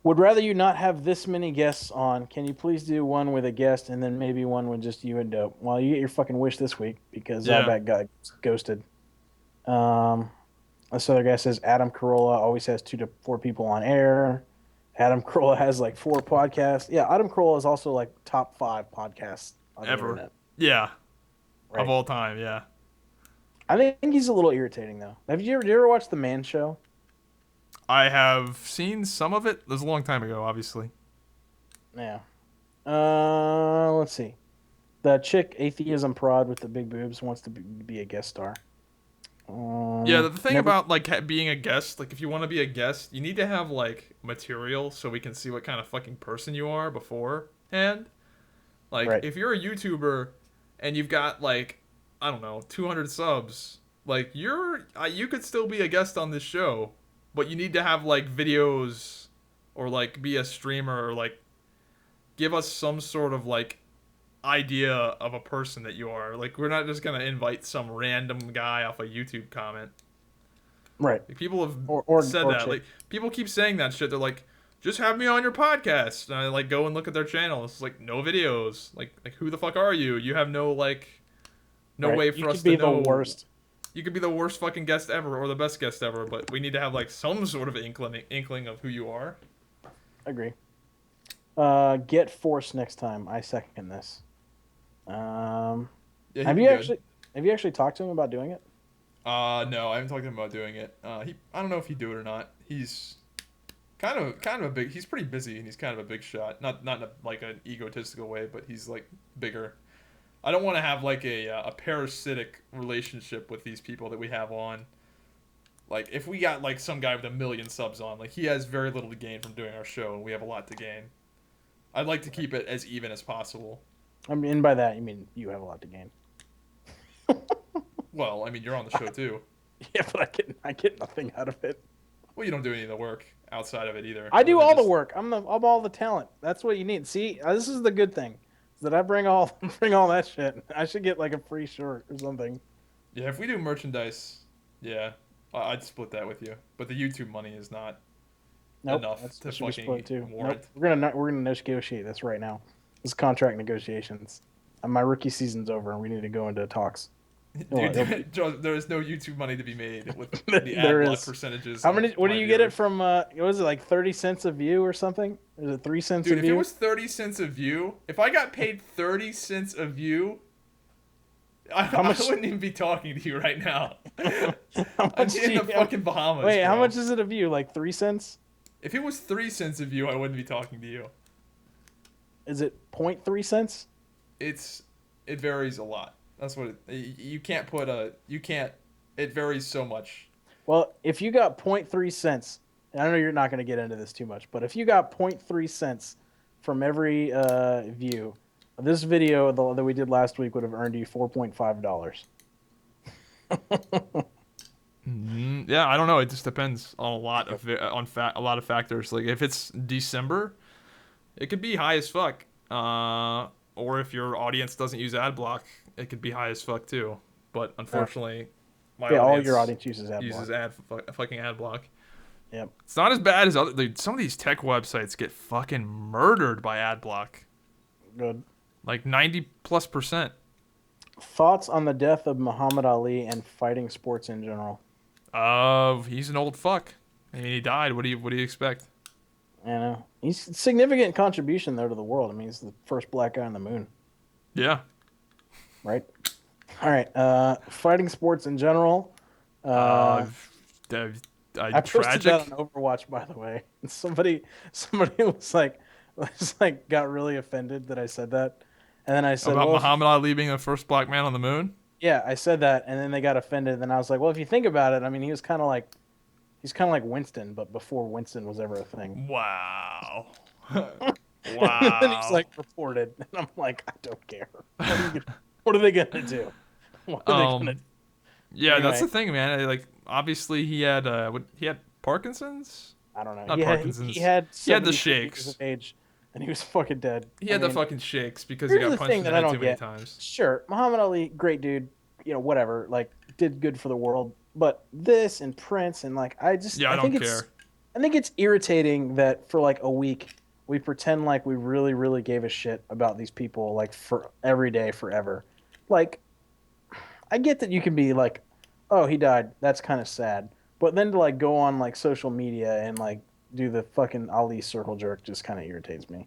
Would rather you not have this many guests on. Can you please do one with a guest and then maybe one with just you and Dope? Well, you get your fucking wish this week because Yeah. Zybak got ghosted. Um, this other guy says Adam Carolla always has 2 to 4 people on air. Adam Carolla has like 4 podcasts. Yeah, Adam Carolla is also like top 5 podcasts on the Ever. internet. Yeah. Of Right. all time, yeah. I think he's a little irritating though. Did you ever watch The Man Show? I have seen some of it. It was a long time ago, obviously. Yeah. Let's see. The chick atheism prod with the big boobs wants to be a guest star. Yeah, the thing Never. about like being a guest, like if you want to be a guest, you need to have like material so we can see what kind of fucking person you are beforehand. Like Right. if you're a YouTuber and you've got like I don't know, 200 subs, like you could still be a guest on this show, but you need to have like videos or like be a streamer or like give us some sort of like idea of a person that you are. Like we're not just going to invite some random guy off a YouTube comment. Right. Like people have said Or that. chick. Like people keep saying that shit. They're like, just have me on your podcast. And I like go and look at their channel. It's like no videos. Like who the fuck are you? You have no like no Right. way You for us could to be the know. worst. You could be the worst fucking guest ever or the best guest ever, but we need to have like some sort of inkling of who you are. Agree. Get Force next time. I second this. Um, Yeah, he'd have be you good. actually talked to him about doing it? No, I haven't talked to him about doing it. I don't know if he'd do it or not. He's kind of a big. He's pretty busy and he's kind of a big shot. Not in a, like an egotistical way, but he's like bigger. I don't want to have like a parasitic relationship with these people that we have on. Like if we got like some guy with 1 million subs on, like he has very little to gain from doing our show, and we have a lot to gain. I'd like to keep it as even as possible. I mean, by that you mean you have a lot to gain. Well, I mean you're on the show too. Yeah, but I get nothing out of it. Well, you don't do any of the work outside of it either. I do other than all the just- work. I'm all the talent. That's what you need. See, this is the good thing, is that I bring all bring all that shit. I should get like a free shirt or something. Yeah, if we do merchandise, yeah, I'd split that with you. But the YouTube money is not Nope, enough that's, to that should be split too. fucking warrant. Nope, we're gonna negotiate this right now. This is contract negotiations. My rookie season's over, and we need to go into talks. Dude, there is no YouTube money to be made with the There ad block is. percentages. How of many? What my do you get it viewers. from? What was it, like 30 cents a view or something? Is it 3 cents Dude, a if view? it was 30 cents a view, if I got paid 30 cents a view, I wouldn't even be talking to you right now. How I'd much be do in you the fucking Bahamas. Wait, how bro. much is it a view? Like 3 cents? If it was 3 cents a view, I wouldn't be talking to you. Is it 0.3 cents? It varies a lot. That's what you can't put a you can't. It varies so much. Well, if you got 0.3 cents, and I know you're not going to get into this too much, but if you got 0.3 cents from every view, this video that we did last week would have earned you $4.5. Yeah, I don't know. It just depends on a lot of factors. Like if it's December, it could be high as fuck. Or if your audience doesn't use ad block, it could be high as fuck too. But unfortunately, my Yeah, all audience your audience uses ad uses block. fucking ad block. Yep. It's not as bad as other. Dude, some of these tech websites get fucking murdered by ad block. Good. Like 90+%. Thoughts on the death of Muhammad Ali and fighting sports in general? He's an old fuck. I mean, he died. What do you expect? You know, he's a significant contribution though to the world. I mean, he's the first black guy on the moon, Yeah. right? All right. Fighting sports in general. Uh, Uh, uh, I posted that on tragic. Overwatch, by the way. And somebody got really offended that I said that. And then I said, About well, if you, Muhammad Ali being the first black man on the moon? yeah, I said that, and then they got offended. And then I was like, well, if you think about it, I mean, he's kind of like Winston, but before Winston was ever a thing. Wow. And then he's Wow. like reported, and I'm like, I don't care. What are they gonna do? What are they gonna Um, do? yeah, that's Anyway, the thing, man. Like, obviously he had Parkinson's? I don't know. Not He Parkinson's. had He had the 73 years of shakes. age, and he was fucking dead. He I had the mean, fucking shakes because he here's got the punched thing in the that I head don't too many get. times. Sure, Muhammad Ali, great dude, whatever, like did good for the world. But this and Prince and like Yeah, I don't care. I think it's irritating that for like a week we pretend like we really, really gave a shit about these people like for every day forever. Like I get that you can be like, oh, he died. That's kind of sad. But then to like go on like social media and like do the fucking Ali circle jerk just kind of irritates me.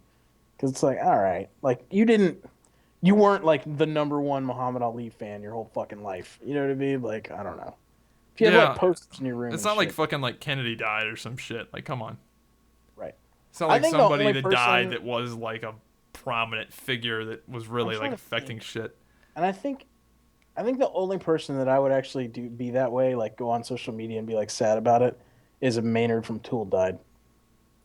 Because it's like, all right, like you weren't like the number one Muhammad Ali fan your whole fucking life. You know what I mean? Like, I don't know. If you have like Yeah, posters in your room it's and not like shit, fucking like Kennedy died or some shit. Like, come on. right? It's not I like think the somebody only that died person that was like a prominent figure that was I'm really like trying to affecting think, shit. and I think the only person that I would actually do be that way, like go on social media and be like sad about it, is if Maynard from Tool died.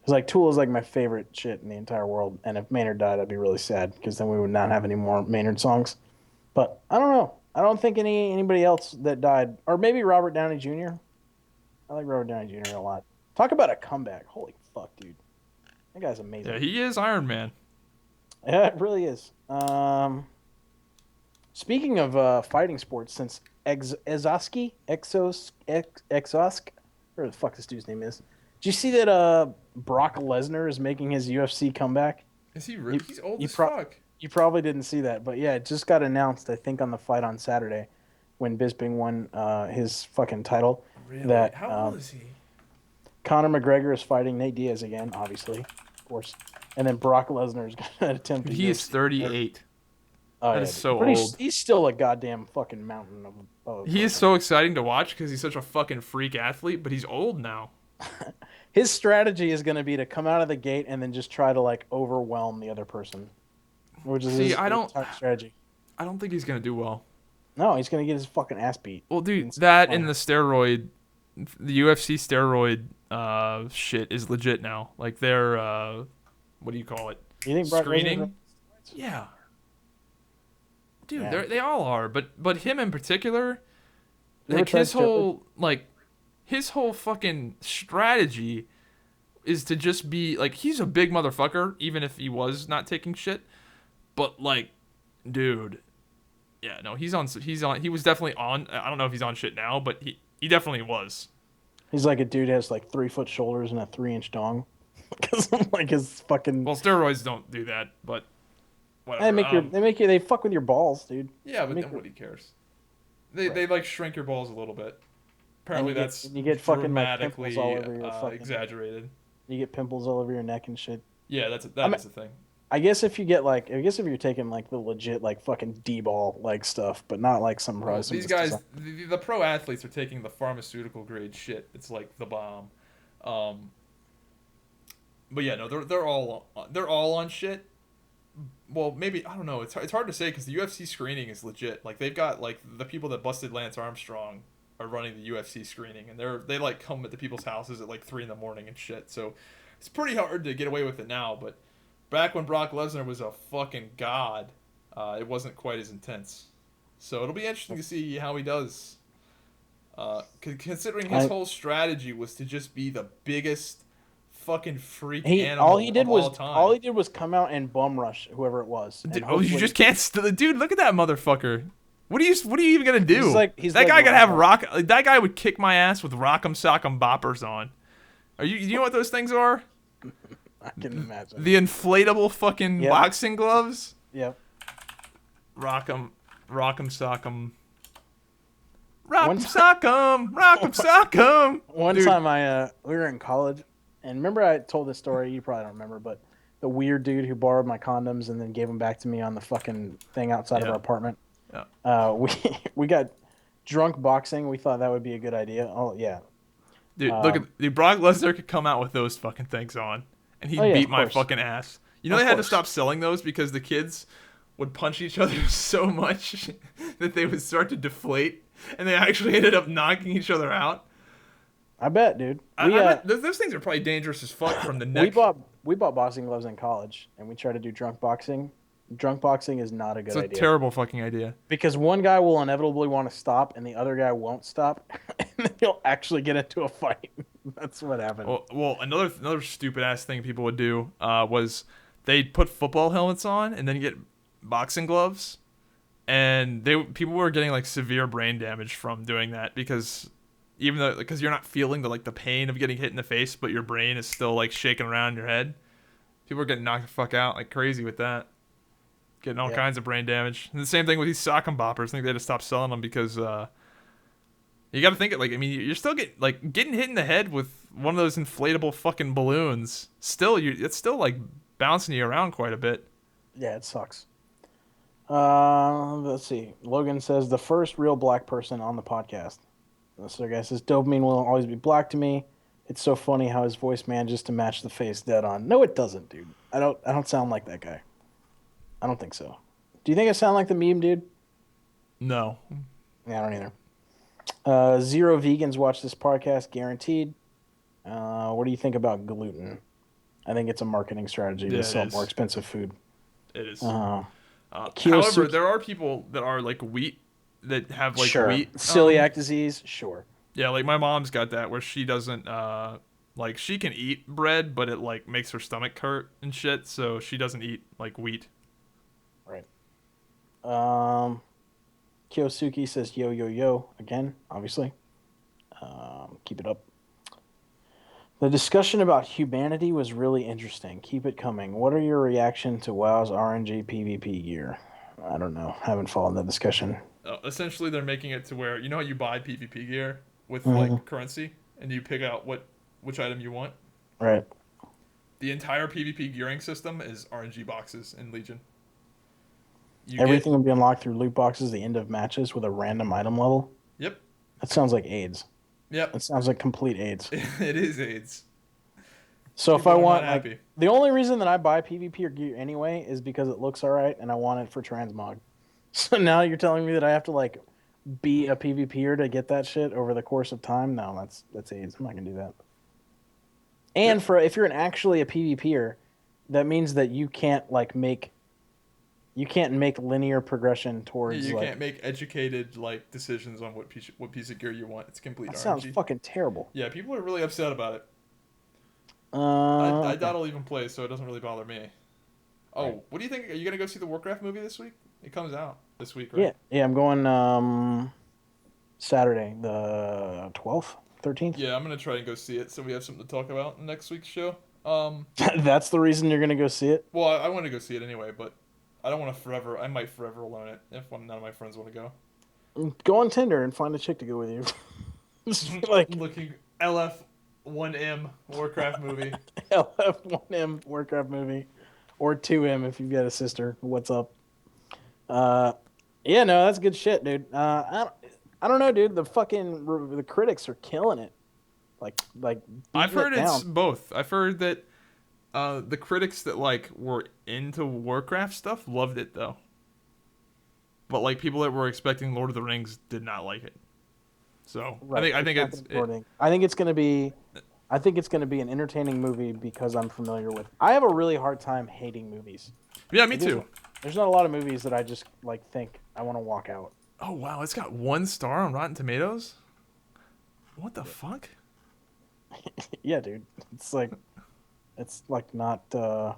Because like Tool is like my favorite shit in the entire world, and if Maynard died, I'd be really sad because then we would not have any more Maynard songs. But I don't know. I don't think anybody else that died, or maybe Robert Downey Jr. I like Robert Downey Jr. a lot. Talk about a comeback. Holy fuck, dude. That guy's Yeah, amazing. he is Iron Man. Yeah, it really is. Speaking of fighting sports, since Exosk, where the fuck this dude's name is. Did you see that Brock Lesnar is making his UFC comeback? Is he You, really? He's old you, as pro- fuck. you probably didn't see that, but yeah, it just got announced, I think, on the fight on Saturday when Bisping won his fucking title Really? that How old is he? Conor McGregor is fighting Nate Diaz again, obviously, of course. And then Brock Lesnar is going to attempt Dude, a he is UFC. 38. Oh, That yeah, is dude. so But old. he's still a goddamn fucking mountain of a He is person. so exciting to watch because he's such a fucking freak athlete, but he's old now. His strategy is going to be to come out of the gate and then just try to like overwhelm the other person, which is See, his entire strategy. I don't think he's gonna do well. No, he's going to get his fucking ass beat. Well, dude, It's that funny. and the UFC steroid shit is legit now. Like they're what do you call it? You think Brock Lesnar? Screening? Yeah, dude, Yeah. they all are. But him in particular, You ever like tried steroids? his whole fucking strategy is to just be like he's a big motherfucker, even if he was not taking shit. But like, dude, yeah, no, he was definitely on. I don't know if he's on shit now, but he definitely was. He's like a dude who has like 3 foot shoulders and a 3 inch dong. Because like his fucking Well, steroids don't do that, but they whatever. they fuck with your balls, dude. Yeah, They but make then your, what he cares? right. They like shrink your balls a little bit. Apparently, that's you get fucking like pimples all dramatically over your fucking exaggerated. you get pimples all over your neck and shit. Yeah, I that mean, is a thing. I guess if you get like I guess if you're taking like the legit like fucking D-ball like stuff, but not like some Well, probably some of these this design. guys, the pro athletes are taking the pharmaceutical grade shit. It's like the bomb. Um, but yeah, no, they're all on shit. Well, maybe I don't know. It's hard to say because the UFC screening is legit. Like they've got like the people that busted Lance Armstrong are running the UFC screening, and they like come at the people's houses at like 3 in the morning and shit. So it's pretty hard to get away with it now. But back when Brock Lesnar was a fucking god, it wasn't quite as intense. So it'll be interesting to see how he does. Considering his I, whole strategy was to just be the biggest fucking freak he all he animal did of all was time. come out and bum rush whoever it was, and Dude, oh, you hopefully just can't. Dude, look at that motherfucker. What are you even gonna do? he's That like guy gotta have Rock. rock. Like, that guy would kick my ass with rock'em sock'em boppers on. You know what those things are? I can imagine. The inflatable fucking Yep. boxing gloves. Yep. Rock'em sock'em. One Rock'em time, sock'em. Sock'em. one Dude, time we were in college, and remember I told this story. You probably don't remember, but the weird dude who borrowed my condoms and then gave them back to me on the fucking thing outside of yeah. our apartment. We we got drunk boxing. We thought that would be a good idea. Oh yeah. Dude, look at dude, Brock Lesnar could come out with those fucking things on, and Oh he'd yeah, beat of my course. fucking ass. You know Of they had to course. stop selling those because the kids would punch each other so much that they would start to deflate, and they actually ended up knocking each other out. I bet, dude. I bet those things are probably dangerous as fuck from the We neck. bought boxing gloves in college, and we tried to do drunk boxing. Drunk boxing is not a It's good a idea terrible fucking idea. because one guy will inevitably want to stop, and the other guy won't stop, and then he'll actually get into a fight. That's what happened. Well, another stupid ass thing people would do was they'd put football helmets on and then get boxing gloves, and people were getting like severe brain damage from doing that because even though because you're not feeling the pain of getting hit in the face, but your brain is still like shaking around in your head. People were getting knocked the fuck out like crazy with that, getting all Yeah. kinds of brain damage. And the same thing with these sock and boppers. I think they had to stop selling them because you got to think it like I mean you're still getting hit in the head with one of those inflatable fucking balloons. Still, it's still like bouncing you around quite a bit. Yeah, it sucks. Let's see. Logan says the first real black person on the podcast. This other guy says dopamine will always be black to me. It's so funny how his voice manages to match the face dead on. No, it doesn't, dude. I don't sound like that guy. I don't think so. Do you think I sound like the meme, dude? No, Yeah, I don't either. Zero vegans watch this podcast, guaranteed. What do you think about gluten? I think it's a marketing strategy Yeah, to it sell is. more expensive food. it is. Kiyosuke- However, there are people that are like wheat that have like Sure. wheat Celiac disease, sure. yeah, like my mom's got that where she doesn't like she can eat bread, but it like makes her stomach hurt and shit, so she doesn't eat like wheat. Right. Kiyosuke says yo yo yo again, obviously. Keep it up. The discussion about humanity was really interesting. Keep it coming. What are your reaction to WoW's RNG PvP gear? I don't know. Haven't followed that discussion. Essentially, they're making it to where you know how you buy PvP gear with Mhm. like currency, and you pick out which item you want. Right. The entire PvP gearing system is RNG boxes in Legion. You Everything will be unlocked through loot boxes at the end of matches with a random item level. Yep. That sounds like AIDS. Yep. That sounds like complete AIDS. It is AIDS. So if People I are not want, happy. like, the only reason that I buy PvP or gear anyway is because it looks alright and I want it for transmog. So now you're telling me that I have to like be a PvPer to get that shit over the course of time? No, that's AIDS. I'm not gonna do that. And for if you're actually a PvPer, that means that you can't make linear progression towards You like can't make educated like decisions on what piece of gear you want. It's complete that RNG. sounds fucking terrible. Yeah, people are really upset about it. I Okay. doubt I'll even play, so it doesn't really bother me. Oh, Right. what do you think? Are you gonna go see the Warcraft movie this week? It comes out this week, Yeah, right? yeah, I'm going Saturday, the 12th, 13th. Yeah, I'm gonna try and go see it, so we have something to talk about in next week's show. That's the reason you're gonna go see it. Well, I want to go see it anyway, but I don't want to forever. I might forever alone it if none of my friends want to go. Go on Tinder and find a chick to go with you. Just be like Looking LF1M Warcraft movie. LF1M Warcraft movie, or 2M if you've got a sister. What's up? Yeah, no, that's good shit, dude. I don't know, dude. The critics are killing it. Like I've beating heard it it's down. both. I've heard that the critics that like were into Warcraft stuff loved it though. But like people that were expecting Lord of the Rings did not like it. So Right. I think not it's gonna be boring. I think it's gonna be. I think it's gonna be an entertaining movie because I'm familiar with. I have a really hard time hating movies. yeah, me It is- too. There's not a lot of movies that I just like think I want to walk out. Oh wow, it's got 1 star on Rotten Tomatoes. What the fuck? Yeah, dude. It's like not doing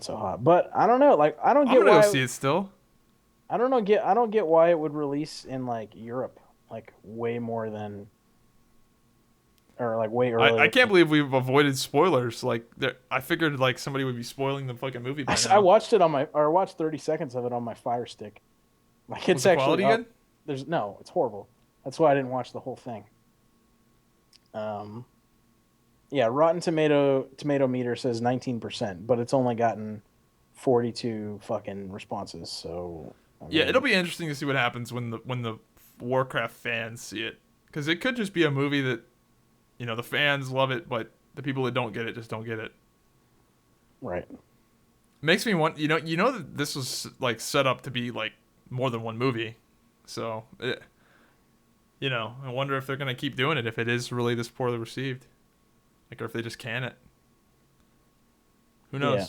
so hot. But I don't know. Like I don't I'm get gonna why go see it still. I don't get why it would release in like Europe like way more than or like way earlier. I can't believe we've avoided spoilers. Like I figured like somebody would be spoiling the fucking movie by I now. watched it I watched 30 seconds of it on my Fire Stick. Like it's Was the actually quality up. good? There's no, it's horrible. That's why I didn't watch the whole thing. Yeah, Rotten Tomato meter says 19%, but it's only gotten 42 fucking responses. So Yeah, it'll be interesting to see what happens when the Warcraft fans see it, because it could just be a movie that, the fans love it, but the people that don't get it just don't get it. Right. Makes me want, that this was like set up to be like more than one movie, so I wonder if they're gonna keep doing it if it is really this poorly received, like, or if they just can it. Who knows? Yeah.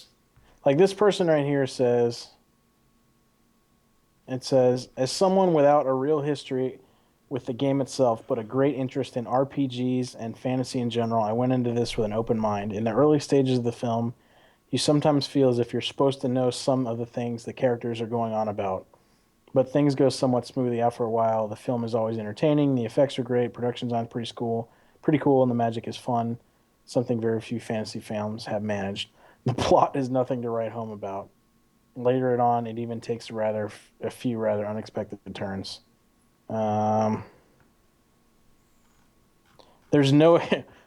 Like this person right here says, it says, as someone without a real history with the game itself, but a great interest in RPGs and fantasy in general, I went into this with an open mind. In the early stages of the film, you sometimes feel as if you're supposed to know some of the things the characters are going on about. But things go somewhat smoothly after a while. The film is always entertaining, the effects are great, production design's pretty cool, and the magic is fun. Something very few fantasy films have managed. The plot is nothing to write home about. Later on, it even takes a few rather unexpected turns. Um, there's no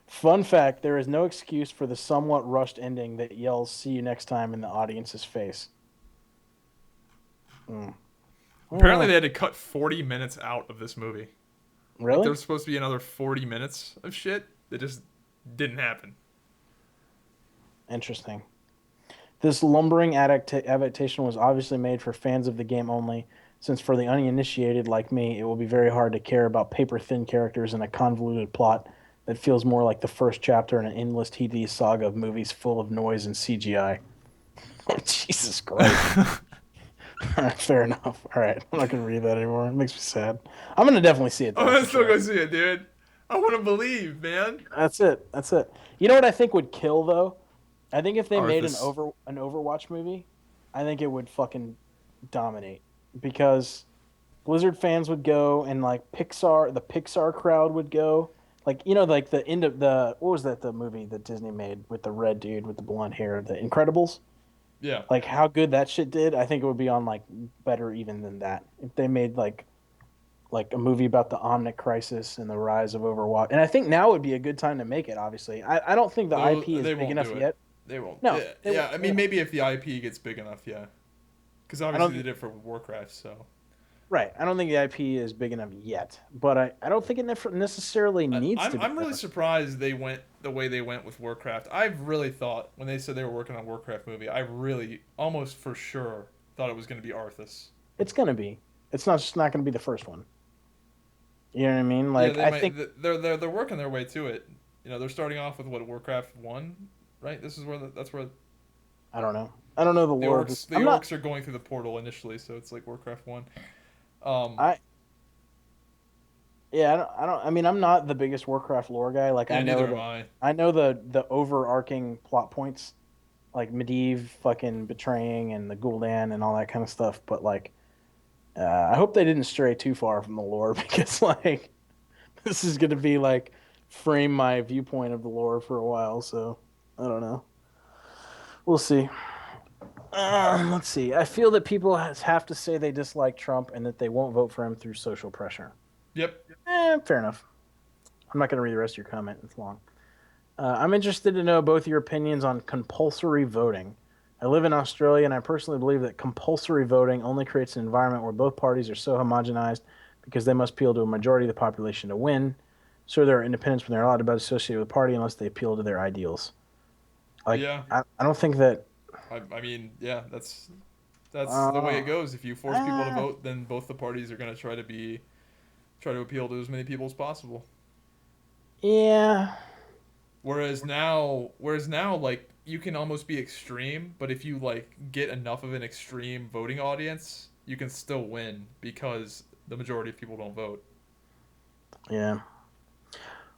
fun fact. There is no excuse for the somewhat rushed ending that yells "See you next time" in the audience's face. Apparently, they had to cut 40 minutes out of this movie. Really? Like, there's supposed to be another 40 minutes of shit that just didn't happen. Interesting. This lumbering adaptation was obviously made for fans of the game only, since for the uninitiated like me, it will be very hard to care about paper-thin characters and a convoluted plot that feels more like the first chapter in an endless tedious saga of movies full of noise and CGI. Oh, Jesus Christ. All right, fair enough. All right, I'm not going to read that anymore. It makes me sad. I'm going to definitely see it, though. I'm gonna for still sure. go see it, dude. I want to believe, man. That's it. That's it. You know what I think would kill, though? I think if they made an Arthas. Overwatch movie, I think it would fucking dominate, because Blizzard fans would go, and like the Pixar crowd would go. Like, like the end of what was that, the movie that Disney made with the red dude with the blonde hair, The Incredibles? Yeah. Like how good that shit did, I think it would be on like better even than that. If they made like a movie about the Omnic crisis and the rise of Overwatch. And I think now would be a good time to make it, obviously. I don't think the Though IP is they big won't enough do it. yet. They won't. No, Yeah. I they mean, won't. maybe if the IP gets big enough, yeah. Because obviously they did it for Warcraft, so. Right. I don't think the IP is big enough yet, but I don't think it necessarily needs to be. I'm really surprised they went the way they went with Warcraft. I really thought when they said they were working on a Warcraft movie, I really almost for sure thought it was going to be Arthas. It's gonna be. It's not just not gonna be the first one. You know what I mean? Yeah, Like they I might. think. They're working their way to it. They're starting off with what, Warcraft 1, right? This is where that's where I don't know. I don't know the the lore. orcs the I'm not. orcs are going through the portal initially, so it's like Warcraft 1. I Yeah. I mean, I'm not the biggest Warcraft lore guy. Like Yeah, neither am I. I know the overarching plot points, like Medivh fucking betraying and the Gul'dan and all that kind of stuff. But like, I hope they didn't stray too far from the lore because like this is gonna be like frame my viewpoint of the lore for a while. So I don't know. We'll see. Let's see. I feel that people have to say they dislike Trump and that they won't vote for him through social pressure. Yep. Fair enough. I'm not going to read the rest of your comment. It's long. I'm interested to know both your opinions on compulsory voting. I live in Australia, and I personally believe that compulsory voting only creates an environment where both parties are so homogenized because they must appeal to a majority of the population to win. So there are independents when they're allowed to be associated with a party unless they appeal to their ideals. Like, Yeah. I don't think that. I mean, yeah, that's the way Uh, it goes. If you force people to vote, then both the parties are going to try to appeal to as many people as possible. Yeah. Whereas now, like, you can almost be extreme, but if you like get enough of an extreme voting audience, you can still win because the majority of people don't vote. Yeah.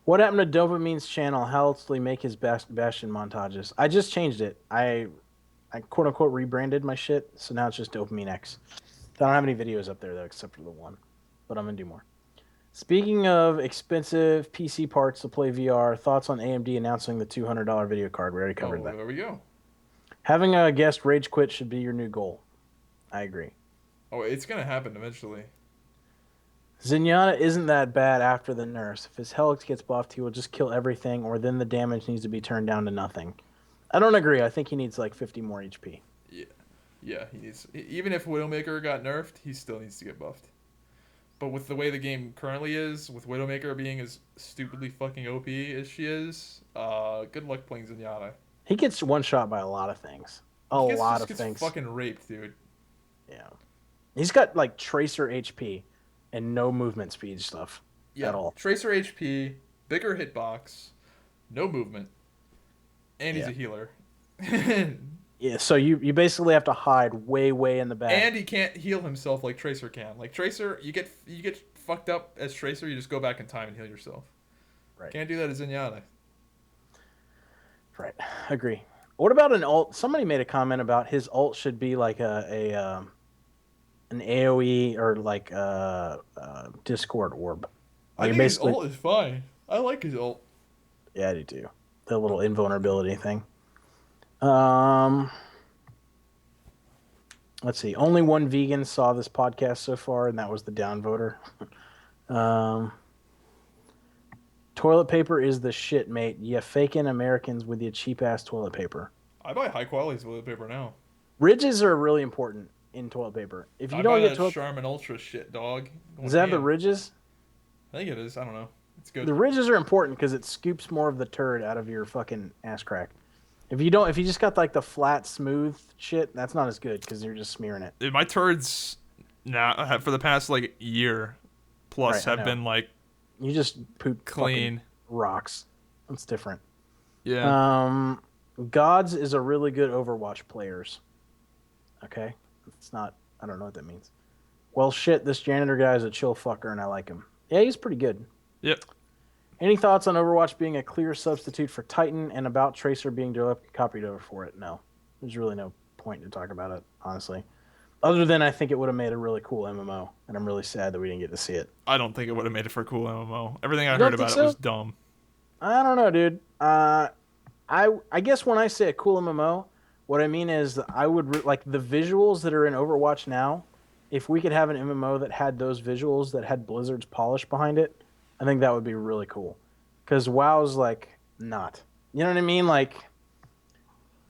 What happened to Dopamean's channel? How else do he make his Bastion montages? I just changed it. I quote unquote rebranded my shit, so now it's just Dopamine X. I don't have any videos up there though, except for the one, but I'm gonna do more. Speaking of expensive PC parts to play VR, thoughts on AMD announcing the $200 video card? We already covered that. There we go. Having a guest rage quit should be your new goal. I agree. Oh, it's gonna happen eventually. Zenyatta isn't that bad after the nurse. If his Helix gets buffed, he will just kill everything, or then the damage needs to be turned down to nothing. I don't agree. I think he needs like 50 more HP. Yeah, Yeah, he needs. Even if Widowmaker got nerfed, he still needs to get buffed. But with the way the game currently is, with Widowmaker being as stupidly fucking OP as she is, good luck playing Zenyatta. He gets one shot by a lot of things. A He lot just of gets things. fucking raped, dude. Yeah. He's got like Tracer HP and no movement speed stuff Yeah, at all. Tracer HP, bigger hitbox, no movement, and he's Yeah. a healer. Yeah, so you basically have to hide way in the back. And he can't heal himself like Tracer can. Like Tracer, you get fucked up as Tracer, you just go back in time and heal yourself. Right. Can't do that as Zenyatta. Right. Agree. What about an ult? Somebody made a comment about his ult should be like an AoE or like Discord orb. I think his ult is fine. I like his ult. Yeah, I do too. The little invulnerability thing. Let's see. Only one vegan saw this podcast so far, and that was the downvoter. Toilet paper is the shit, mate. You faking Americans with your cheap ass toilet paper. I buy high quality toilet paper now. Ridges are really important in toilet paper. If you I don't buy get that Charmin Ultra shit, dog. does that have the ridges? I think it is. I don't know. It's good. The ridges are important because it scoops more of the turd out of your fucking ass crack. If you just got like the flat, smooth shit, that's not as good because you're just smearing it. Dude, my turds now for the past like year plus have been like you just poop clean rocks. That's different. Yeah. Gods is a really good Overwatch players. Okay, it's not. I don't know what that means. Well, shit, this janitor guy is a chill fucker, and I like him. Yeah, he's pretty good. Yep. Any thoughts on Overwatch being a clear substitute for Titan and about Tracer being copied over for it? No. There's really no point to talk about it, honestly. Other than I think it would have made a really cool MMO, and I'm really sad that we didn't get to see it. I don't think it would have made it for a cool MMO. Everything I heard about it was dumb. I don't know, dude. I guess when I say a cool MMO, what I mean is I would like the visuals that are in Overwatch now. If we could have an MMO that had those visuals, that had Blizzard's polish behind it, I think that would be really cool. Because WoW's like not. You know what I mean? Like,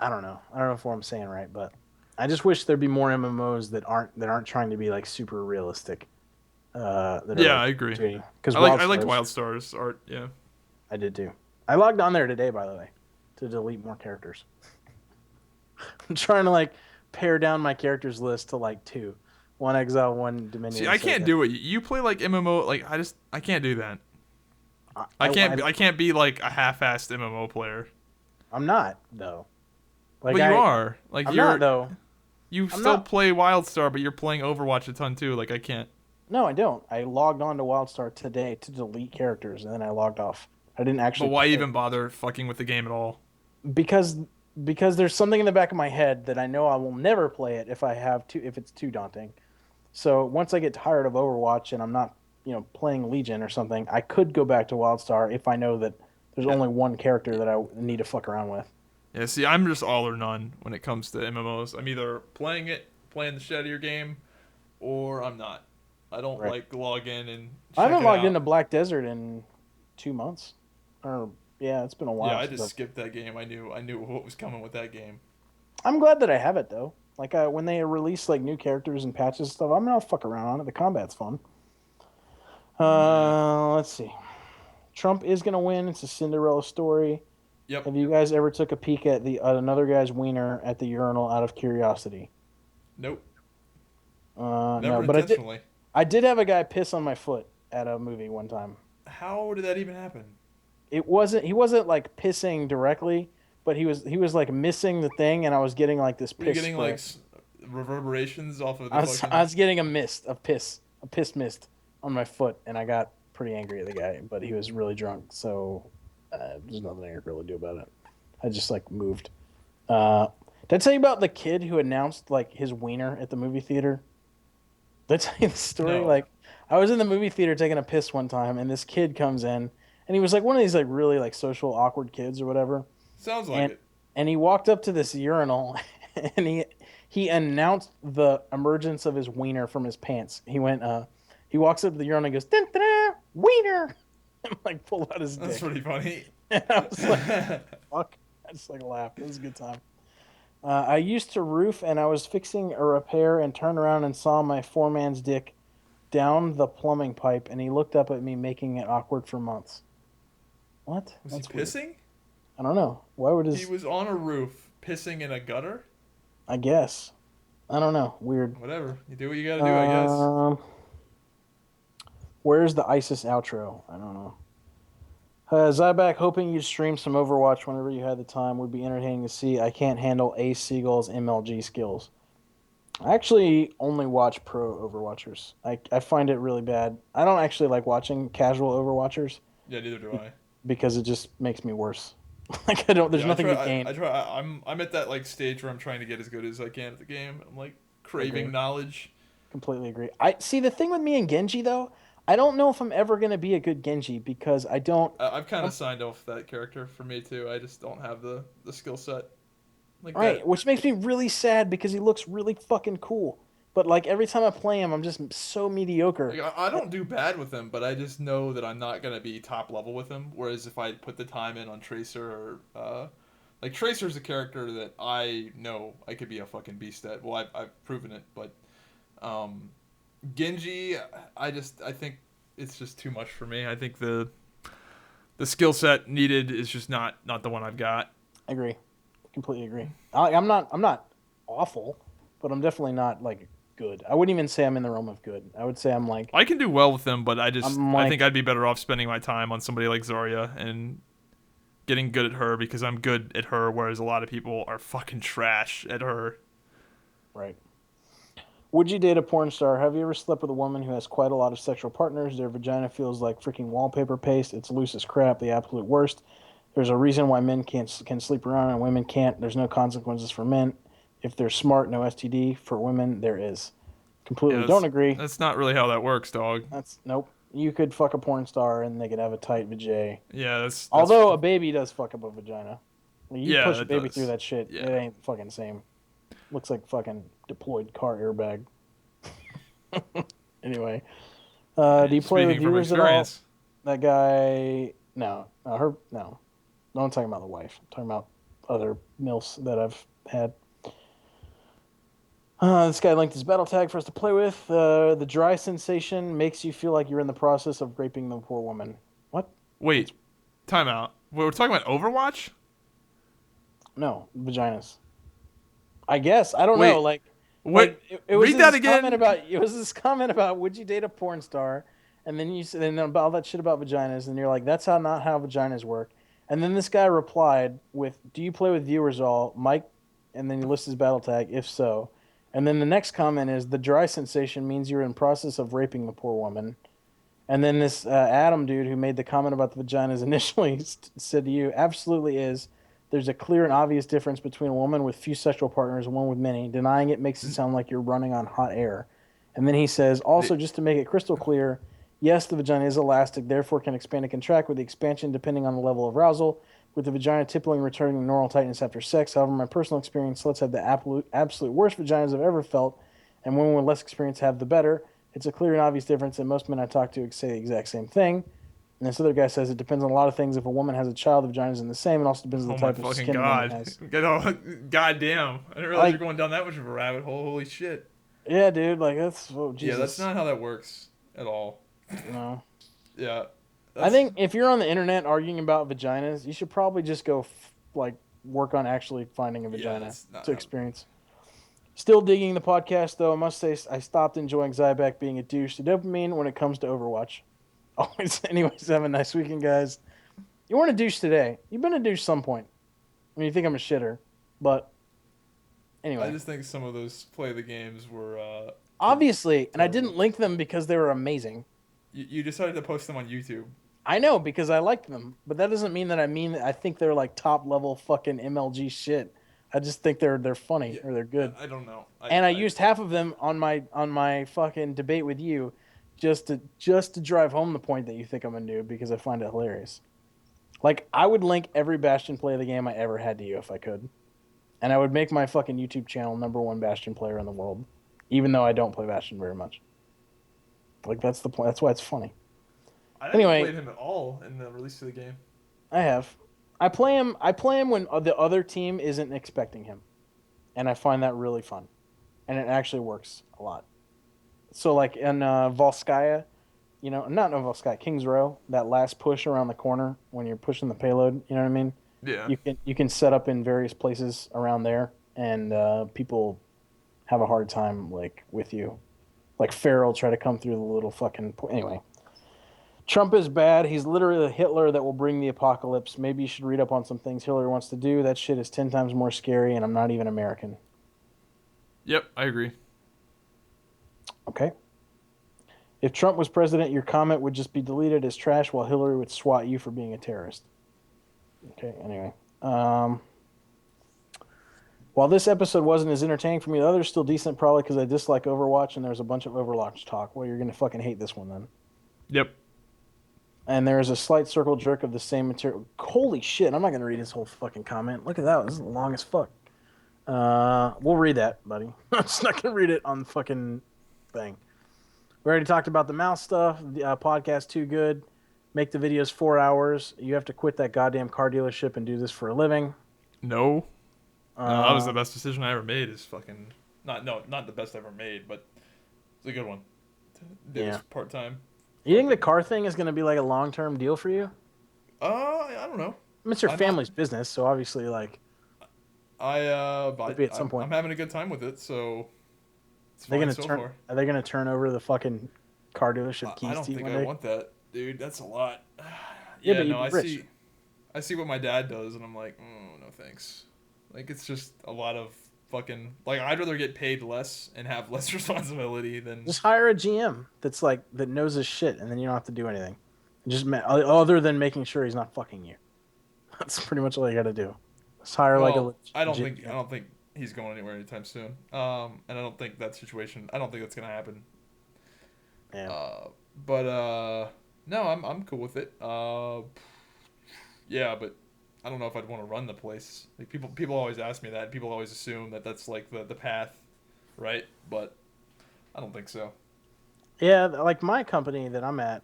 I don't know. I don't know if what I'm saying right, but I just wish there'd be more MMOs that aren't trying to be like super realistic. I agree. Because I liked WildStar's art. Yeah, I did too. I logged on there today, by the way, to delete more characters. I'm trying to like pare down my characters list to like 2. 1 Exile, 1 Dominion. See, I can't do it. You play like MMO, like I can't do that. I can't be like a half-assed MMO player. I'm not though. Like but you are. Like I'm you're not though. You still play WildStar, but you're playing Overwatch a ton too. Like I can't. No, I don't. I logged on to WildStar today to delete characters, and then I logged off. I didn't actually. But why even bother fucking with the game at all? Because there's something in the back of my head that I know I will never play it if it's too daunting. So once I get tired of Overwatch and I'm not, playing Legion or something, I could go back to WildStar if I know that there's only one character that I need to fuck around with. Yeah, see, I'm just all or none when it comes to MMOs. I'm either playing the shit out of your game, or I'm not. I don't like log in and check I haven't logged out. into Black Desert in 2 months. Yeah, it's been a while. Yeah, I just skipped that game. I knew what was coming with that game. I'm glad that I have it though. Like when they release like new characters and patches and stuff, I'm gonna fuck around on it. The combat's fun. Let's see. Trump is gonna win. It's a Cinderella story. Yep. Have you guys ever took a peek at another guy's wiener at the urinal out of curiosity? Nope. Never no, but intentionally. I did have a guy piss on my foot at a movie one time. How did that even happen? He wasn't like pissing directly, but he was like missing the thing, and I was getting like this piss. Were you getting like reverberations off of the I was getting a piss mist on my foot, and I got pretty angry at the guy, but he was really drunk, so there's nothing I could really do about it. I just like moved. Did I tell you about the kid who announced like his wiener at the movie theater? Did I tell you the story? No. Like, I was in the movie theater taking a piss one time, and this kid comes in, and he was like one of these like really like social awkward kids or whatever. Sounds like it. And he walked up to this urinal, and he announced the emergence of his wiener from his pants. He went, he walks up to the urinal and goes, dun, dun, dun, wiener, and like pulled out his dick. That's pretty funny. And I was like, fuck. I just like laughed. It was a good time. I used to roof and I was fixing a repair and turned around and saw my foreman's dick down the plumbing pipe and he looked up at me, making it awkward for months. What? Was he That's weird. pissing? I don't know. Why would He his. was on a roof pissing in a gutter. I guess. I don't know. Weird. Whatever. You do what you gotta do, I guess. Um, where's the ISIS outro? I don't know. Zybak, hoping you'd stream some Overwatch whenever you had the time. Would be entertaining to see. I can't handle Ace Seagull's MLG skills. I actually only watch pro Overwatchers. I find it really bad. I don't actually like watching casual Overwatchers Yeah, neither do I. because it just makes me worse. Like I don't. There's Yeah, I nothing try. to gain. I try. I'm at that like stage where I'm trying to get as good as I can at the game. I'm like Agree. craving knowledge. Completely agree. I see the thing with me and Genji though. I don't know if I'm ever gonna be a good Genji because I don't. I've kind of signed off that character for me too. I just don't have the skill set like Right, that. which makes me really sad because he looks really fucking cool. But like every time I play him, I'm just so mediocre. Like I don't do bad with him, but I just know that I'm not gonna be top level with him. Whereas if I put the time in on Tracer or like Tracer's a character that I know I could be a fucking beast at. Well, I've proven it, but um, Genji, I think it's just too much for me. I think the skill set needed is just not the one I've got. I agree, completely agree. I'm not awful, but I'm definitely not like good. I wouldn't even say I'm in the realm of good. I would say I'm like I can do well with them, but I'm I think like I'd be better off spending my time on somebody like Zarya and getting good at her because I'm good at her, whereas a lot of people are fucking trash at her. right. Would you date a porn star? Have you ever slept with a woman who has quite a lot of sexual partners? Their vagina feels like freaking wallpaper paste. It's loose as crap. The absolute worst. There's a reason why men can sleep around and women can't. There's no consequences for men. If they're smart, no STD. For women, there is. Yeah, Completely don't agree. that's not really how that works, dog. That's nope. You could fuck a porn star and they could have a tight vajay. Yeah, that's Although a baby does fuck up a vagina. You yeah, push a it baby through does. that shit, it Yeah, ain't fucking same. Looks like fucking deployed car airbag. Anyway, do you play with speaking from viewers at all? experience. That guy, no, her, no. No, I'm talking about the wife. I'm talking about other milfs that I've had. This guy linked his battle tag for us to play with. The dry sensation makes you feel like you're in the process of raping the poor woman. What? Wait, That's timeout. We're talking about Overwatch. no vaginas. I guess I don't know. Wait, what? It was Read that this comment again. about would you date a porn star, and then you said and then about all that shit about vaginas, and you're like that's how not how vaginas work, and then this guy replied with do you play with viewers all Mike, and then he lists his battle tag if so, and then the next comment is the dry sensation means you're in process of raping the poor woman, and then this Adam dude who made the comment about the vaginas initially said to you absolutely is. There's a clear and obvious difference between a woman with few sexual partners and one with many. Denying it makes it sound like you're running on hot air. And then he says, also, just to make it crystal clear, yes, the vagina is elastic, therefore can expand and contract with the expansion depending on the level of arousal, with the vagina typically returning to normal tightness after sex. However, my personal experience, sluts have the absolute worst vaginas I've ever felt, and women with less experience have the better. It's a clear and obvious difference, and most men I talk to say the exact same thing. And this other guy says it depends on a lot of things. If a woman has a child, the vagina isn't the same. It also depends on Oh the my type of fucking skin the woman god! has. Get all, goddamn! I didn't realize you're Like, going down that much of a rabbit hole. Holy shit! yeah, dude, like that's Yeah, that's Jesus. not how that works at all. No. Yeah, I that's think if you're on the internet arguing about vaginas, you should probably just go like work on actually finding a yeah, vagina that's not to how. experience. Still digging the podcast though. I must say I stopped enjoying Zybak being a douche to dopamine when it comes to Overwatch. Always, anyways, have a nice weekend, guys. You weren't a douche today. You've been a douche some point. I mean, you think I'm a shitter, but I anyway. just think some of those play the games were Obviously, and I terrible. didn't link them because they were amazing. You decided to post them on YouTube. I know because I liked them, but that doesn't mean that I think they're like top level fucking MLG shit. I just think they're funny Yeah, or they're good. I don't know. And I used half of them on my fucking debate with you just to drive home the point that you think I'm a noob because I find it hilarious. Like I would link every Bastion play of the game I ever had to you if I could. And I would make my fucking YouTube channel #1 Bastion player in the world, even though I don't play Bastion very much. Like that's the point. That's why it's funny. I never Anyway, played him at all in the release of the game. I have. I play him. I play him when the other team isn't expecting him. and I find that really fun, and it actually works a lot. So like in Volskaya, not in Volskaya, Kings Row, that last push around the corner when you're pushing the payload, you know what I mean? Yeah. You can set up in various places around there, and people have a hard time like with you. Like Farrell try to come through the little fucking anyway. Trump is bad. He's literally the Hitler that will bring the apocalypse. Maybe you should read up on some things Hillary wants to do. That shit is 10 times more scary, and I'm not even American. Yep, I agree. Okay. If Trump was president, your comment would just be deleted as trash while Hillary would swat you for being a terrorist. Okay, anyway. While this episode wasn't as entertaining for me, the others still decent, probably because I dislike Overwatch and there's a bunch of Overwatch talk. Well, you're going to fucking hate this one then. Yep. And there is a slight circle jerk of the same material. Holy shit, I'm not going to read his whole fucking comment. Look at that. This is long as fuck. We'll read that, buddy. I'm just not going to read it on the fucking thing. We already talked about the mouse stuff. The podcast too good. Make the videos 4 hours. You have to quit that goddamn car dealership and do this for a living. No. No, that was the best decision I ever made. Is fucking not the best I ever made, but it's a good one. It was part time. You think the car thing is going to be like a long term deal for you? I don't know. I mean, it's your family's business, so obviously, like, But at some point. I'm having a good time with it, so it's they're fine gonna so turn. far. Are they going to turn over the fucking car dealership keys I don't to you think one I day? want that, dude. That's a lot. Yeah, Yeah, but no, you'd be rich. I see what my dad does, and I'm like, no thanks. Like, it's just a lot of fucking, like, I'd rather get paid less and have less responsibility than. Just hire a GM that's like that knows his shit, and then you don't have to do anything. Other than making sure he's not fucking you. That's pretty much all you got to do. Just hire like a. I don't legit think he's going anywhere anytime soon. And I don't think that situation. I don't think that's gonna happen. Yeah. But no, I'm cool with it. Yeah, but I don't know if I'd want to run the place. Like people always ask me that. People always assume that that's like the path, right? But I don't think so. Yeah, like my company that I'm at,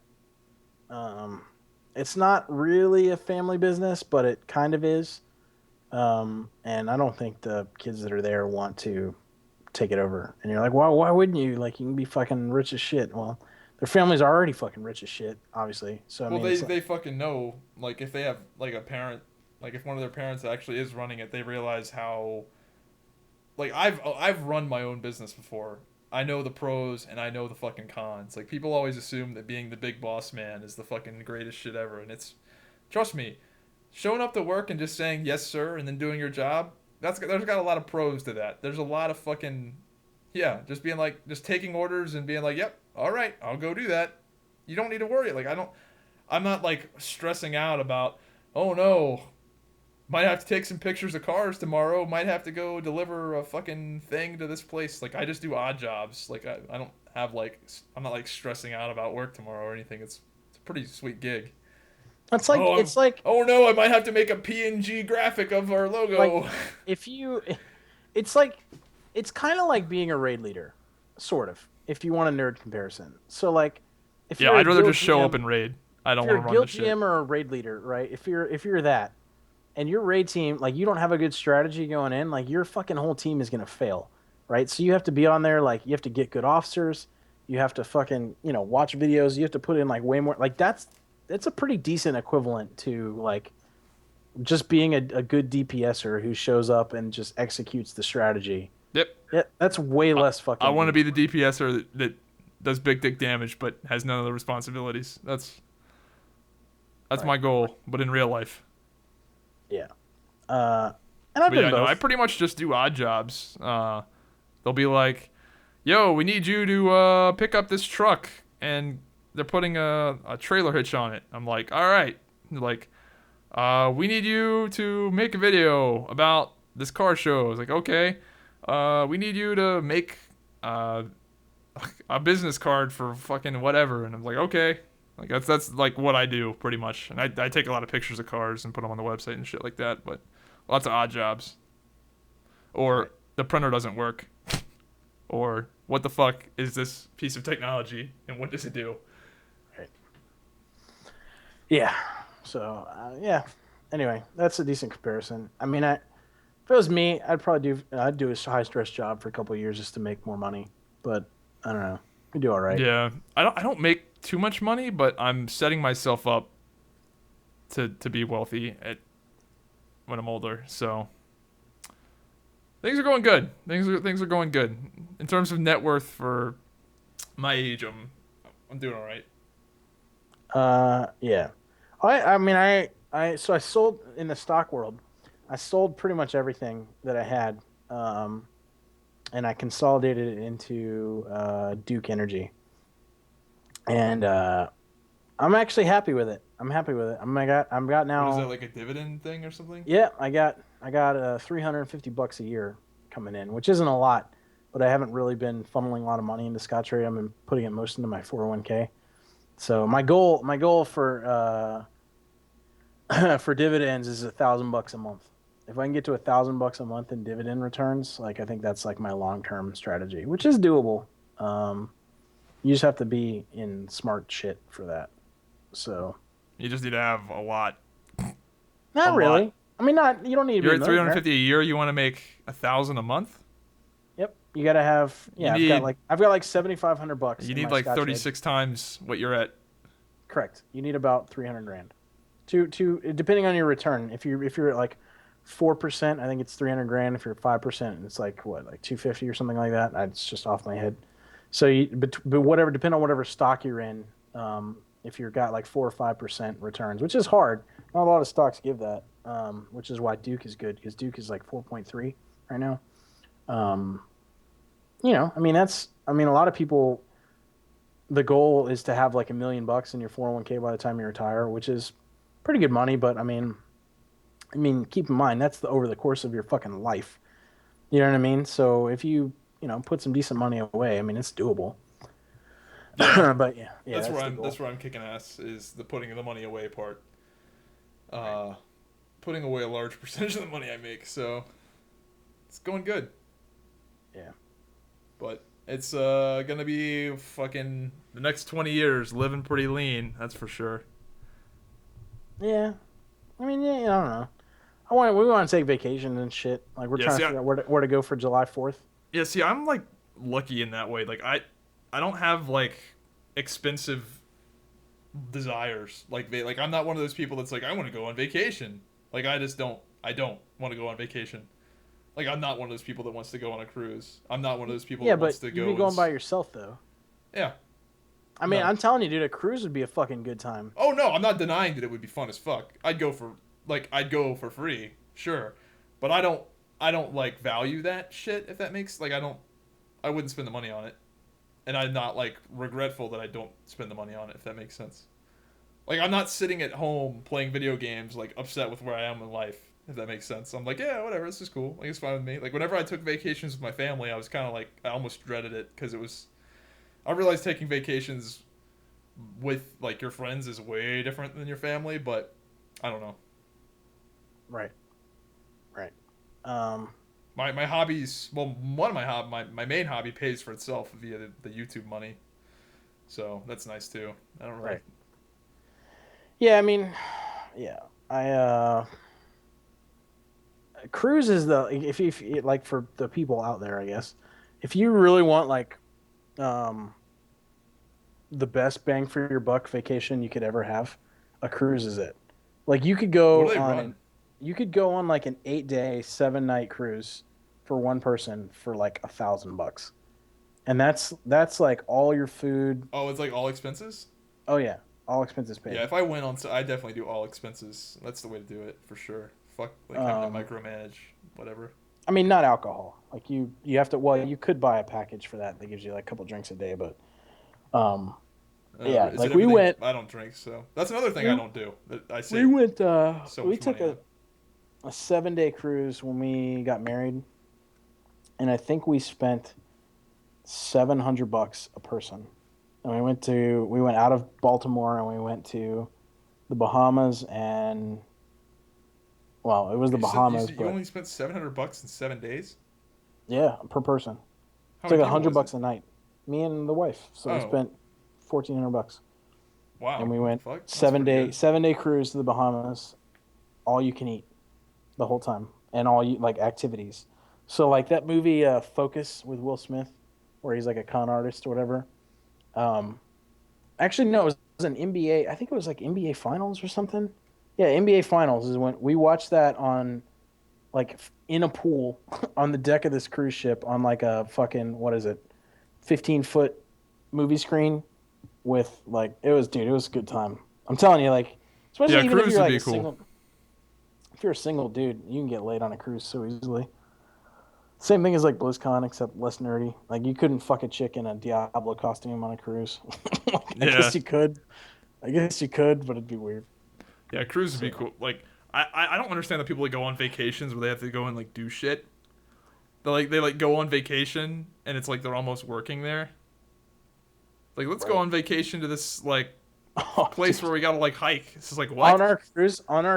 it's not really a family business, but it kind of is. And I don't think the kids that are there want to take it over. And you're like, why wouldn't you? Like, you can be fucking rich as shit. Well, their families are already fucking rich as shit, obviously. So I Well, mean, it's like, they fucking know. Like if they have like a parent, like if one of their parents actually is running it, they realize how. Like I've run my own business before. I know the pros and I know the fucking cons. Like people always assume that being the big boss man is the fucking greatest shit ever, and it's, trust me, showing up to work and just saying yes sir and then doing your job. There's got a lot of pros to that. There's a lot of fucking, yeah, just being like just taking orders and being like, yep, all right, I'll go do that. You don't need to worry. Like I'm not like stressing out about, oh no, might have to take some pictures of cars tomorrow. Might have to go deliver a fucking thing to this place. Like I just do odd jobs. Like I don't have like, I'm not like stressing out about work tomorrow or anything. It's a pretty sweet gig. it's like Oh, it's like oh no, I might have to make a PNG graphic of our logo. like if you, it's like it's kind of like being a raid leader, sort of. If you want a nerd comparison, so like if Yeah, you're I'd a rather guild just show GM up and raid. I don't if you're want a to run the guild shit. GM or a raid leader, right? If you're that, and your raid team, like you don't have a good strategy going in, like your fucking whole team is gonna fail, right? So you have to be on there, like you have to get good officers, you have to fucking watch videos, you have to put in like way more, like that's a pretty decent equivalent to like just being a good DPSer who shows up and just executes the strategy. Yep. Yeah, that's way less fucking. I want to be the DPSer that does big dick damage but has none of the responsibilities. That's Right. my goal, but in real life. Yeah. And I've But been yeah, both. no, I pretty much just do odd jobs. They'll be like, "Yo, we need you to pick up this truck," and they're putting a trailer hitch on it. I'm like, "All right." They're like, "We need you to make a video about this car show." I was like, "Okay." We need you to make a business card for fucking whatever, and I'm like, "Okay." Like that's like what I do pretty much, and I take a lot of pictures of cars and put them on the website and shit like that. But lots of odd jobs, or the printer doesn't work, or what the fuck is this piece of technology and what does it do? Right. Yeah. So yeah. Anyway, that's a decent comparison. I mean, If it was me, I'd do a high stress job for a couple of years just to make more money. But I don't know. We do all right. Yeah, I don't make too much money, but I'm setting myself up to be wealthy when I'm older. So things are going good. Things are going good in terms of net worth for my age. I'm doing all right. Yeah. I mean, so I sold in the stock world. I sold pretty much everything that I had, um, and I consolidated it into Duke Energy, and I'm actually happy with it. I'm happy with it. I've got What is that, now. like a dividend thing or something? Yeah, I got $350 a year coming in, which isn't a lot, but I haven't really been funneling a lot of money into Scotch trade. I've been putting it most into my 401k. So my goal for dividends is $1,000 a month. If I can get to $1,000 a month in dividend returns, like I think that's like my long term strategy, which is doable. Um, you just have to be in smart shit for that. So You just need to have a lot, a not lot. really. I mean, not you don't need to be You're a at millionaire. 350 a year. You want to make 1,000 a month? Yep, you gotta have. You Yeah, need I've got like $7,500 you in need my like Scottrade. 36 times what you're at. Correct. You need about 300 grand. To depending on your return. If you're at like 4%, I think it's 300 grand. If you're 5%, it's like what, like 250 or something like that. It's just off my head. So but whatever, depending on whatever stock you're in, if you've got like 4 or 5% returns, which is hard. Not a lot of stocks give that. Which is why Duke is good because Duke is like 4.3 right now. Um, I mean a lot of people. The goal is to have like $1 million in your 401k by the time you retire, which is pretty good money. But I mean, keep in mind that's over the course of your fucking life. You know what I mean? So if you put some decent money away, I mean, it's doable. Yeah, But yeah, that's where that's the I'm. goal. That's where I'm kicking ass is the putting the money away part. Uh, Putting away a large percentage of the money I make. So it's going good. Yeah, But it's gonna be fucking the next 20 years living pretty lean. That's for sure. yeah. I mean, yeah, I don't know. We want to take vacation and shit. Like we're Yeah. trying to figure out where to go for July 4th. See, I'm like lucky in that way. Like I don't have like expensive desires. Like I'm not one of those people that's like I want to go on vacation. Like I just don't. I don't want to go on vacation. Like I'm not one of those people that wants to go on a cruise. I'm not one of those people Yeah, that but wants to you'd be go going and by yourself though. yeah. I mean, No. I'm telling you, dude, a cruise would be a fucking good time. Oh no, I'm not denying that it would be fun as fuck. I'd go for free, sure. But I don't like value that shit if that makes like I wouldn't spend the money on it. And I'm not like regretful that I don't spend the money on it if that makes sense. Like I'm not sitting at home playing video games like upset with where I am in life if that makes sense. I'm like, yeah, whatever, this is cool. Like it's fine with me. Like whenever I took vacations with my family, I was kind of like I almost dreaded it cuz it was I realized taking vacations with like your friends is way different than your family, but I don't know. Right, right. Um, My hobbies, well, one of my main hobby pays for itself via the YouTube money, so that's nice too. I don't really. right. Yeah, I mean, yeah. I cruise is the if like for the people out there, I guess. If you really want like um the best bang for your buck vacation you could ever have, a cruise is it. Like What do they run? you could go on like an 8 day, 7 night cruise for one person for like $1,000. And that's like all your food. Oh, it's like all expenses. Oh yeah, all expenses Yeah, paid. if I went on, I definitely do all expenses. That's the way to do it for sure. Fuck like having to Um, micromanage whatever. I mean, not alcohol. Like you have to. Well, you could buy a package for that gives you like a couple drinks a day, but um, yeah, Is it like we everything? went. I don't drink, so that's another thing I We don't do. That I we save went. so We much took money on. a 7 day cruise when we got married, and I think we spent $700 a person. And we went out of Baltimore and we went to the Bahamas and well, it was the You Bahamas, said you but only spent $700 in 7 days. yeah, per person. How It's like many a people hundred was it? bucks a night. Me and the wife. So we Oh, spent $1,400, and wow. we What the went fuck? That's seven pretty day good. seven day cruise to the Bahamas, all you can eat the whole time. and all you like activities. So like that movie Focus with Will Smith, where he's like a con artist or whatever. Um, Actually, no, it was an NBA. I think it was like NBA Finals or something. Yeah, NBA Finals is when we watched that on like in a pool on the deck of this cruise ship on like a fucking what is it, 15-foot movie screen with like it was dude, it was a good time. I'm telling you, like Yeah, especially even if cruise you're would like be a cool. single, if you're a single dude, you can get laid on a cruise so easily. Same thing as like BlizzCon, except less nerdy. Like you couldn't fuck a chick in a Diablo costume on a cruise. Like, I Yeah, guess you could. I guess you could, but it'd be weird. yeah, cruise would be So cool. Like, I don't understand the people that go on vacations where they have to go and like do shit. They go on vacation and it's like they're almost working there. Like, let's go right. on vacation to this like Oh, place dude. where we gotta like hike. This is like On what? our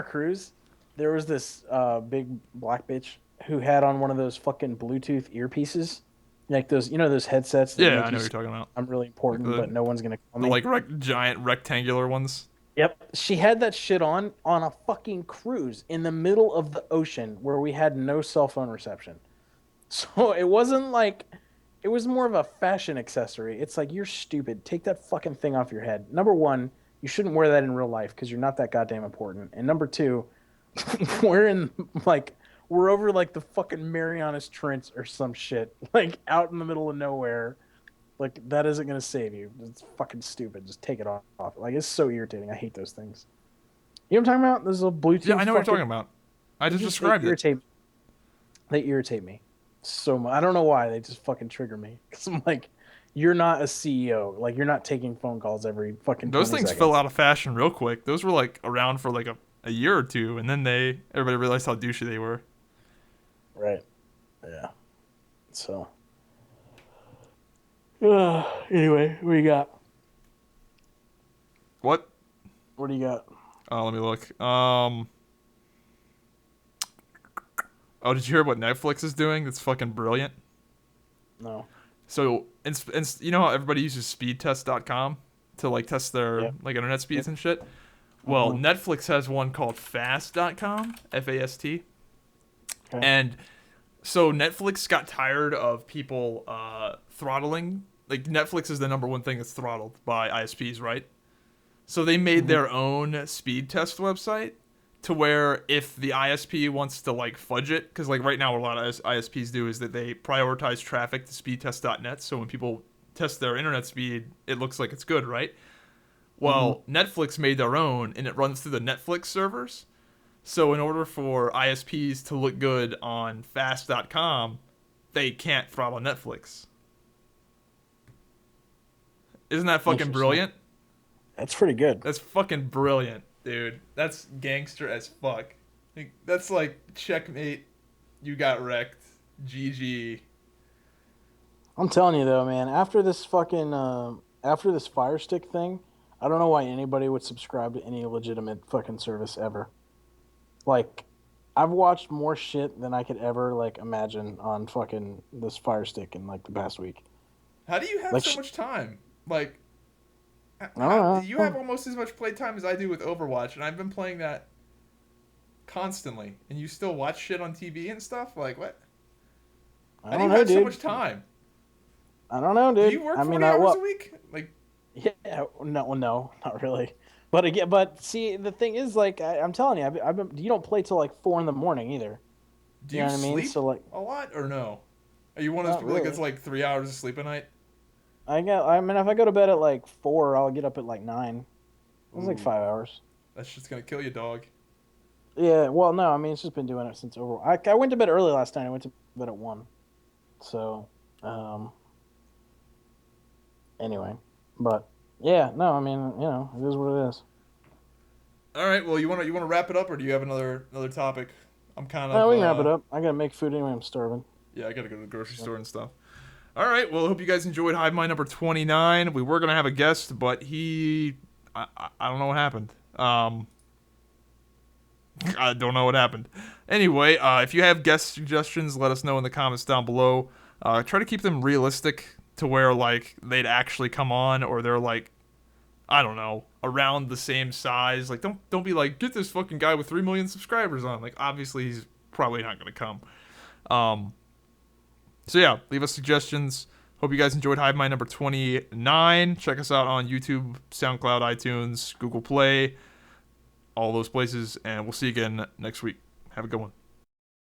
cruise, there was this big black bitch who had on one of those fucking Bluetooth earpieces, like those, those headsets that Yeah, make I you know what you're say, talking about. I'm really Like important, but no one's gonna call the me. like giant rectangular ones. Yep, she had that shit on a fucking cruise in the middle of the ocean where we had no cell phone reception. So it wasn't like it was more of a fashion accessory. It's like you're stupid. Take that fucking thing off your head. Number one, you shouldn't wear that in real life because you're not that goddamn important. And number two, we're in like we're over like the fucking Marianas Trench or some shit, like out in the middle of nowhere. Like that isn't gonna save you. It's fucking stupid. Just take it off. Like it's so irritating. I hate those things. You know what I'm talking about? Those little Yeah, Bluetooth I know what you're fucking. talking about. I They just just they described it. irritate. They irritate me so much. I don't know why. They just fucking trigger me because I'm like, you're not a CEO. Like you're not taking phone calls every fucking Those 20 things fell seconds. out of fashion real quick. Those were like around for like a year or two, and then everybody realized how douchey they were. Right. Yeah. So. Anyway, what do you got? What? What do you got? Let me look. Oh, did you hear what Netflix is doing? That's fucking brilliant. No. So, you know how everybody uses speedtest.com to like test their Yep. like internet Yep. speeds and shit? Well, Mm-hmm. Netflix has one called fast.com, FAST. Okay. And so Netflix got tired of people throttling. Like Netflix is the number one thing that's throttled by ISPs, right? So they made Mm-hmm. their own speed test website to where if the ISP wants to like fudge it, because like right now what a lot of ISPs do is that they prioritize traffic to speedtest.net. So when people test their internet speed, it looks like it's good, right? Mm-hmm. Well, Netflix made their own, and it runs through the Netflix servers. So in order for ISPs to look good on fast.com, they can't throttle Netflix. Isn't that fucking Interesting. brilliant? That's pretty good. That's fucking brilliant, dude. That's gangster as fuck. Like, that's like checkmate. You got wrecked. GG. I'm telling you though, man. After this Fire Stick thing, I don't know why anybody would subscribe to any legitimate fucking service ever. Like, I've watched more shit than I could ever like imagine on fucking this Fire Stick in like the past week. How do you have Like, so much time? Like, I don't you have know. almost as much playtime as I do with Overwatch, and I've been playing that constantly. And you still watch shit on TV and stuff? Like, what? I How do don't you know, have so dude. much time? I don't know, Do dude. you work I mean, 40 hours a what? week? Like, Yeah, no, not really. But again, but see, the thing is, like, I'm telling you, you don't play till like 4 in the morning either. do You know you what I mean? sleep So like, a lot or no? Are you one of those not people that gets really. like 3 hours of sleep a night? I mean, if I go to bed at like 4, I'll get up at like 9. It's like Ooh, 5 hours. that's just gonna kill you, dog. Yeah, well, no, I mean, it's just been doing it since over. I went to bed early last night. I went to bed at 1. So, um, anyway, but yeah, no, I mean, it is what it is. All right. Well, you wanna wrap it up, or do you have another topic? I'm kind No, of we can wrap it up. I gotta make food anyway. I'm starving. yeah. I gotta go to the grocery So, store and stuff. All right. Well, I hope you guys enjoyed Hive Mind number 29. We were gonna have a guest, but I don't know what happened. I don't know what happened. Anyway, if you have guest suggestions, let us know in the comments down below. Try to keep them realistic to where like they'd actually come on, or they're like I don't know around the same size. Like don't be like get this fucking guy with 3 million subscribers on. Like obviously he's probably not going to come. So yeah, leave us suggestions. Hope you guys enjoyed Hive Mind number 29. Check us out on YouTube, SoundCloud, iTunes, Google Play, all those places, and we'll see you again next week. Have a good one.